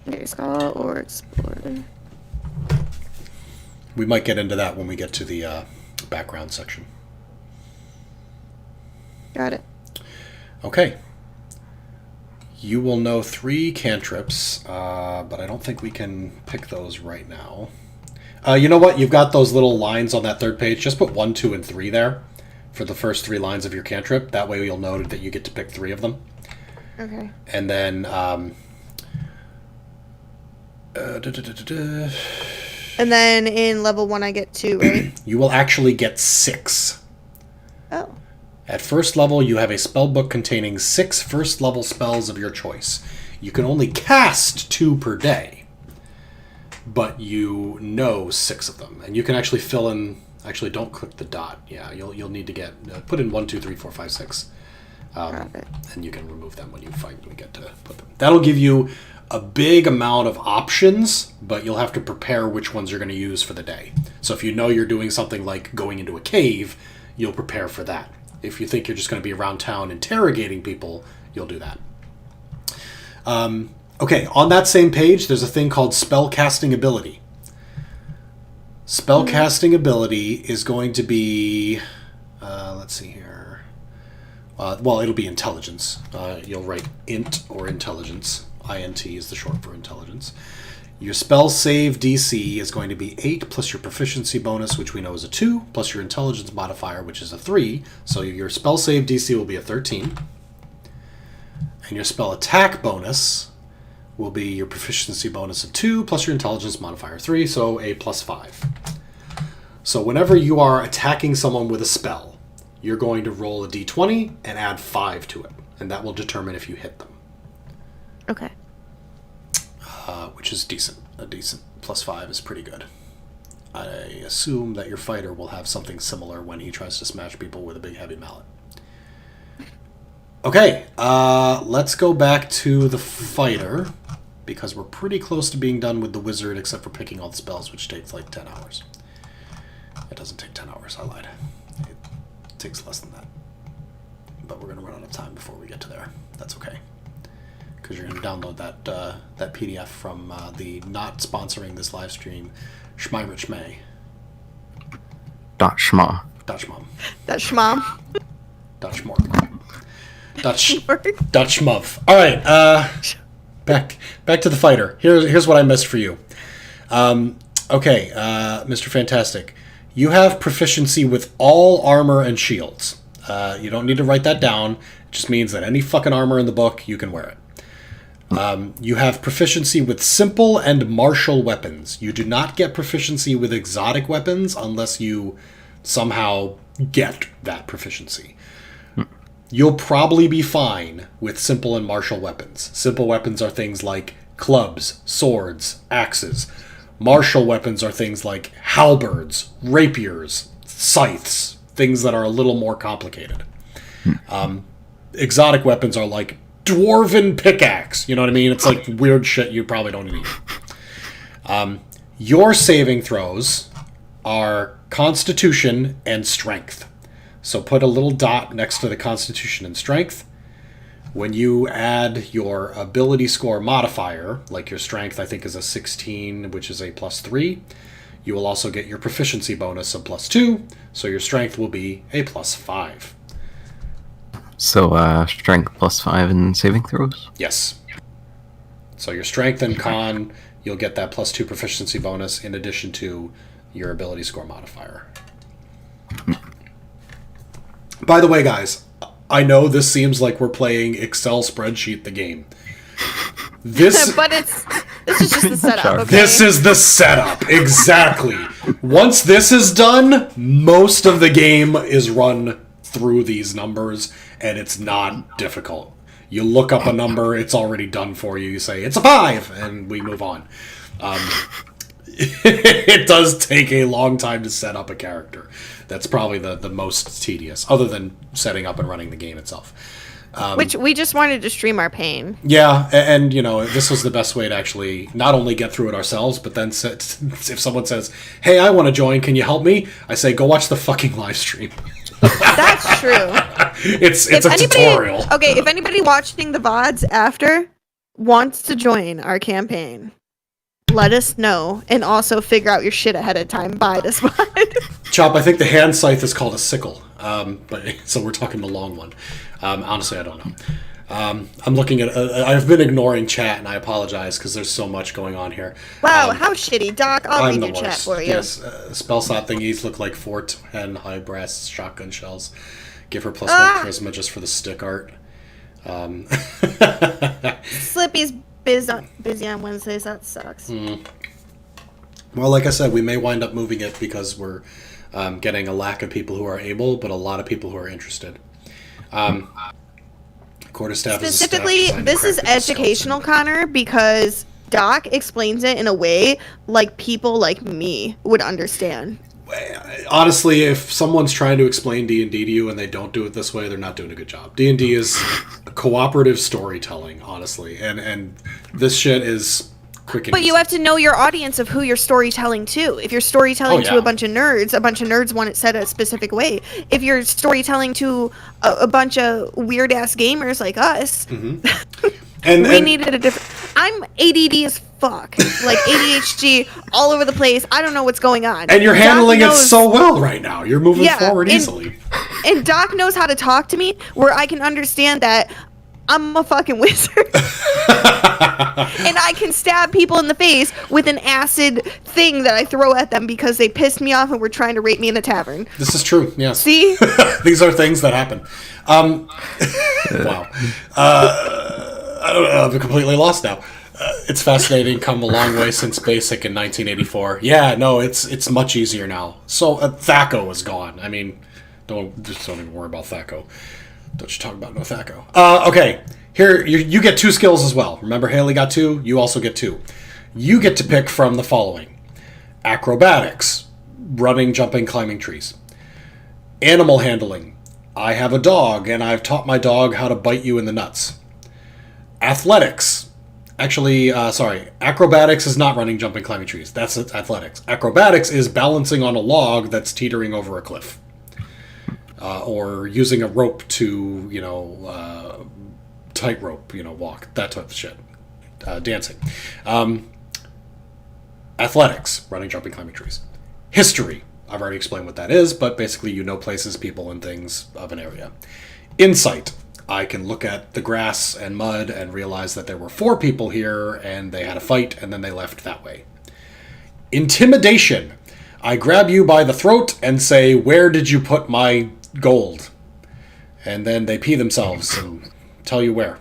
S3: Okay, Scholar or Explorer.
S2: We might get into that when we get to the background section.
S3: Got it.
S2: Okay. You will know 3 cantrips, but I don't think we can pick those right now. You know what? You've got those little lines on that third page. Just put 1, 2, and 3 there for the first 3 lines of your cantrip. That way you'll know that you get to pick 3 of them.
S3: Okay.
S2: And then...
S3: And then in level 1 I get 2, right?
S2: You will actually get 6.
S3: Oh.
S2: At first level, you have a spell book containing 6 first level spells of your choice. You can only cast 2 per day, but you know 6 of them. And you can actually fill in... Actually, don't click the dot. Yeah, you'll need to get... put in 1, 2, 3, 4, 5, 6. And you can remove them when you get to put them. That'll give you a big amount of options, but you'll have to prepare which ones you're going to use for the day. So if you know you're doing something like going into a cave, you'll prepare for that. If you think you're just going to be around town interrogating people, you'll do that. Okay, on that same page, there's a thing called spell casting ability. Spell casting ability is going to be... let's see here. Well, it'll be intelligence. You'll write int or intelligence. INT is the short for intelligence. Your spell save DC is going to be 8 plus your proficiency bonus, which we know is a 2, plus your intelligence modifier, which is a 3. So your spell save DC will be a 13. And your spell attack bonus will be your proficiency bonus of 2, plus your intelligence modifier 3, so a plus 5. So whenever you are attacking someone with a spell, you're going to roll a d20 and add 5 to it. And that will determine if you hit them.
S3: Okay.
S2: Which is decent. A decent plus 5 is pretty good. I assume that your fighter will have something similar when he tries to smash people with a big heavy mallet. Okay, let's go back to the fighter, because we're pretty close to being done with the wizard, except for picking all the spells, which takes like 10 hours. It doesn't take 10 hours, I lied. It takes less than that. But we're going to run out of time before we get to there. That's okay. Because you're going to download that PDF from the not sponsoring this live stream, Schmyrich
S4: .schma.
S2: Dutchmom.
S3: That's schmom.
S2: Dutchmore. Dutchmov. All right. Back to the fighter. Here's what I missed for you. Okay, Mr. Fantastic. You have proficiency with all armor and shields. You don't need to write that down. It just means that any fucking armor in the book, you can wear it. You have proficiency with simple and martial weapons. You do not get proficiency with exotic weapons unless you somehow get that proficiency. You'll probably be fine with simple and martial weapons. Simple weapons are things like clubs, swords, axes. Martial weapons are things like halberds, rapiers, scythes, things that are a little more complicated. Exotic weapons are like dwarven pickaxe. You know what I mean? It's like weird shit you probably don't need. Your saving throws are Constitution and Strength. So put a little dot next to the Constitution and Strength. When you add your ability score modifier, like your Strength I think is a 16, which is a plus 3, you will also get your proficiency bonus of plus 2, so your Strength will be a plus 5.
S4: So, strength plus 5 in saving throws?
S2: Yes. So your Strength and Con, you'll get that plus 2 proficiency bonus in addition to your ability score modifier. By the way, guys, I know this seems like we're playing Excel spreadsheet the game. This
S3: But this is just the setup, okay?
S2: This is the setup, exactly. Once this is done, most of the game is run through these numbers, and it's not difficult. You look up a number, it's already done for you. You say, it's a 5, and we move on. It does take a long time to set up a character. That's probably the most tedious, other than setting up and running the game itself.
S3: Which we just wanted to stream our pain.
S2: Yeah, and you know, this was the best way to actually not only get through it ourselves, but then if someone says, hey, I want to join, can you help me? I say, go watch the fucking live stream.
S3: That's true.
S2: It's a tutorial.
S3: Okay, if anybody watching the VODs after wants to join our campaign, let us know, and also figure out your shit ahead of time. Buy this one.
S2: Chop, I think the hand scythe is called a sickle. But so we're talking the long one. Honestly, I don't know. I'm looking at. I've been ignoring chat, and I apologize because there's so much going on here.
S3: Wow, how shitty, Doc. I'll
S2: I'm
S3: read
S2: the
S3: your chat
S2: worst.
S3: for you.
S2: Yes, spell slot thingies look like 410 high brass shotgun shells. Give her +1 charisma just for the stick art.
S3: Slippy's busy on Wednesdays. That sucks.
S2: Well, like I said, we may wind up moving it because we're getting a lack of people who are able, but a lot of people who are interested. Quarterstaff
S3: Specifically,
S2: is a staff
S3: this is
S2: designed to craft
S3: educational,
S2: skeleton.
S3: Connor, because Doc explains it in a way like people like me would understand.
S2: Honestly, if someone's trying to explain D&D to you and they don't do it this way, they're not doing a good job. D&D is cooperative storytelling, honestly, and this shit is quick and
S3: But you
S2: easy.
S3: have to know your audience of who you're storytelling to. If you're storytelling
S2: Oh,
S3: to
S2: yeah.
S3: a bunch of nerds want it said a specific way. If you're storytelling to a bunch of weird-ass gamers like us,
S2: And,
S3: we
S2: and
S3: needed a different... I'm ADD as fuck. Like ADHD all over the place. I don't know what's going on.
S2: and you're
S3: Doc
S2: handling it
S3: knows-
S2: so well right now. You're moving
S3: Yeah,
S2: forward
S3: and-
S2: easily.
S3: And Doc knows how to talk to me where I can understand that I'm a fucking wizard. And I can stab people in the face with an acid thing that I throw at them because they pissed me off and were trying to rape me in a tavern.
S2: This is true, yes.
S3: See?
S2: These are things that happen. Wow. I don't know, I'm completely lost now. It's fascinating. Come a long way since Basic in 1984. Yeah, no, it's much easier now. So Thaco is gone. I mean, don't even worry about Thaco. Don't you talk about no Thaco. Okay, here you get 2 skills as well. Remember, Hayley got 2. You also get 2. You get to pick from the following: acrobatics, running, jumping, climbing trees; animal handling. I have a dog, and I've taught my dog how to bite you in the nuts. Athletics. Actually, sorry. Acrobatics is not running, jumping, climbing trees. That's athletics. Acrobatics is balancing on a log that's teetering over a cliff. Or using a rope to, tightrope, walk. That type of shit. Dancing. Athletics. Running, jumping, climbing trees. History. I've already explained what that is, but basically you know places, people, and things of an area. Insight. I can look at the grass and mud and realize that there were 4 people here and they had a fight and then they left that way. Intimidation. I grab you by the throat and say, "Where did you put my gold?" And then they pee themselves and tell you where.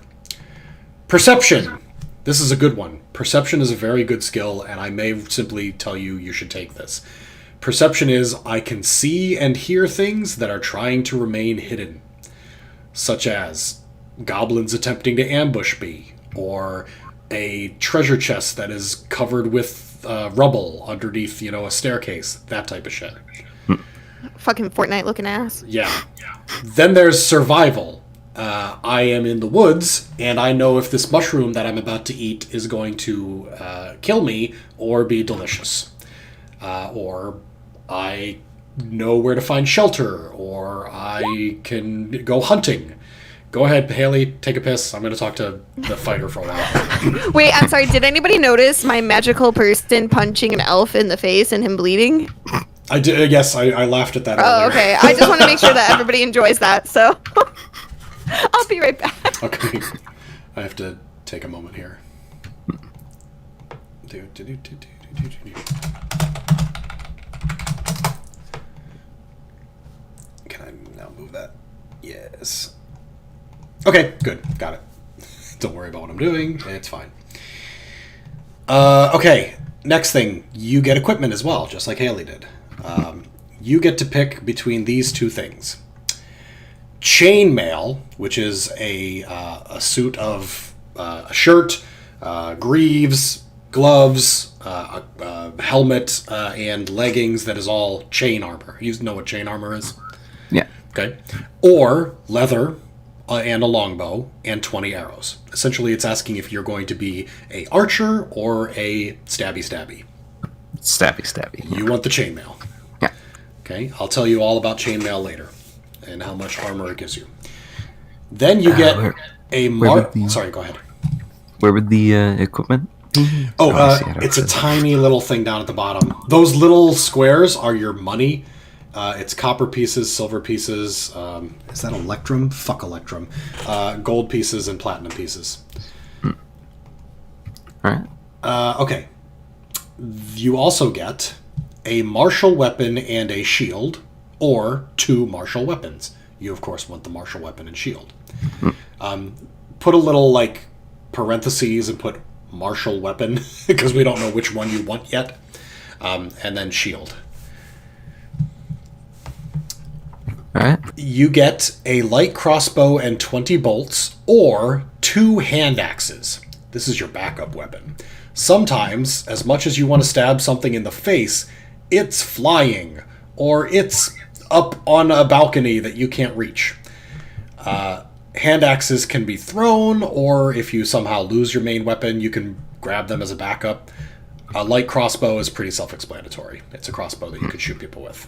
S2: Perception. This is a good one. Perception is a very good skill, and I may simply tell you you should take this. Perception is I can see and hear things that are trying to remain hidden, such as goblins attempting to ambush me, or a treasure chest that is covered with rubble underneath, a staircase, that type of shit.
S3: Fucking Fortnite looking ass.
S2: Yeah. Then there's survival. I am in the woods, and I know if this mushroom that I'm about to eat is going to kill me or be delicious. Or I know where to find shelter, or I can go hunting. Go ahead, Hayley, take a piss. I'm going to talk to the fighter for a while.
S3: Wait, I'm sorry. Did anybody notice my magical person punching an elf in the face and him bleeding?
S2: I did. Yes, I laughed at that.
S3: Oh,
S2: earlier.
S3: okay. I just want to make sure that everybody enjoys that, so I'll be right back.
S2: Okay. I have to take a moment here. Can I now move that? Yes. Okay, good. Got it. Don't worry about what I'm doing. It's fine. Okay, next thing. You get equipment as well, just like Hayley did. You get to pick between these 2 things. Chainmail, which is a suit of a shirt, greaves, gloves, a helmet, and leggings that is all chain armor. You know what chain armor is?
S4: Yeah.
S2: Okay. Or leather and a longbow and 20 arrows. Essentially, it's asking if you're going to be a archer or a stabby.
S4: Stabby.
S2: You want the chainmail.
S4: Yeah.
S2: Okay. I'll tell you all about chainmail later and how much armor it gives you. Then you get
S4: where
S2: a
S4: would the-
S2: Sorry, go ahead.
S4: Where would the equipment
S2: Oh,
S4: I see it
S2: it's a
S4: outside.
S2: tiny little thing down at the bottom. Those little squares are your money. It's copper pieces, silver pieces. Is that electrum? Fuck electrum. Gold pieces and platinum pieces.
S4: All right.
S2: Okay. You also get a martial weapon and a shield, or 2 martial weapons. You, of course, want the martial weapon and shield. Put a little, like, parentheses and put martial weapon, because we don't know which one you want yet. And then shield.
S4: All right.
S2: You get a light crossbow and 20 bolts, or 2 hand axes. This is your backup weapon. Sometimes, as much as you want to stab something in the face, it's flying, or it's up on a balcony that you can't reach. Hand axes can be thrown, or if you somehow lose your main weapon, you can grab them as a backup. A light crossbow is pretty self-explanatory. It's a crossbow that you could shoot people with.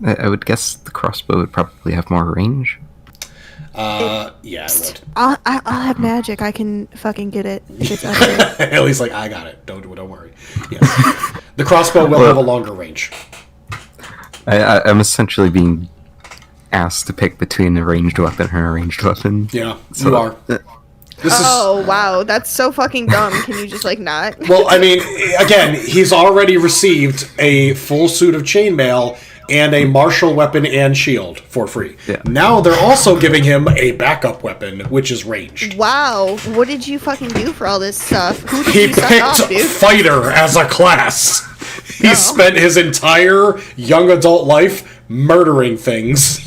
S4: I would guess the crossbow would probably have more range.
S2: Yeah, it would.
S3: I'll have magic. I can fucking get it. If it's up there.
S2: At least, like, I got it. Don't worry. Yes. The crossbow will have a longer range.
S4: I'm essentially being asked to pick between a ranged weapon and a ranged weapon.
S2: Yeah,
S4: So-
S2: you are. This
S3: Oh wow, that's so fucking dumb. Can you just like not?
S2: is... Well, I mean, again, he's already received a full suit of chainmail and a martial weapon and shield for free.
S4: Yeah.
S2: Now they're also giving him a backup weapon, which is ranged.
S3: Wow, what did you fucking do for all this stuff? Who did
S2: He
S3: you suck
S2: picked
S3: off, dude?
S2: fighter as a class. He
S3: Oh.
S2: spent his entire young adult life murdering things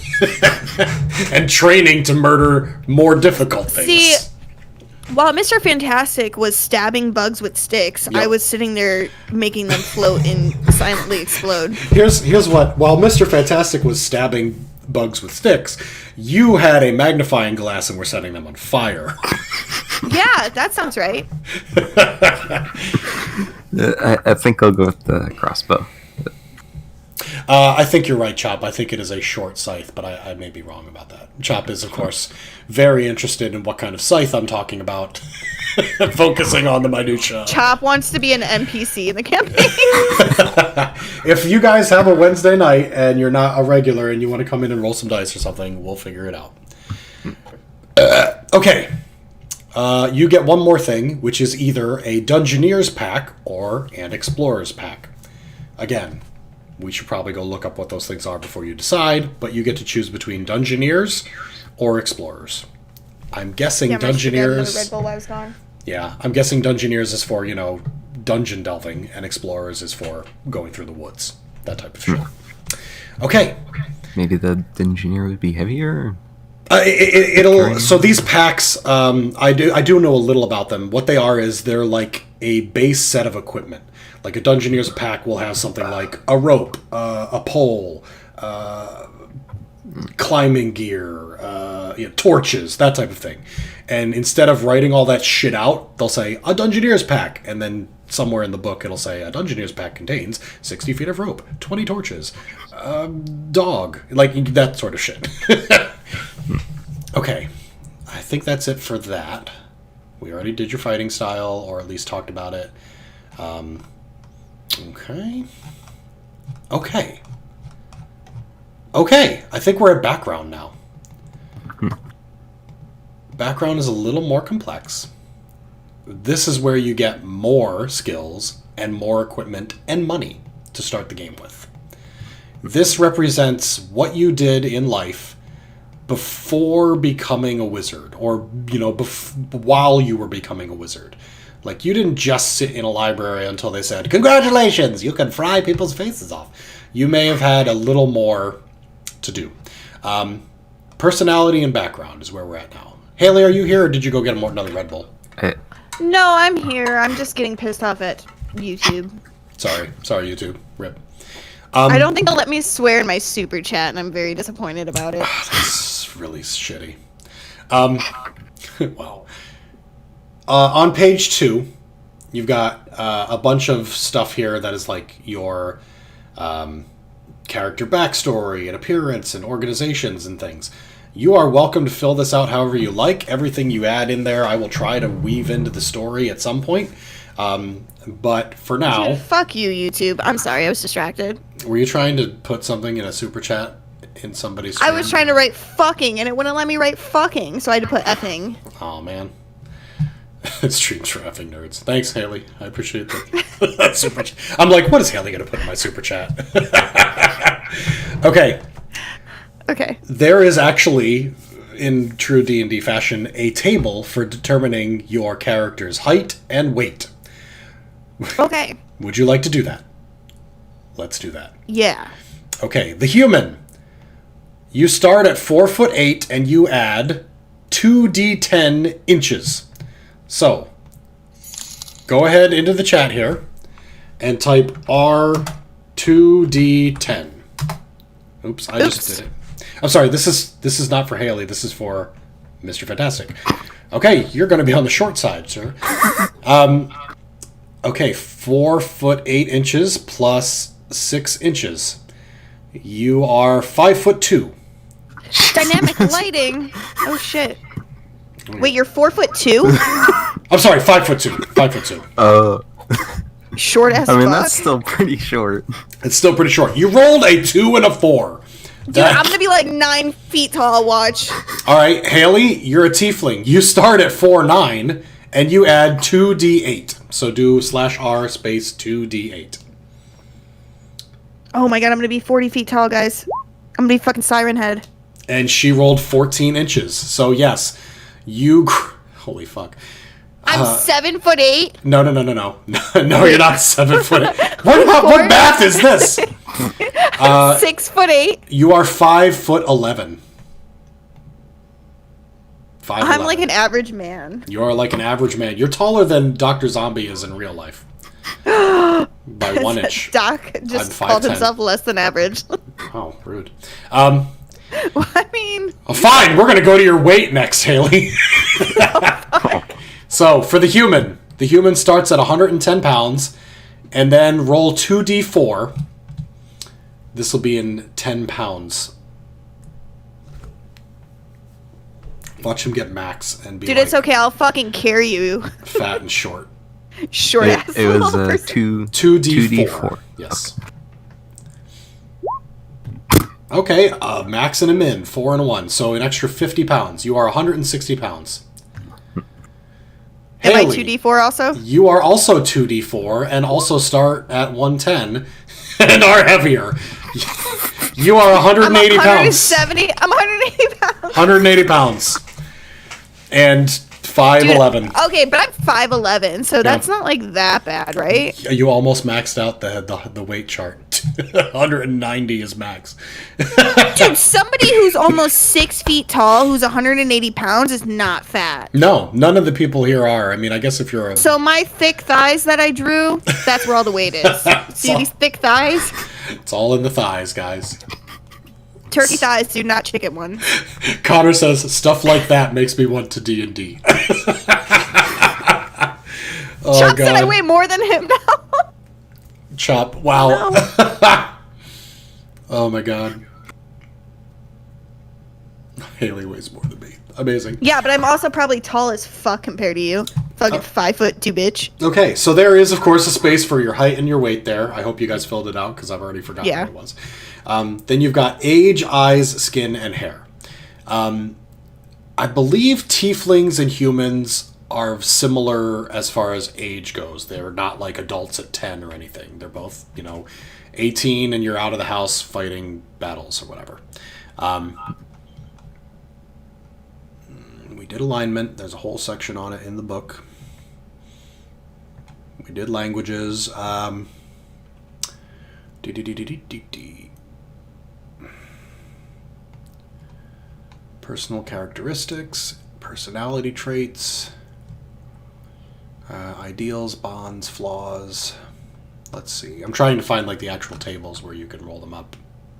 S2: and training to murder more difficult things.
S3: See, while Mr. Fantastic was stabbing bugs with sticks, I
S2: Yep.
S3: was sitting there making them float and silently explode.
S2: Here's what. While Mr. Fantastic was stabbing bugs with sticks, you had a magnifying glass and were setting them on fire.
S3: Yeah, that sounds right.
S4: I think I'll go with the crossbow.
S2: I think you're right, Chop. I think it is a short scythe, but I may be wrong about that. Chop is, of course, very interested in what kind of scythe I'm talking about, focusing on the minutia.
S3: Chop wants to be an NPC in the campaign.
S2: If you guys have a Wednesday night and you're not a regular and you want to come in and roll some dice or something, we'll figure it out. Okay. You get one more thing, which is either a Dungeoneer's pack or an Explorer's pack. Again, we should probably go look up what those things are before you decide, but you get to choose between Dungeoneers or Explorers. I'm guessing Dungeoneers...
S3: Red Bull while I was gone.
S2: Yeah, I'm guessing Dungeoneers is for, dungeon delving, and Explorers is for going through the woods. That type of shit. Okay.
S4: Maybe the engineer would be heavier.
S2: It'll so these packs. I do know a little about them. What they are is they're like a base set of equipment. Like a Dungeoneer's pack will have something like a rope, a pole, climbing gear, torches, that type of thing. And instead of writing all that shit out, they'll say a Dungeoneer's pack, and then somewhere in the book it'll say a Dungeoneer's pack contains 60 feet of rope, 20 torches, dog, like that sort of shit. Okay, I think that's it for that. We already did your fighting style, or at least talked about it. Okay, I think we're at background now. Background is a little more complex. This is where you get more skills and more equipment and money to start the game with. This represents what you did in life before becoming a wizard, or while you were becoming a wizard. Like, you didn't just sit in a library until they said, "Congratulations, you can fry people's faces off." You may have had a little more to do. Personality and background is where we're at now. Hayley, are you here, or did you go get another Red Bull?
S3: No, I'm here. I'm just getting pissed off at YouTube.
S2: Sorry, YouTube. Rip.
S3: I don't think they'll let me swear in my super chat, and I'm very disappointed about it.
S2: That's really shitty. Wow. On page 2, you've got a bunch of stuff here that is like your character backstory and appearance and organizations and things. You are welcome to fill this out however you like. Everything you add in there, I will try to weave into the story at some point. But for now...
S3: Dude, fuck you, YouTube. I'm sorry, I was distracted.
S2: Were you trying to put something in a super chat in somebody's stream?
S3: I was trying to write fucking, and it wouldn't let me write fucking, so I had to put effing.
S2: Oh, man. Streams for effing nerds. Thanks, Hayley. I appreciate that super chat. I'm like, what is Hayley going to put in my super chat? Okay.
S3: Okay.
S2: There is actually, in true D&D fashion, a table for determining your character's height and weight.
S3: Okay.
S2: Would you like to do that? Let's do that.
S3: Yeah.
S2: Okay, the human. You start at 4'8" and you add 2d10 inches. So, go ahead into the chat here and type R2d10. Oops, I just did it. I'm sorry, this is not for Hayley, this is for Mr. Fantastic. Okay, you're going to be on the short side, sir. Okay, 4'8" plus 6 inches. You are 5'2".
S3: Dynamic lighting. Oh shit. Wait, you're 4'2"?
S2: I'm sorry, 5'2". 5'2".
S3: Short as
S4: I mean,
S3: fuck.
S4: that's still pretty short.
S2: It's still pretty short. You rolled a 2 and a 4.
S3: Dude, I'm gonna be like 9 feet tall, watch.
S2: Alright, Hayley, you're a tiefling. You start at 4'9", and you add 2d8. So do /r space 2d8.
S3: Oh my god, I'm gonna be 40 feet tall, guys. I'm gonna be fucking Siren Head.
S2: And she rolled 14 inches. So yes, you... Holy fuck.
S3: I'm 7'8".
S2: No. No, you're not 7 foot. What math is this?
S3: 6'8".
S2: You are 5'11". 5'11".
S3: I'm like an average man.
S2: You are like an average man. You're taller than Dr. Zombie is in real life. By 1 inch.
S3: Doc just
S2: I'm
S3: called
S2: 5'10".
S3: himself less than average.
S2: Oh, rude.
S3: Well, I mean...
S2: Oh, fine, we're going to go to your weight next, Hayley. So, for the human starts at 110 pounds, and then roll 2d4. This will be in 10 pounds. Watch him get max and be
S3: Dude,
S2: like
S3: it's okay. I'll fucking carry you.
S2: fat and short.
S3: Short ass
S4: It was
S3: little person.
S2: 2d4. Yes. Okay, max and a min, 4 and a 1. So an extra 50 pounds. You are 160 pounds.
S3: Am I
S2: Hayley,
S3: 2d4 also?
S2: You are also 2d4 and also start at 110 and are heavier. You are 180 pounds.
S3: I'm 180 pounds.
S2: 180 pounds. And 5'11".
S3: Okay, but I'm 5'11", so that's not like that bad, right?
S2: You almost maxed out the weight chart. 190 is max.
S3: Dude, somebody who's almost 6 feet tall, who's 180 pounds, is not fat.
S2: No, none of the people here are. I mean, I guess if you're a...
S3: So my thick thighs that I drew, that's where all the weight is. See these thick thighs?
S2: It's all in the thighs, guys.
S3: Turkey thighs, dude, not chicken ones.
S2: Connor says, stuff like that makes me want to D&D. Oh,
S3: Chuck
S2: God.
S3: said I weigh more than him now.
S2: Chop. Wow.
S3: No.
S2: Oh, my God. Hayley weighs more than me. Amazing.
S3: Yeah, but I'm also probably tall as fuck compared to you. Fucking 5'2", bitch.
S2: Okay, so there is, of course, a space for your height and your weight there. I hope you guys filled it out, because I've already forgotten what it was. Then you've got age, eyes, skin, and hair. I believe tieflings and humans are similar as far as age goes. They're not like adults at 10 or anything. They're both, 18 and you're out of the house fighting battles or whatever. We did alignment. There's a whole section on it in the book. We did languages. Personal characteristics, personality traits, ideals, bonds, flaws. Let's see. I'm trying to find like the actual tables where you can roll them up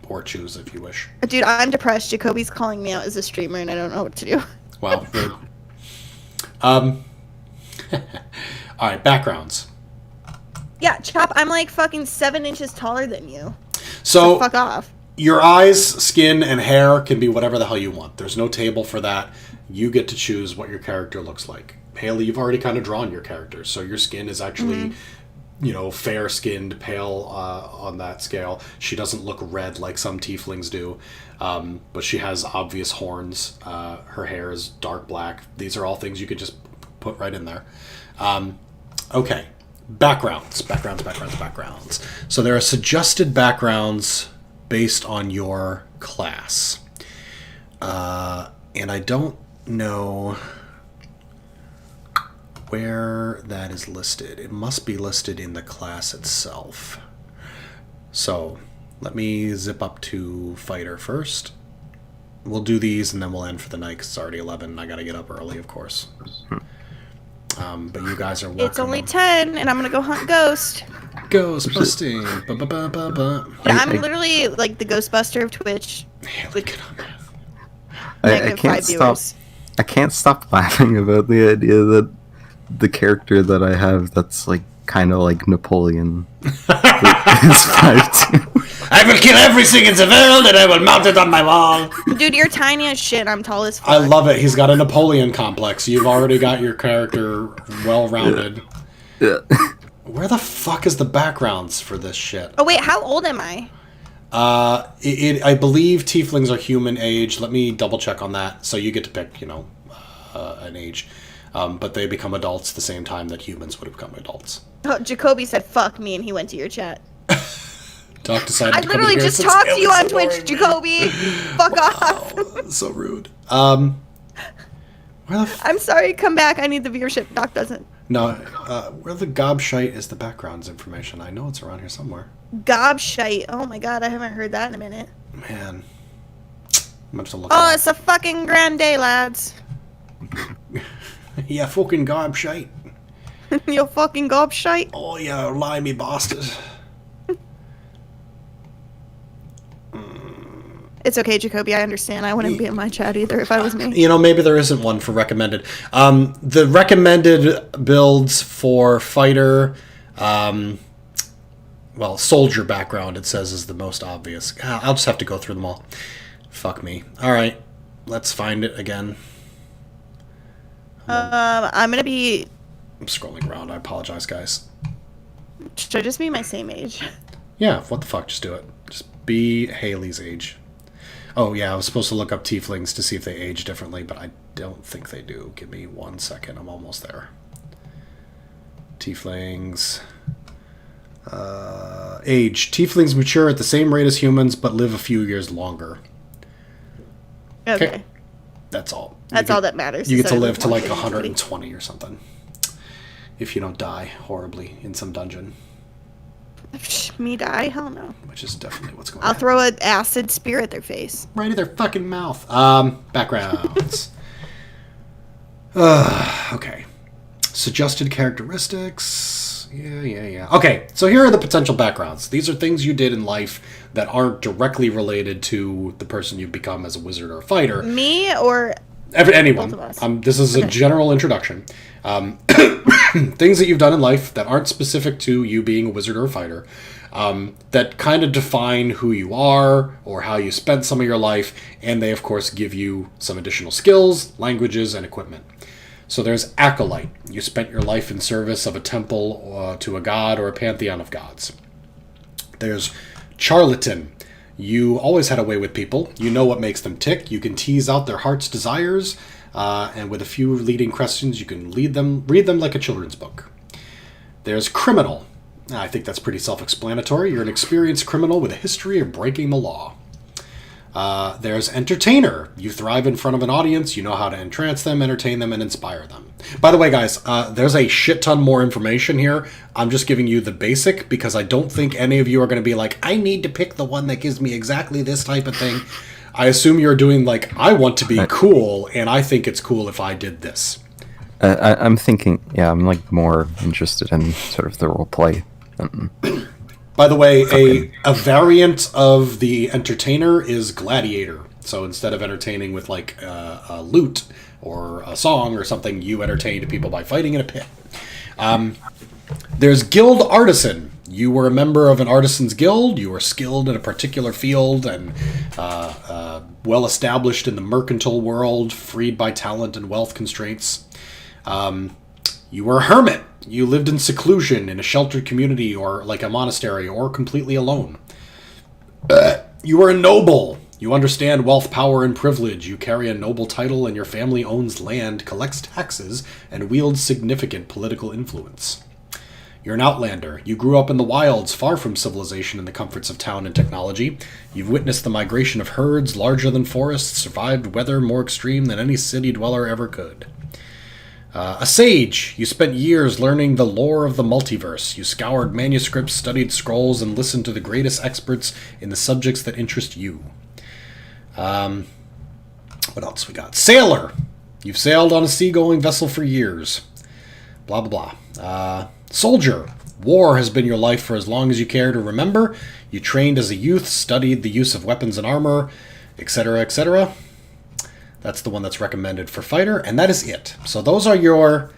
S2: or choose if you wish.
S3: Dude, I'm depressed. Jacoby's calling me out as a streamer, and I don't know what to do.
S2: Wow. Rude. All right, backgrounds.
S3: Yeah, Chop, I'm like fucking 7 inches taller than you.
S2: So
S3: fuck off.
S2: Your eyes, skin, and hair can be whatever the hell you want. There's no table for that. You get to choose what your character looks like. Hayley, you've already kind of drawn your character, so your skin is actually, fair-skinned, pale on that scale. She doesn't look red like some tieflings do, but she has obvious horns. Her hair is dark black. These are all things you could just put right in there. Okay, backgrounds. So there are suggested backgrounds based on your class. And I don't know where that is listed. It must be listed in the class itself. So let me zip up to fighter first. We'll do these and then we'll end for the night because it's already 11 and I gotta get up early, of course. But you guys are welcome.
S3: It's only 10 and I'm gonna go hunt Ghost.
S2: Ghost busting. Ba-ba-ba-ba-ba.
S3: I'm literally like the Ghostbuster of Twitch.
S2: Hayley, get on that.
S4: I can't stop. I can't stop laughing about the idea that the character that I have that's like kind of like Napoleon is 5'2".
S2: I will kill everything in the world and I will mount it on my wall.
S3: Dude, you're tiny as shit. I'm tall as fuck.
S2: I love it. He's got a Napoleon complex. You've already got your character well-rounded.
S4: Yeah.
S2: Where the fuck is the backgrounds for this shit?
S3: Oh wait, how old am I?
S2: I believe tieflings are human age. Let me double check on that. So you get to pick, an age. But they become adults the same time that humans would have become adults.
S3: Oh, Jacoby said fuck me and he went to your chat.
S2: Doc decided
S3: I
S2: to come
S3: literally
S2: here
S3: just
S2: since
S3: talked to
S2: Haley's
S3: you on
S2: ignoring
S3: Twitch,
S2: me.
S3: Jacoby. Fuck off.
S2: Oh, so rude. Where the
S3: I'm sorry, come back. I need the viewership. Doc doesn't.
S2: No, where the gobshite is the backgrounds information? I know it's around here somewhere.
S3: Gobshite. Oh my god, I haven't heard that in a minute.
S2: Man. I'm going to look
S3: Oh,
S2: it
S3: it's a fucking grand day, lads.
S2: up. Yeah, fucking gobshite.
S3: You fucking gobshite.
S2: Oh, yeah, limey bastard.
S3: It's okay, Jacoby. I understand. I wouldn't be in my chat either if I was me.
S2: Maybe there isn't one for recommended. The recommended builds for fighter, soldier background, it says, is the most obvious. I'll just have to go through them all. Fuck me. All right, let's find it again.
S3: I'm gonna be.
S2: I'm scrolling around. I apologize, guys.
S3: Should I just be my same age?
S2: Yeah, what the fuck? Just do it. Just be Hayley's age. Oh, yeah, I was supposed to look up tieflings to see if they age differently, but I don't think they do. Give me 1 second. I'm almost there. Tieflings. Age. Tieflings mature at the same rate as humans, but live a few years longer.
S3: Okay.
S2: That's all.
S3: That's all that matters.
S2: You get to
S3: Sorry,
S2: live to like
S3: watching
S2: 120 or something. If you don't die horribly in some dungeon.
S3: Psh, me die? Hell no.
S2: Which is definitely what's going
S3: I'll
S2: on.
S3: throw an acid spear at their face.
S2: Right in their fucking mouth. Backgrounds. Okay. Suggested characteristics. Yeah. Okay, so here are the potential backgrounds. These are things you did in life that aren't directly related to the person you've become as a wizard or a fighter.
S3: Me or
S2: Anyone.
S3: both of us?
S2: This is a general introduction. Things that you've done in life that aren't specific to you being a wizard or a fighter, that kind of define who you are or how you spent some of your life, and they, of course, give you some additional skills, languages, and equipment. So there's acolyte. You spent your life in service of a temple to a god or a pantheon of gods. There's charlatan. You always had a way with people. You know what makes them tick. You can tease out their heart's desires, and with a few leading questions, you can read them like a children's book. There's criminal. I think that's pretty self-explanatory. You're an experienced criminal with a history of breaking the law. There's entertainer. You thrive in front of an audience. You know how to entrance them, entertain them, and inspire them. By the way, guys, there's a shit ton more information here. I'm just giving you the basic because I don't think any of you are going to be like, I need to pick the one that gives me exactly this type of thing. I assume you're doing like, I want to be cool, and I think it's cool if I did this.
S4: I'm thinking, I'm like more interested in sort of the role play.
S2: By the way, a variant of the entertainer is gladiator. So instead of entertaining with like a lute or a song or something, you entertain people by fighting in a pit. There's guild artisan. You were a member of an artisan's guild. You were skilled in a particular field and well established in the mercantile world, freed by talent and wealth constraints. You were a hermit. You lived in seclusion in a sheltered community or like a monastery or completely alone. You were a noble. You understand wealth, power, and privilege. You carry a noble title and your family owns land, collects taxes, and wields significant political influence. You're an outlander. You grew up in the wilds, far from civilization and the comforts of town and technology. You've witnessed the migration of herds larger than forests, survived weather more extreme than any city dweller ever could. A sage. You spent years learning the lore of the multiverse. You scoured manuscripts, studied scrolls, and listened to the greatest experts in the subjects that interest you. What else we got? Sailor. You've sailed on a seagoing vessel for years. Blah, blah, blah. Soldier. War has been your life for as long as you care to remember. You trained as a youth, studied the use of weapons and armor, etc., etc. That's the one that's recommended for fighter, and that is it. So those are your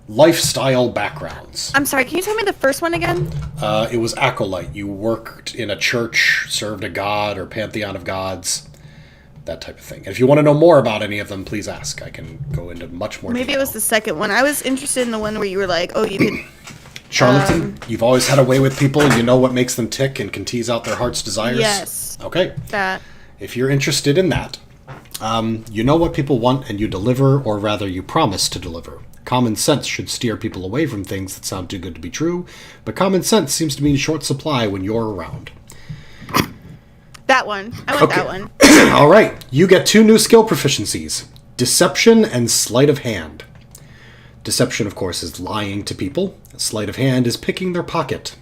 S2: lifestyle backgrounds.
S3: I'm sorry, can you tell me the first one again?
S2: It was acolyte. You worked in a church, served a god or pantheon of gods, that type of thing. And if you want to know more about any of them, please ask. I can go into much more
S3: Maybe
S2: detail.
S3: it was the second one. I was interested in the one where you were like, oh, you could...
S2: Charlatan, you've always had a way with people. You know what makes them tick and can tease out their heart's desires.
S3: Yes.
S2: Okay.
S3: That.
S2: If you're interested in that, you know what people want and you deliver, or rather you promise to deliver. Common sense should steer people away from things that sound too good to be true, but common sense seems to be in short supply when you're around.
S3: That one. I want that one.
S2: All right. You get 2 new skill proficiencies. Deception and Sleight of Hand. Deception, of course, is lying to people. Sleight of Hand is picking their pocket.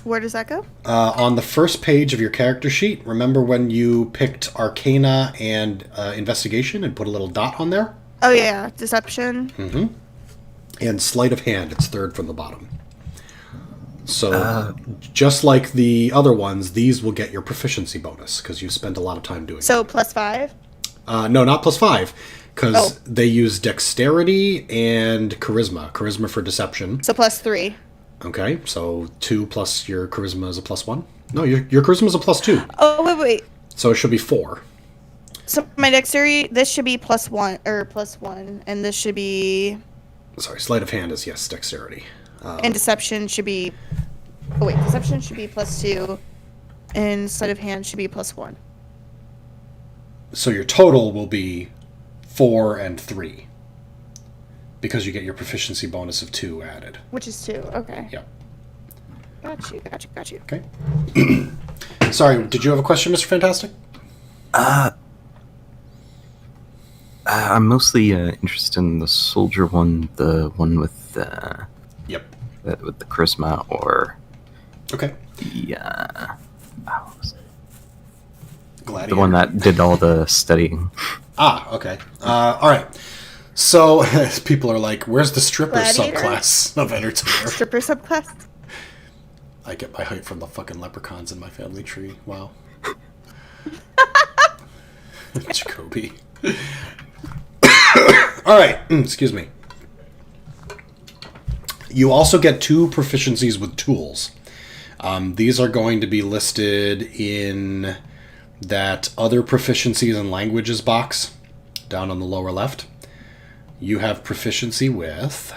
S3: Where does that go?
S2: On the first page of your character sheet, remember when you picked Arcana and Investigation and put a little dot on there?
S3: Oh, yeah. Deception.
S2: Mm-hmm. And Sleight of Hand, it's third from the bottom. So, just like the other ones, these will get your proficiency bonus, because you spent a lot of time doing it.
S3: So, +5?
S2: No, not +5, because they use Dexterity and Charisma. Charisma for Deception.
S3: So, +3.
S2: Okay, so 2 plus your Charisma is a +1? No, your Charisma is a +2.
S3: Oh, wait.
S2: So it should be 4.
S3: So, my dexterity, this should be +1, and this should be...
S2: Sorry, Sleight of Hand is, yes, Dexterity.
S3: and deception should be... Oh, wait. Deception should be +2, and sleight of hand should be +1.
S2: So your total will be 4 and 3. Because you get your proficiency bonus of 2 added.
S3: Which is 2, okay.
S2: Yep.
S3: Got you.
S2: Okay. Sorry, did you have a question, Mr. Fantastic?
S4: I'm mostly interested in the soldier one, the one with
S2: Yep.
S4: with the charisma, or
S2: Okay. Gladiator.
S4: the one that did all the studying.
S2: Ah, okay. All right. So people are like, "Where's the stripper
S3: Gladiator?
S2: subclass of entertainer?"
S3: Stripper subclass?
S2: I get my height from the fucking leprechauns in my family tree. Wow. Jacoby. All right. Excuse me. You also get 2 proficiencies with tools. These are going to be listed in that other proficiencies and languages box down on the lower left. You have proficiency with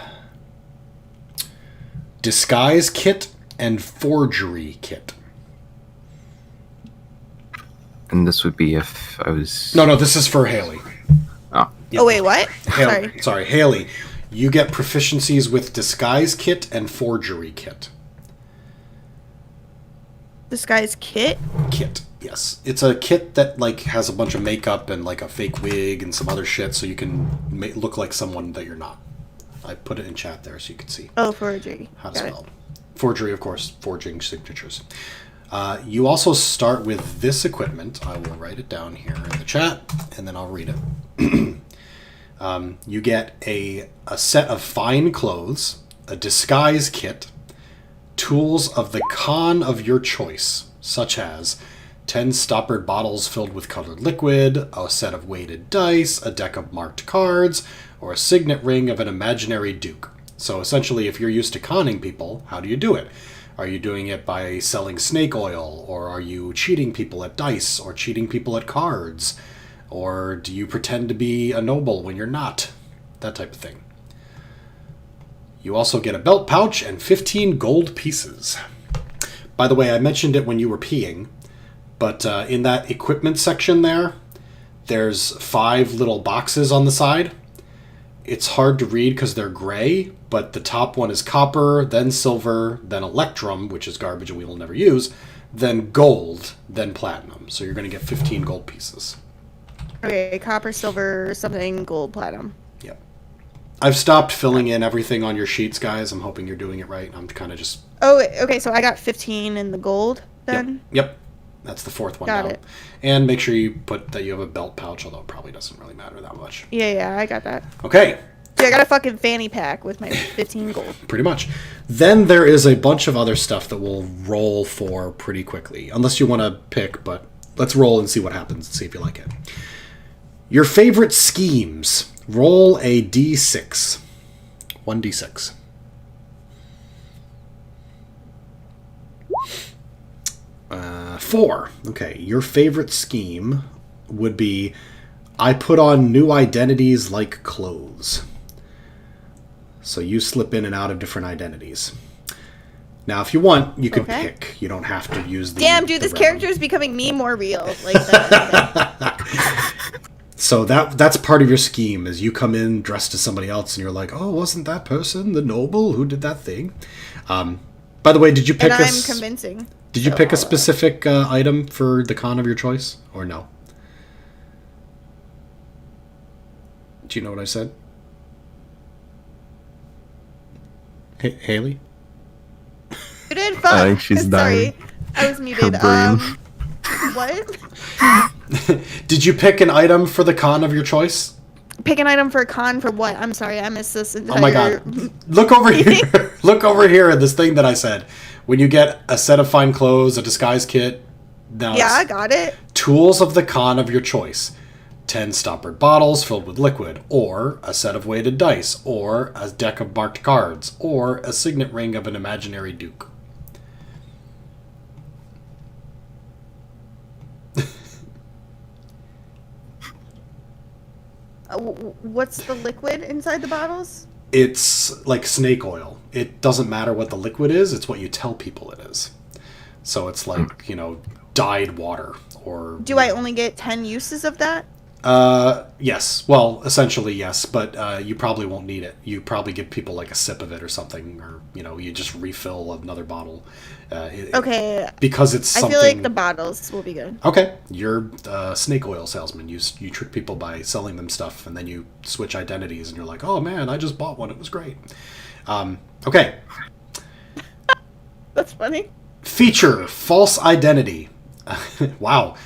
S2: Disguise Kit and Forgery Kit.
S4: And this would be if I was...
S2: No, this is for Hayley.
S4: Oh.
S2: Yep.
S3: Oh, wait, what?
S2: Sorry, Hayley. You get proficiencies with Disguise Kit and Forgery Kit.
S3: Disguise kit?
S2: Kit, yes. It's a kit that like has a bunch of makeup and like a fake wig and some other shit, so you can look like someone that you're not. I put it in chat there so you can see
S3: Oh, forgery.
S2: how to
S3: Got
S2: spell. Forgery, of course, forging signatures. You also start with this equipment. I will write it down here in the chat, and then I'll read it. You get a set of fine clothes, a disguise kit, tools of the con of your choice, such as 10 stoppered bottles filled with colored liquid, a set of weighted dice, a deck of marked cards, or a signet ring of an imaginary duke. So essentially, if you're used to conning people, how do you do it? Are you doing it by selling snake oil? Or are you cheating people at dice? Or cheating people at cards? Or do you pretend to be a noble when you're not? That type of thing. You also get a belt pouch and 15 gold pieces. By the way, I mentioned it when you were peeing, but in that equipment section there's 5 little boxes on the side. It's hard to read because they're gray, but the top one is copper, then silver, then electrum, which is garbage and we will never use, then gold, then platinum. So you're going to get 15 gold pieces.
S3: Okay, copper, silver, something, gold, platinum.
S2: Yep. I've stopped filling in everything on your sheets, guys. I'm hoping you're doing it right. I'm kind of just...
S3: Oh, okay, so I got 15 in the gold, then?
S2: Yep. That's the 4th one
S3: Got
S2: down.
S3: it.
S2: And make sure you put that you have a belt pouch, although it probably doesn't really matter that much.
S3: Yeah, I got that.
S2: Okay.
S3: Dude, I got a fucking fanny pack with my 15 gold.
S2: Pretty much. Then there is a bunch of other stuff that we'll roll for pretty quickly. Unless you want to pick, but let's roll and see what happens and see if you like it. Your favorite schemes. Roll a d6. 1d6. Four. Okay, your favorite scheme would be I put on new identities like clothes. So you slip in and out of different identities. Now, if you want, you can pick. You don't have to use the...
S3: Damn, dude, this character is becoming me more real. Like that.
S2: So that's part of your scheme, is you come in dressed as somebody else, and you're like, oh, wasn't that person the noble who did that thing? By the way, did you pick
S3: and I'm convincing.
S2: Did you pick a specific item for the con of your choice, or no? Do you know what I said? Hayley?
S3: You did fuck.
S4: She's
S3: Sorry.
S4: dying.
S3: I was muted.
S4: Her brain.
S3: What?
S2: Did you pick an item for the con of your choice?
S3: Pick an item for a con for what? I'm sorry, I missed this entire...
S2: Oh my god. Look over here. Look over here at this thing that I said. When you get a set of fine clothes, a disguise kit... Now
S3: yeah, I got it.
S2: Tools of the con of your choice. 10 stoppered bottles filled with liquid, or a set of weighted dice, or a deck of marked cards, or a signet ring of an imaginary duke.
S3: What's the liquid inside the bottles?
S2: It's like snake oil. It doesn't matter what the liquid is, it's what you tell people it is. So it's like, dyed water, or...
S3: Do I only get 10 uses of that?
S2: Yes. Well, essentially yes, but you probably won't need it. You probably give people like a sip of it or something, or you just refill another bottle.
S3: Okay.
S2: Because it's something...
S3: I feel like the bottles will be good.
S2: Okay. You're a snake oil salesman. You trick people by selling them stuff, and then you switch identities, and you're like, oh man, I just bought one. It was great. Okay.
S3: That's funny.
S2: Feature, false identity. Wow.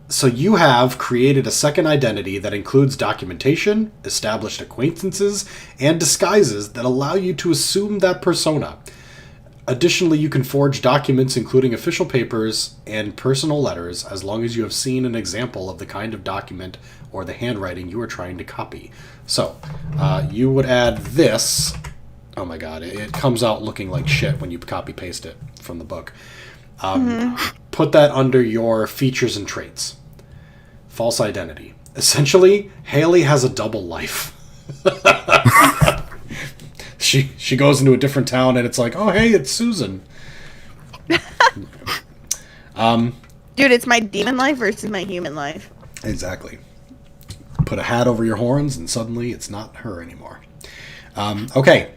S2: So you have created a second identity that includes documentation, established acquaintances, and disguises that allow you to assume that persona. Additionally, you can forge documents including official papers and personal letters as long as you have seen an example of the kind of document or the handwriting you are trying to copy. So, you would add this. Oh my god, it comes out looking like shit when you copy-paste it from the book. Put that under your features and traits. False identity. Essentially, Hayley has a double life. She goes into a different town and it's like, oh hey, it's Susan.
S3: Dude, it's my demon life versus my human life.
S2: Exactly. Put a hat over your horns and suddenly it's not her anymore. Okay.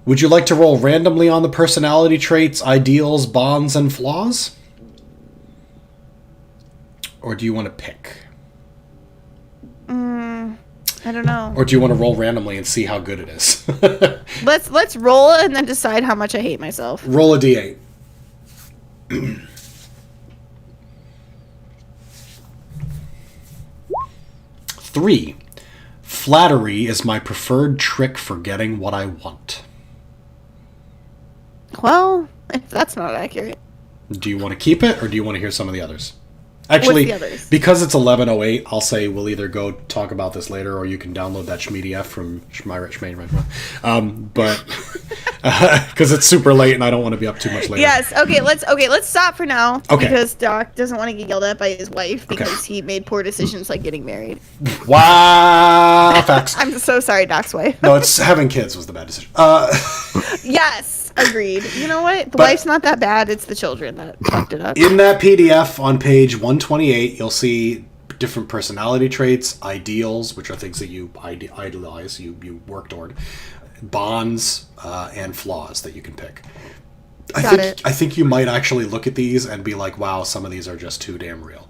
S2: Would you like to roll randomly on the personality traits, ideals, bonds, and flaws? Or do you want to pick?
S3: I don't know.
S2: Or do you want to roll randomly and see how good it is?
S3: Let's roll and then decide how much I hate myself.
S2: Roll a d8. 3. Flattery is my preferred trick for getting what I want.
S3: Well, that's not accurate.
S2: Do you want to keep it, or do you want to hear some of the others? Actually,
S3: What's the others?
S2: because it's 11:08, I'll say we'll either go talk about this later, or you can download that Schmeedf from but because it's super late and I don't want to be up too much later.
S3: Yes. Okay. Let's stop for now.
S2: Okay.
S3: Because Doc doesn't want to get yelled at by his wife because he made poor decisions like getting married.
S2: Wow. Facts.
S3: I'm so sorry, Doc's wife.
S2: No, it's having kids was the bad decision.
S3: Yes. Agreed. You know what? The wife's not that bad. It's the children that fucked it up.
S2: In that PDF on page 128, you'll see different personality traits, ideals, which are things that you idolize, you work toward, bonds, and flaws that you can pick. I think you might actually look at these and be like, wow, some of these are just too damn real.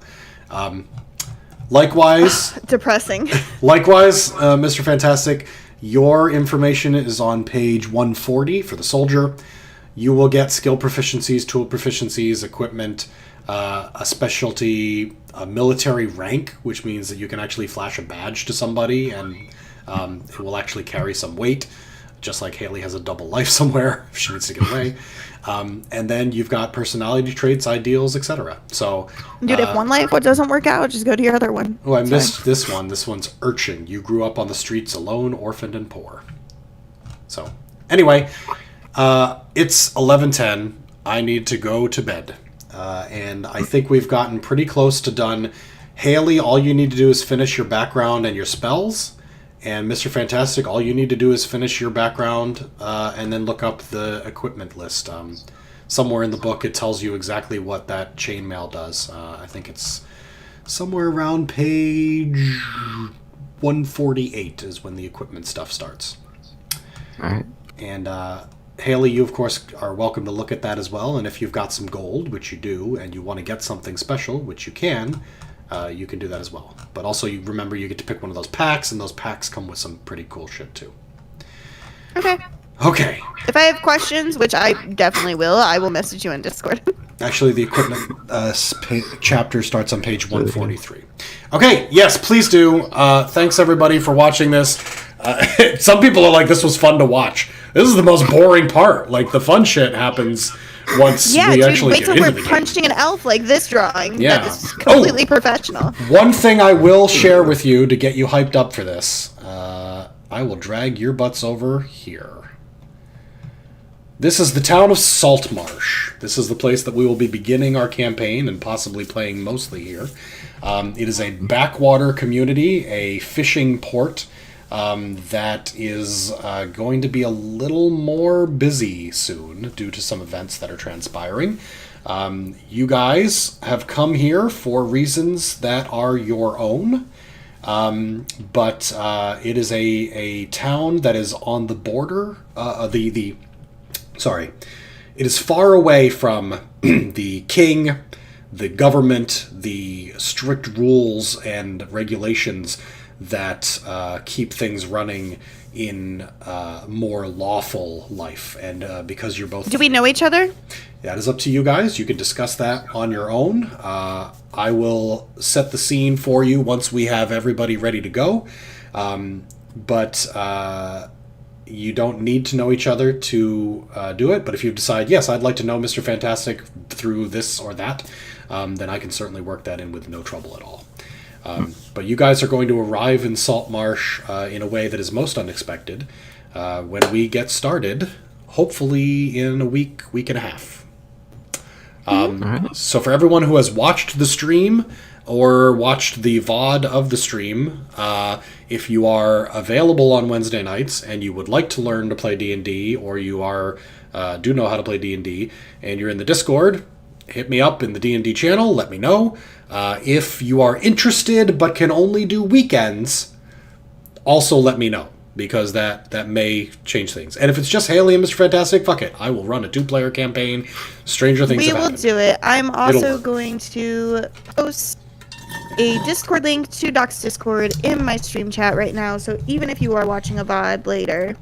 S2: Likewise,
S3: Depressing.
S2: Likewise, Mr. Fantastic, your information is on page 140 for the soldier. You will get skill proficiencies, tool proficiencies, equipment, a specialty, a military rank, which means that you can actually flash a badge to somebody and it will actually carry some weight, just like Hayley has a double life somewhere if she needs to get away. And then you've got personality traits, ideals, etc. So,
S3: Dude, if one life doesn't work out, just go to your other one.
S2: oh, I missed this one. This one's urchin. You grew up on the streets alone, orphaned, and poor. So, anyway, it's 11:10. I need to go to bed. And I think we've gotten pretty close to done. Hayley, all you need to do is finish your background and your spells. And Mr. Fantastic, all you need to do is finish your background and then look up the equipment list. Somewhere in the book, it tells you exactly what that chainmail does. I think it's somewhere around page 148 is when the equipment stuff starts.
S4: All right.
S2: And Hayley, you, of course, are welcome to look at that as well. And if you've got some gold, which you do, and you want to get something special, which you can do that as well. But also, you remember you get to pick one of those packs, and those packs come with some pretty cool shit, too.
S3: Okay.
S2: Okay.
S3: If I have questions, which I definitely will, I will message you on Discord.
S2: Actually, the equipment chapter starts on page 143. Okay, yes, please do. Thanks, everybody, for watching this. Some people are like, this was fun to watch. This is the most boring part. Like, the fun shit happens once we actually
S3: wait
S2: get
S3: till
S2: into
S3: we're
S2: the game.
S3: punching an elf like this drawing.
S2: Yeah.
S3: That is completely professional.
S2: One thing I will share with you to get you hyped up for this. I will drag your butts over here. This is the town of Saltmarsh. This is the place that we will be beginning our campaign and possibly playing mostly here. It is a backwater community, a fishing port that is going to be a little more busy soon due to some events that are transpiring. You guys have come here for reasons that are your own. But it is a town that is on the border, it is far away from the king, the government, the strict rules and regulations that keep things running in more lawful life. And because you're both...
S3: Do we know each other?
S2: That is up to you guys. You can discuss that on your own. I will set the scene for you once we have everybody ready to go. But you don't need to know each other to do it. But if you decide, yes, I'd like to know Mr. Fantastic through this or that, then I can certainly work that in with no trouble at all. But you guys are going to arrive in Saltmarsh in a way that is most unexpected when we get started, hopefully in a week and a half. So for everyone who has watched the stream or watched the VOD of the stream, if you are available on Wednesday nights and you would like to learn to play D&D, or you are do know how to play D&D, and you're in the Discord, hit me up in the D&D channel, let me know. If you are interested but can only do weekends, also let me know, because that may change things. And if it's just Hayley and Mr. Fantastic, fuck it. I will run a 2-player campaign. Stranger things
S3: We
S2: have
S3: will
S2: happened.
S3: do it. I'm also
S2: work.
S3: going to post a Discord link to Doc's Discord in my stream chat right now. So even if you are watching a VOD later,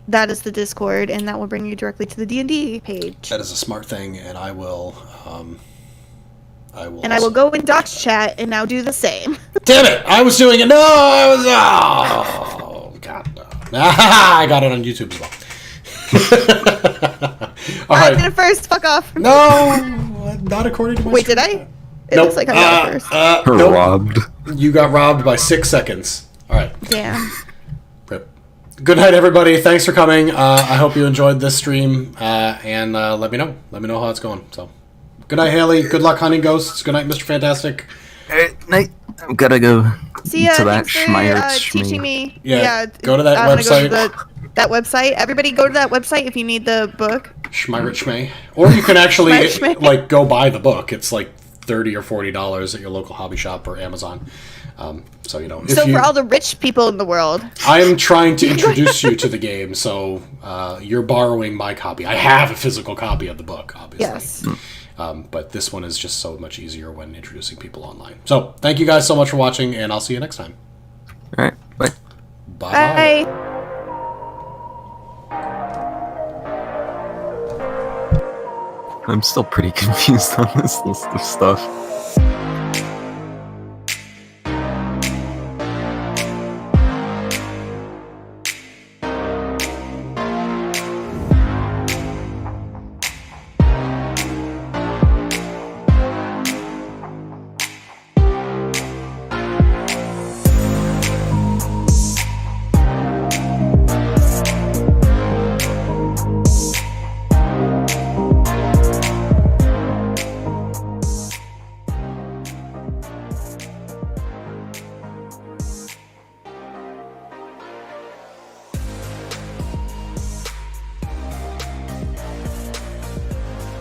S3: that is the Discord, and that will bring you directly to the D&D page.
S2: That is a smart thing, and I will... I
S3: will go in Doc's chat and now do the same.
S2: Damn it! I was doing it. No, I was. Oh God! No. I got it on YouTube as well. All
S3: I
S2: right.
S3: did it first. Fuck off.
S2: No, not according to my.
S3: Wait,
S2: stream
S3: did I?
S2: chat.
S3: It
S2: Nope.
S3: looks like I'm not first.
S2: Nope.
S4: Robbed.
S2: You got robbed by 6 seconds. All right.
S3: Damn.
S2: Rip. Good night, everybody. Thanks for coming. I hope you enjoyed this stream, and let me know. Let me know how it's going. So, good night, Haley. Good luck hunting ghosts. Good night, Mr. Fantastic.
S4: Night. I'm gonna go
S3: See ya.
S4: to that
S3: Thanks for
S4: Schmeyer
S3: teaching me.
S2: Yeah, go to that
S3: I'm gonna
S2: website.
S3: Go to that website. Everybody, go to that website if you need the book.
S2: Schmeiritschmei. Or you can actually
S3: Schmeiritschmei.
S2: like go buy the book. It's like $30 or $40 at your local hobby shop or Amazon. So you know. If
S3: So
S2: you,
S3: for all the rich people in the world,
S2: I am trying to introduce you to the game, so you're borrowing my copy. I have a physical copy of the book, obviously.
S3: yes.
S2: But this one is just so much easier when introducing people online. So thank you guys so much for watching, and I'll see you next time.
S4: All right. Bye.
S2: Bye.
S3: Bye.
S4: I'm still pretty confused on this list of stuff.